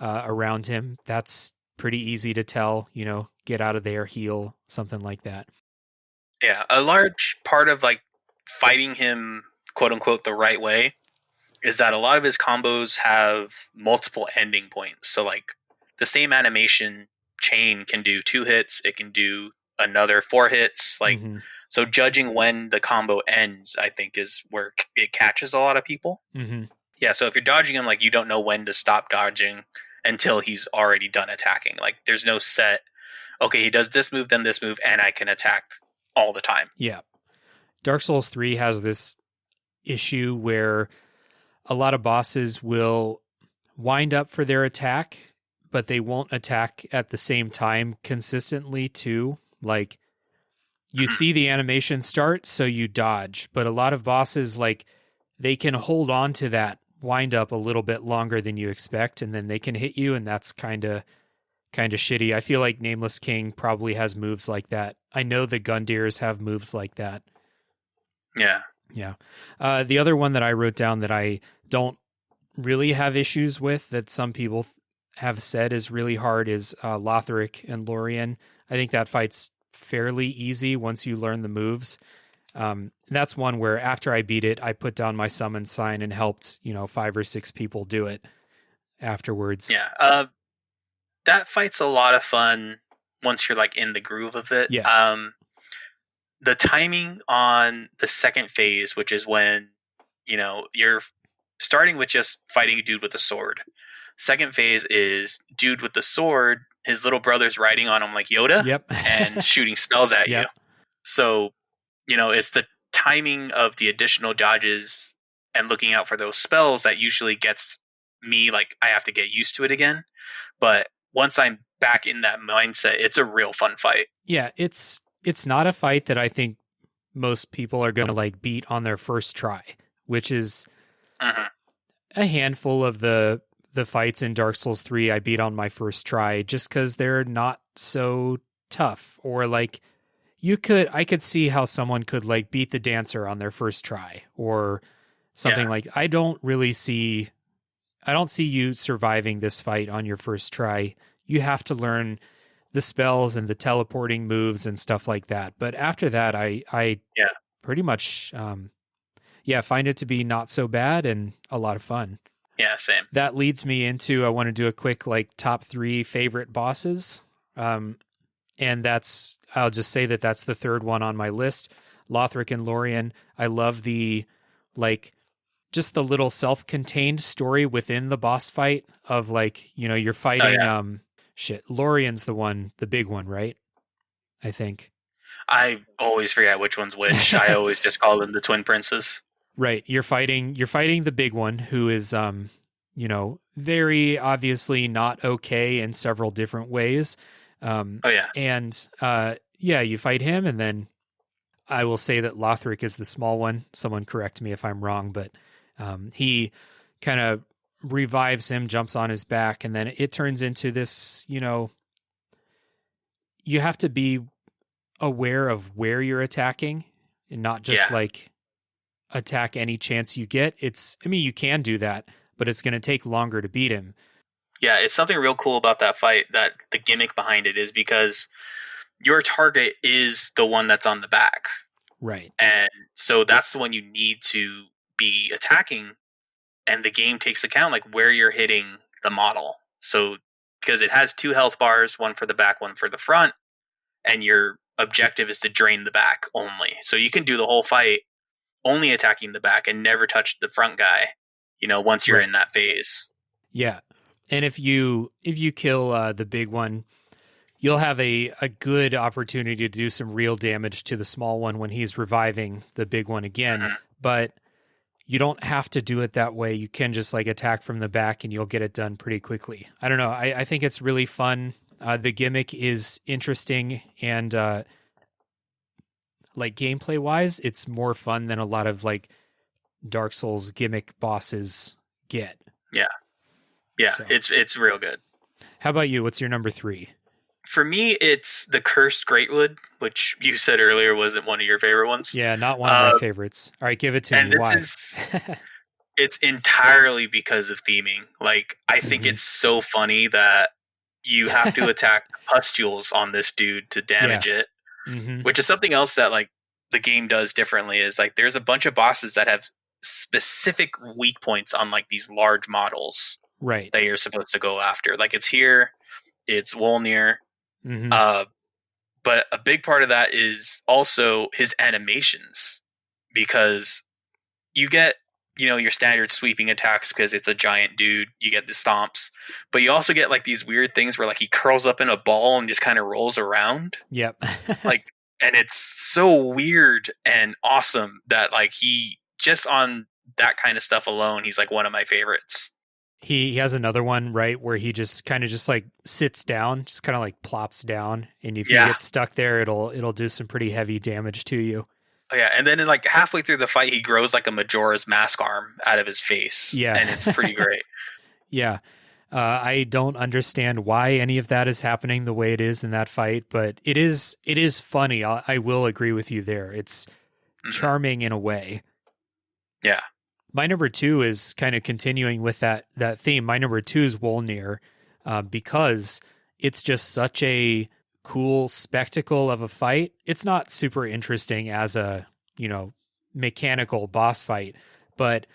around him. That's pretty easy to tell, you know, get out of there, heal, something like that. Yeah, a large part of, like, fighting him, quote unquote, the right way is that a lot of his combos have multiple ending points. So, like, the same animation chain can do 2 hits, it can do another 4 hits. Like, so judging when the combo ends, I think, is where it catches a lot of people. Yeah, so if you're dodging him, like, you don't know when to stop dodging until he's already done attacking. Like, there's no set, okay, he does this move, then this move, and I can attack all the time. Yeah. Dark Souls 3 has this issue where a lot of bosses will wind up for their attack, but they won't attack at the same time consistently too. Like, you see the animation start, so you dodge. But a lot of bosses, like, they can hold on to that wind up a little bit longer than you expect, and then they can hit you, and that's kind of shitty. I feel like Nameless King probably has moves like that. I know the Gundyrs have moves like that. Yeah. Yeah. The other one that I wrote down that I don't really have issues with, that some people have said is really hard, is Lothric and Lorien. I think that fight's fairly easy once you learn the moves. That's one where after I beat it, I put down my summon sign and helped, 5 or 6 people do it afterwards. Yeah. That fight's a lot of fun once you're like in the groove of it. Yeah. The timing on the second phase, which is when, you're starting with just fighting a dude with a sword. Second phase is dude with the sword, his little brother's riding on him like Yoda. Yep. And shooting spells at Yep. you. So, it's the timing of the additional dodges and looking out for those spells that usually gets me, like, I have to get used to it again. But once I'm back in that mindset, it's a real fun fight. Yeah, it's not a fight that I think most people are going to like beat on their first try, which is a handful of the fights in Dark Souls 3 I beat on my first try just because they're not so tough. Or like I could see how someone could like beat the dancer on their first try or something. Like I don't see you surviving this fight on your first try. You have to learn the spells and the teleporting moves and stuff like that. But after that, I pretty much, find it to be not so bad and a lot of fun. Yeah, same. That leads me into, I want to do a quick like top 3 favorite bosses. And I'll just say that that's the third one on my list. Lothric and Lorien. I love the like just the little self-contained story within the boss fight of like, you're fighting Lorien's the big one, right? I think. I always forget which one's which. I always just call them the twin princes. Right. You're fighting the big one who is very obviously not okay in several different ways. And you fight him, and then I will say that Lothric is the small one. Someone correct me if I'm wrong, but he kind of revives him, jumps on his back, and then it turns into this, you have to be aware of where you're attacking and not just like attack any chance you get. You can do that, but it's going to take longer to beat him. Yeah, it's something real cool about that fight, that the gimmick behind it is because your target is the one that's on the back. Right. And so that's the one you need to be attacking, and the game takes account like where you're hitting the model. So because it has 2 health bars, one for the back, one for the front, and your objective is to drain the back only. So you can do the whole fight only attacking the back and never touch the front guy, once you're in that phase. Yeah. And if you kill the big one, you'll have a good opportunity to do some real damage to the small one when he's reviving the big one again. But you don't have to do it that way. You can just like attack from the back and you'll get it done pretty quickly. I don't know. I think it's really fun. The gimmick is interesting, and like gameplay wise, it's more fun than a lot of like Dark Souls gimmick bosses get. Yeah, so. It's real good. How about you? What's your number 3? For me, it's the Cursed Greatwood, which you said earlier wasn't one of your favorite ones. Yeah, not one of my favorites. All right, give it to me. Why? It's entirely because of theming. Like, I think it's so funny that you have to attack pustules on this dude to damage it, which is something else that like the game does differently. Is like there's a bunch of bosses that have specific weak points on like these large models, right? That you're supposed to go after. Like it's Wolnir. But a big part of that is also his animations, because you get, your standard sweeping attacks because it's a giant dude. You get the stomps, but you also get like these weird things where like he curls up in a ball and just kind of rolls around. Yep. And it's so weird and awesome that like he just on that kind of stuff alone, he's like one of my favorites. He has another one, right, where he just kind of just like sits down, just kind of like plops down, and if you Yeah. get stuck there, it'll do some pretty heavy damage to you. Oh, yeah, and then like halfway through the fight, he grows like a Majora's Mask arm out of his face. Yeah. And it's pretty great. Yeah. I don't understand why any of that is happening the way it is in that fight, but it is funny. I will agree with you there. It's charming in a way. Yeah. My number 2 is kind of continuing with that theme. My number 2 is Wolnir, because it's just such a cool spectacle of a fight. It's not super interesting as a, mechanical boss fight, but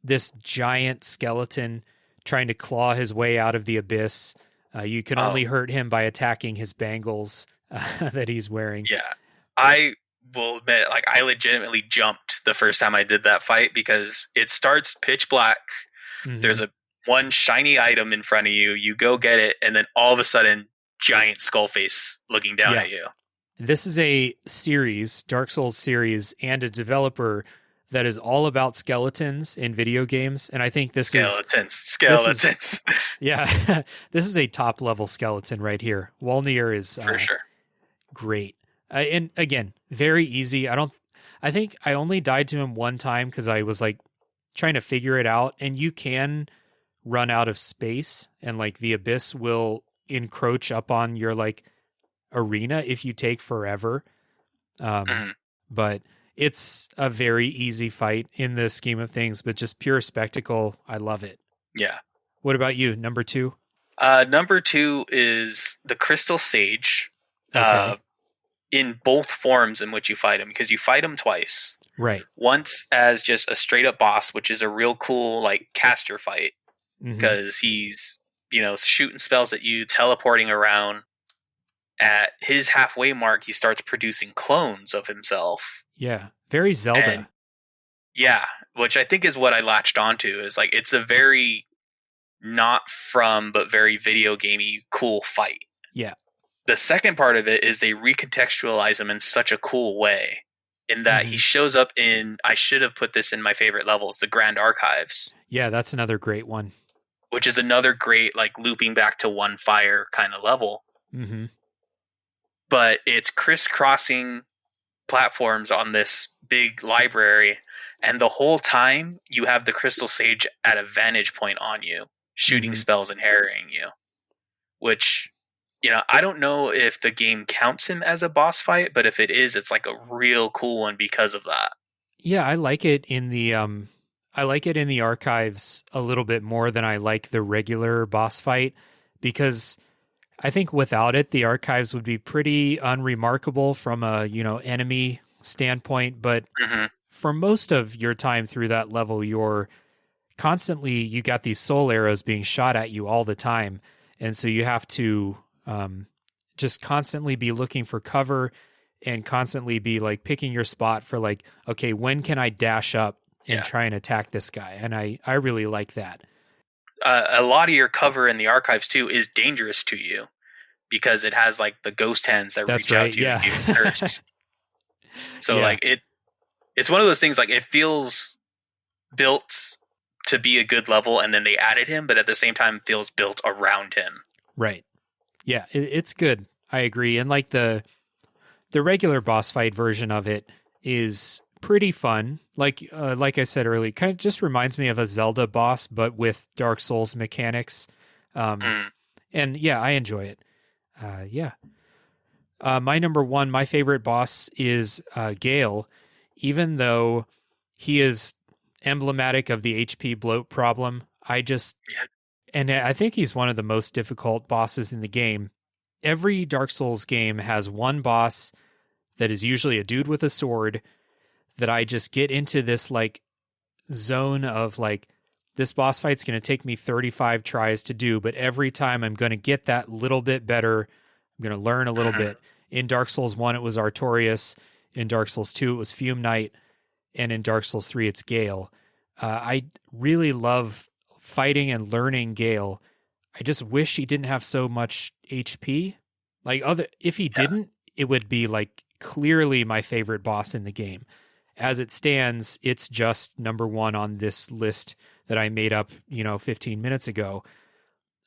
this giant skeleton trying to claw his way out of the abyss. You can only hurt him by attacking his bangles that he's wearing. Yeah. I will admit, like, I legitimately jumped the first time I did that fight because it starts pitch black. Mm-hmm. There's one shiny item in front of you. You go get it, and then all of a sudden, giant skull face looking down at you. This is a series, Dark Souls series, and a developer that is all about skeletons in video games. And I think this Skeletons. Yeah. This is a top level skeleton right here. Wolnir is for sure great. And again, very easy. I think I only died to him one time because I was like trying to figure it out. And you can run out of space, and like the abyss will encroach up on your like arena if you take forever. But it's a very easy fight in the scheme of things, but just pure spectacle. I love it. Yeah. What about you? Number 2? Number 2 is the Crystal Sage. Okay. In both forms in which you fight him, because you fight him twice. Right. Once as just a straight up boss, which is a real cool like caster fight, because he's shooting spells at you, teleporting around. At his halfway mark, he starts producing clones of himself. Yeah, very Zelda. And, which I think is what I latched onto. Is like it's a very not from but very video gamey cool fight. Yeah. The second part of it is they recontextualize him in such a cool way, in that he shows up in, I should have put this in my favorite levels, the Grand Archives. Yeah, that's another great one. Which is another great, like, looping back to one fire kind of level. Mm-hmm. But it's crisscrossing platforms on this big library, and the whole time you have the Crystal Sage at a vantage point on you, shooting spells and harrying you. Which... I don't know if the game counts him as a boss fight, but if it is, it's like a real cool one because of that. Yeah, I like it in the archives a little bit more than I like the regular boss fight, because I think without it, the archives would be pretty unremarkable from a, enemy standpoint. But for most of your time through that level, you got these soul arrows being shot at you all the time. And so you have to just constantly be looking for cover and constantly be like picking your spot for like, okay, when can I dash up and try and attack this guy? And I really like that. A lot of your cover in the archives too is dangerous to you because it has like the ghost hands that reach out to you and give you thirst. So like it's one of those things, like it feels built to be a good level and then they added him, but at the same time feels built around him. Right. Yeah, it's good. I agree. And like the regular boss fight version of it is pretty fun. Like I said earlier, kind of just reminds me of a Zelda boss, but with Dark Souls mechanics. And yeah, I enjoy it. My number 1, my favorite boss is Gale, even though he is emblematic of the HP bloat problem. And I think he's one of the most difficult bosses in the game. Every Dark Souls game has one boss that is usually a dude with a sword that I just get into this like zone of like, this boss fight's going to take me 35 tries to do, but every time I'm going to get that little bit better. I'm going to learn a little bit. In Dark Souls 1, it was Artorias. In Dark Souls 2, it was Fume Knight. And in Dark Souls 3, it's Gale. I really love fighting and learning Gale. I just wish he didn't have so much HP. Like if he didn't, it would be like clearly my favorite boss in the game. As it stands, it's just number 1 on this list that I made up, 15 minutes ago.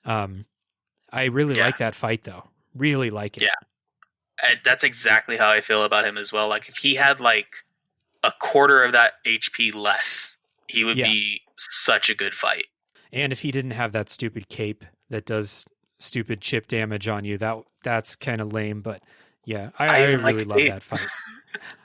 I really like that fight though. Really like it. Yeah. That's exactly how I feel about him as well. Like if he had like a quarter of that HP less, he would be such a good fight. And if he didn't have that stupid cape that does stupid chip damage on you, that's kind of lame. But yeah, I really love that fight.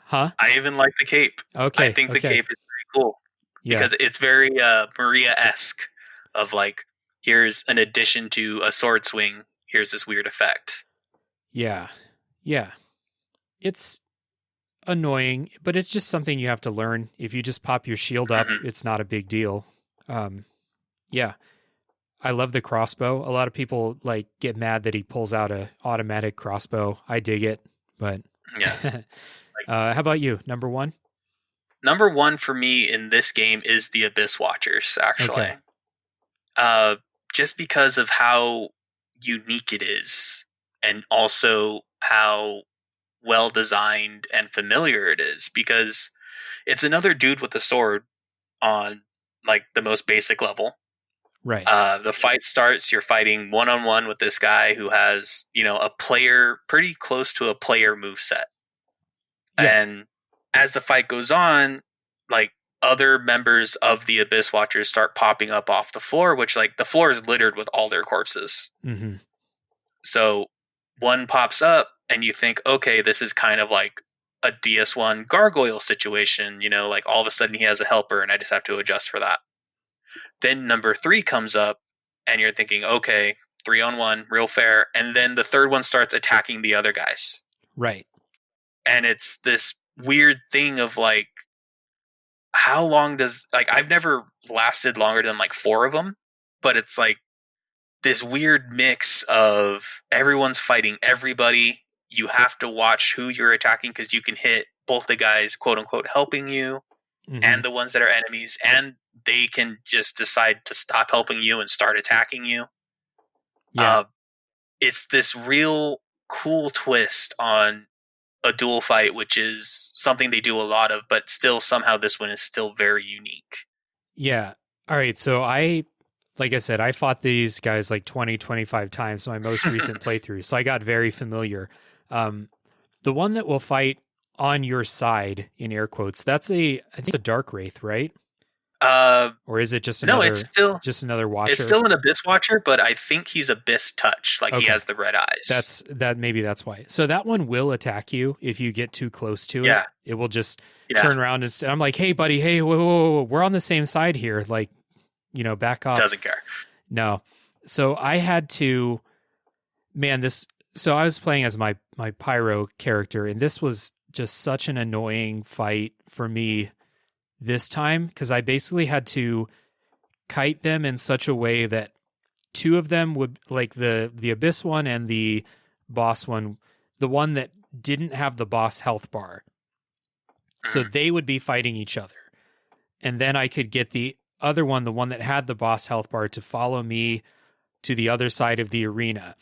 Huh? I even like the cape. Okay. I think the cape is very cool because it's very Maria-esque of like, here's an addition to a sword swing. Here's this weird effect. Yeah. Yeah. It's annoying, but it's just something you have to learn. If you just pop your shield up, it's not a big deal. Yeah. I love the crossbow. A lot of people like get mad that he pulls out a automatic crossbow. I dig it, but yeah. How about you? Number one? Number one for me in this game is the Abyss Watchers, actually. Okay. Just because of how unique it is, and also how well designed and familiar it is, because it's another dude with a sword on like the most basic level. Right. The fight starts, you're fighting one-on-one with this guy who has, a player pretty close to a player moveset. Yeah. And as the fight goes on, like other members of the Abyss Watchers start popping up off the floor, which like the floor is littered with all their corpses. Mm-hmm. So one pops up and you think, okay, this is kind of like a DS1 gargoyle situation, like all of a sudden he has a helper and I just have to adjust for that. Then number 3 comes up and you're thinking, okay, 3-on-1, real fair. And then the third one starts attacking the other guys. Right. And it's this weird thing of like, how long does, like, I've never lasted longer than like 4 of them, but it's like this weird mix of everyone's fighting everybody. You have to watch who you're attacking because you can hit both the guys, quote unquote, helping you and the ones that are enemies, and they can just decide to stop helping you and start attacking you. Yeah. It's this real cool twist on a duel fight, which is something they do a lot of, but still somehow this one is still very unique. Yeah. All right. So like I said, I fought these guys like 20, 25 times in my most recent playthrough. So I got very familiar. The one that will fight on your side, in air quotes, I think it's a Dark Wraith, right? Or is it just another? No, it's still just another Watcher. It's still an Abyss Watcher, but I think he's Abyss Touch. Like he has the red eyes. Maybe that's why. So that one will attack you if you get too close to it. Yeah. It will just turn around and I'm like, hey buddy, hey, whoa, we're on the same side here. Like, back off. Doesn't care. No. So I had to, so I was playing as my pyro character, and this was just such an annoying fight for me this time, because I basically had to kite them in such a way that 2 of them would, like the Abyss one and the boss one, the one that didn't have the boss health bar. So they would be fighting each other. And then I could get the other one, the one that had the boss health bar, to follow me to the other side of the arena.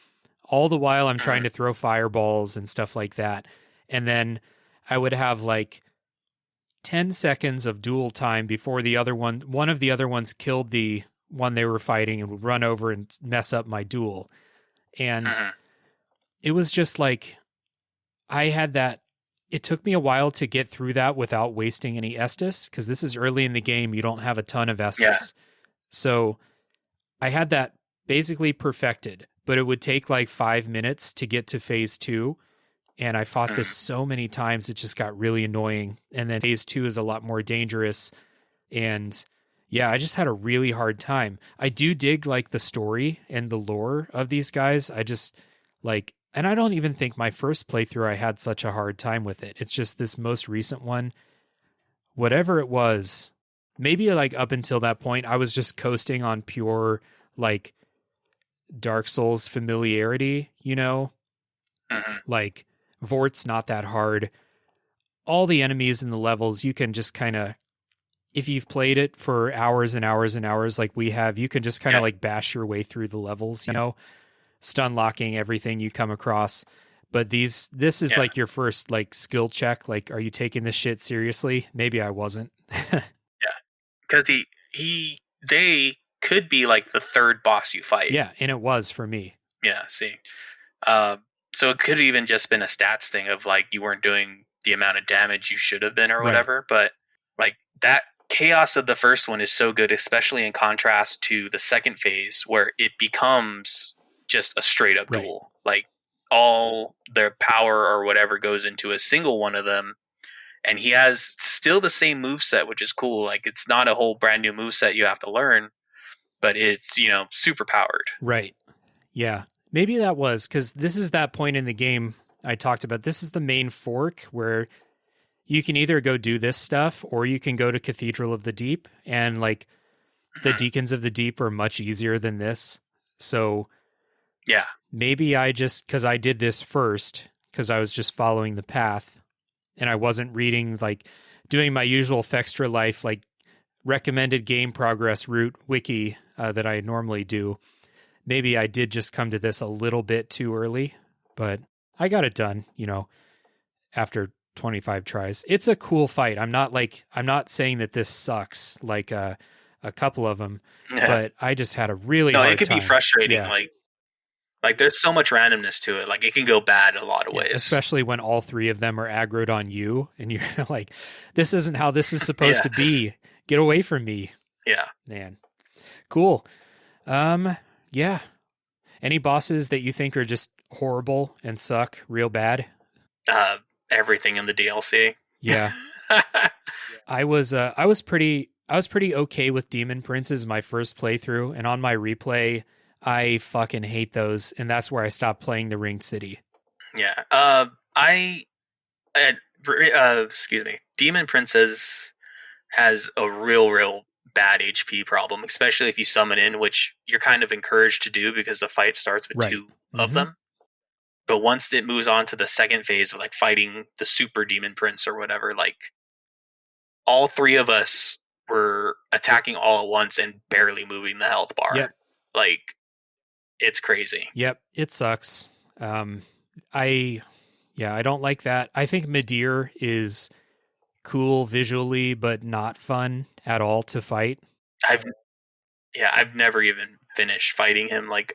All the while I'm trying to throw fireballs and stuff like that. And then I would have like 10 seconds of duel time before one of the other ones killed the one they were fighting and would run over and mess up my duel. And it was just like, it took me a while to get through that without wasting any Estus, because this is early in the game. You don't have a ton of Estus. Yeah. So I had that basically perfected, but it would take like 5 minutes to get to phase 2. And I fought this so many times, it just got really annoying. And then phase 2 is a lot more dangerous. And yeah, I just had a really hard time. I do dig like the story and the lore of these guys. I just like, and I don't even think my first playthrough I had such a hard time with it. It's just this most recent one, whatever it was, maybe like up until that point, I was just coasting on pure like Dark Souls familiarity, like Vort's not that hard. All the enemies in the levels, you can just kind of, if you've played it for hours and hours and hours like we have, you can just kind of like bash your way through the levels, stun locking everything you come across. But this is like your first like skill check. Like, are you taking this shit seriously? Maybe I wasn't. Yeah. Because he they could be like the third boss you fight. Yeah, and it was for me. Yeah, see. So it could have even just been a stats thing of like you weren't doing the amount of damage you should have been or whatever. But like that chaos of the first one is so good, especially in contrast to the second phase where it becomes just a straight up duel. Like all their power or whatever goes into a single one of them. And he has still the same moveset, which is cool. Like it's not a whole brand new moveset you have to learn, but it's, you know, super powered. Right. Yeah. Maybe that was because this is that point in the game I talked about. This is the main fork where you can either go do this stuff or you can go to Cathedral of the Deep, and like the Deacons of the Deep are much easier than this. So yeah, maybe I just, because I did this first because I was just following the path and I wasn't reading, like doing my usual Fextra Life, like recommended game progress route wiki that I normally do. Maybe I did just come to this a little bit too early, but I got it done, you know, after 25 tries. It's a cool fight. I'm not saying that this sucks like a couple of them, but I just had a really hard time. It could be frustrating. Yeah. Like there's so much randomness to it. Like it can go bad a lot of ways. Especially when all three of them are aggroed on you and you're like, this isn't how this is supposed to be. Get away from me. Yeah. Man. Cool. Yeah. Any bosses that you think are just horrible and suck real bad? Everything in the DLC. Yeah. I was pretty okay with Demon Princes my first playthrough, and on my replay, I fucking hate those, and that's where I stopped playing the Ringed City. Yeah. Excuse me. Demon Princess has a real bad HP problem, especially if you summon in, which you're kind of encouraged to do because the fight starts with two of them. But once it moves on to the second phase of like fighting the super demon prince or whatever, like all three of us were attacking all at once and barely moving the health bar. Yep. Like it's crazy. Yep. It sucks. I don't like that. I think Midir is cool visually, but not fun at all to fight. I've never even finished fighting him. Like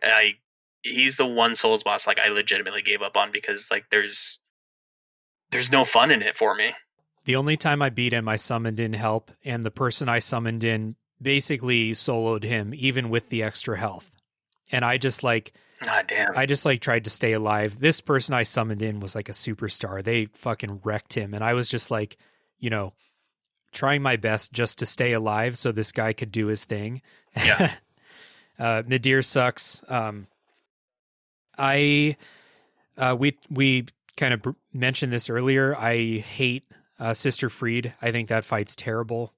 he's the one Souls boss like I legitimately gave up on because like there's no fun in it for me. The only time I beat him, I summoned in help, and the person I summoned in basically soloed him even with the extra health. And I just like, God damn. I just like tried to stay alive. This person I summoned in was like a superstar. They fucking wrecked him. And I was just like, you know, trying my best just to stay alive so this guy could do his thing. Yeah. Midir sucks. We kind of mentioned this earlier. I hate Sister Freed. I think that fight's terrible.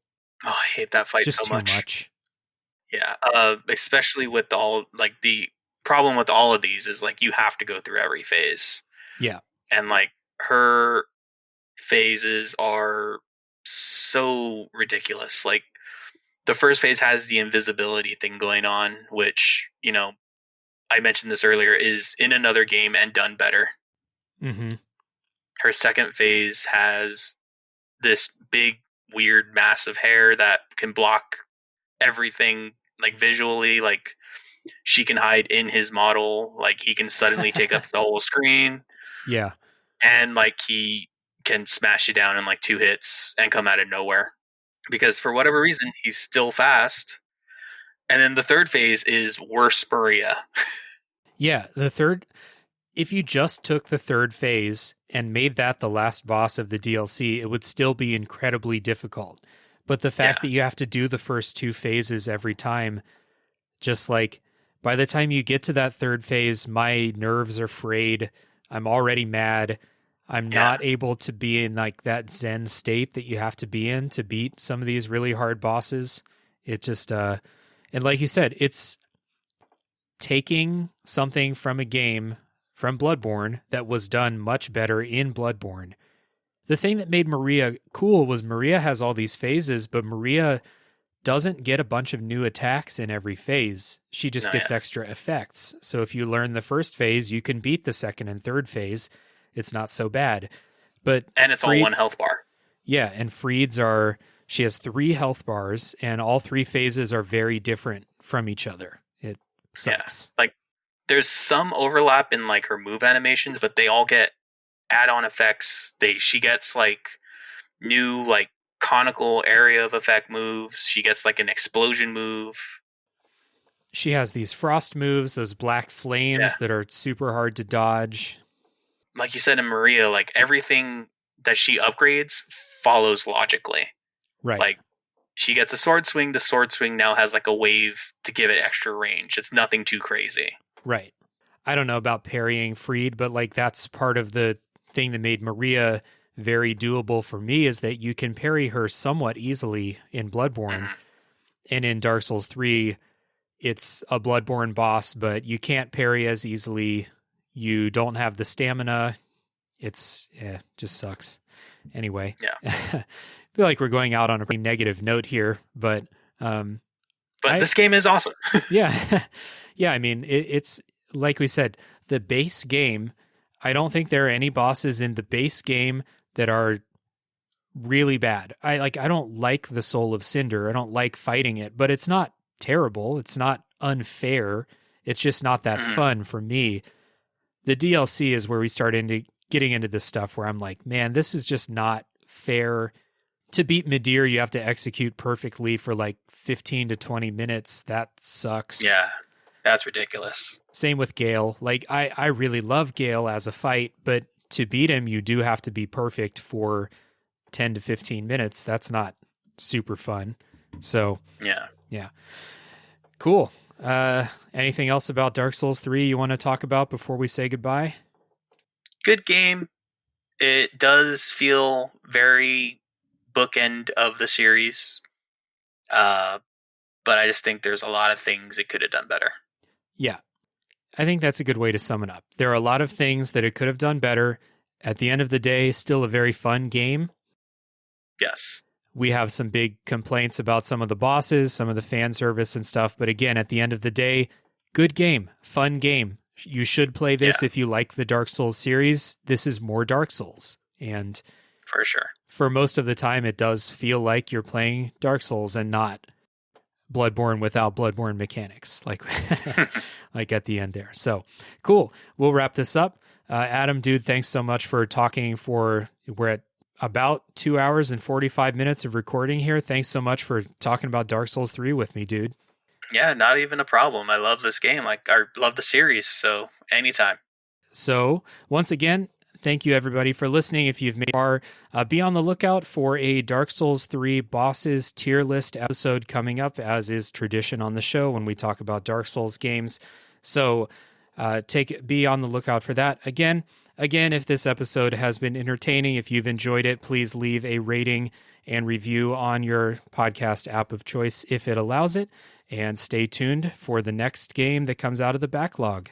Oh, I hate that fight just so too much. Yeah. Especially with all like the problem with all of these is like you have to go through every phase. Yeah. And like her phases are so ridiculous. Like the first phase has the invisibility thing going on, which, you know, I mentioned this earlier, is in another game and done better. Mm-hmm. Her second phase has this big, weird, massive hair that can block everything, like visually. Like she can hide in his model. Like he can suddenly take up the whole screen. Yeah. And like he can smash you down in like 2 hits and come out of nowhere. Because for whatever reason, he's still fast. And then the third phase is worse Maria. Yeah, if you just took the third phase and made that the last boss of the DLC, it would still be incredibly difficult. But the fact that you have to do the first 2 phases every time, just like by the time you get to that third phase, my nerves are frayed. I'm already mad. I'm not able to be in like that Zen state that you have to be in to beat some of these really hard bosses. It just, and like you said, it's taking something from a game from Bloodborne that was done much better in Bloodborne. The thing that made Maria cool was Maria has all these phases, but Maria doesn't get a bunch of new attacks in every phase. She just gets extra effects. So if you learn the first phase, you can beat the second and third phase. It's not so bad. And it's all one health bar. Yeah, and Freeds are She has 3 health bars, and all 3 phases are very different from each other. It sucks. Yeah. Like, there's some overlap in like her move animations, but they all get add-on effects. She gets like new like conical area of effect moves. She gets like an explosion move. She has these frost moves, those black flames that are super hard to dodge. Like you said in Maria, like everything that she upgrades follows logically. Right. Like she gets a sword swing. The sword swing now has like a wave to give it extra range. It's nothing too crazy. Right. I don't know about parrying Freed, but like that's part of the thing that made Maria very doable for me is that you can parry her somewhat easily in Bloodborne. Mm-hmm. And in Dark Souls 3, it's a Bloodborne boss, but you can't parry as easily. You don't have the stamina. Just sucks. Anyway. Yeah. I feel like we're going out on a pretty negative note here, but this game is awesome. Yeah. Yeah, I mean, it's like we said, the base game, I don't think there are any bosses in the base game that are really bad. I don't like the Soul of Cinder. I don't like fighting it, but it's not terrible. It's not unfair. It's just not that fun for me. The DLC is where we start getting into this stuff where I'm like, man, this is just not fair. To beat Midir, you have to execute perfectly for like 15 to 20 minutes. That sucks. Yeah, that's ridiculous. Same with Gale. Like, I really love Gale as a fight, but to beat him, you do have to be perfect for 10 to 15 minutes. That's not super fun. So, yeah. Cool. Anything else about Dark Souls 3 you want to talk about before we say goodbye? Good game. It does feel very bookend of the series. But I just think there's a lot of things it could have done better. Yeah. I think that's a good way to sum it up. There are a lot of things that it could have done better. At the end of the day, still a very fun game. Yes. We have some big complaints about some of the bosses, some of the fan service and stuff. But again, at the end of the day, good game, fun game. You should play this if you like the Dark Souls series. This is more Dark Souls. And for sure, for most of the time, it does feel like you're playing Dark Souls and not Bloodborne without Bloodborne mechanics, like at the end there. So cool. We'll wrap this up. Adam, dude, thanks so much for talking. We're at about 2 hours and 45 minutes of recording here. Thanks so much for talking about Dark Souls 3 with me, dude. Yeah, not even a problem. I love this game. I love the series. So anytime. So once again, thank you everybody for listening. If you've made far, be on the lookout for a Dark Souls 3 bosses tier list episode coming up, as is tradition on the show when we talk about Dark Souls games. So be on the lookout for that. Again, if this episode has been entertaining, if you've enjoyed it, please leave a rating and review on your podcast app of choice if it allows it. And stay tuned for the next game that comes out of the backlog.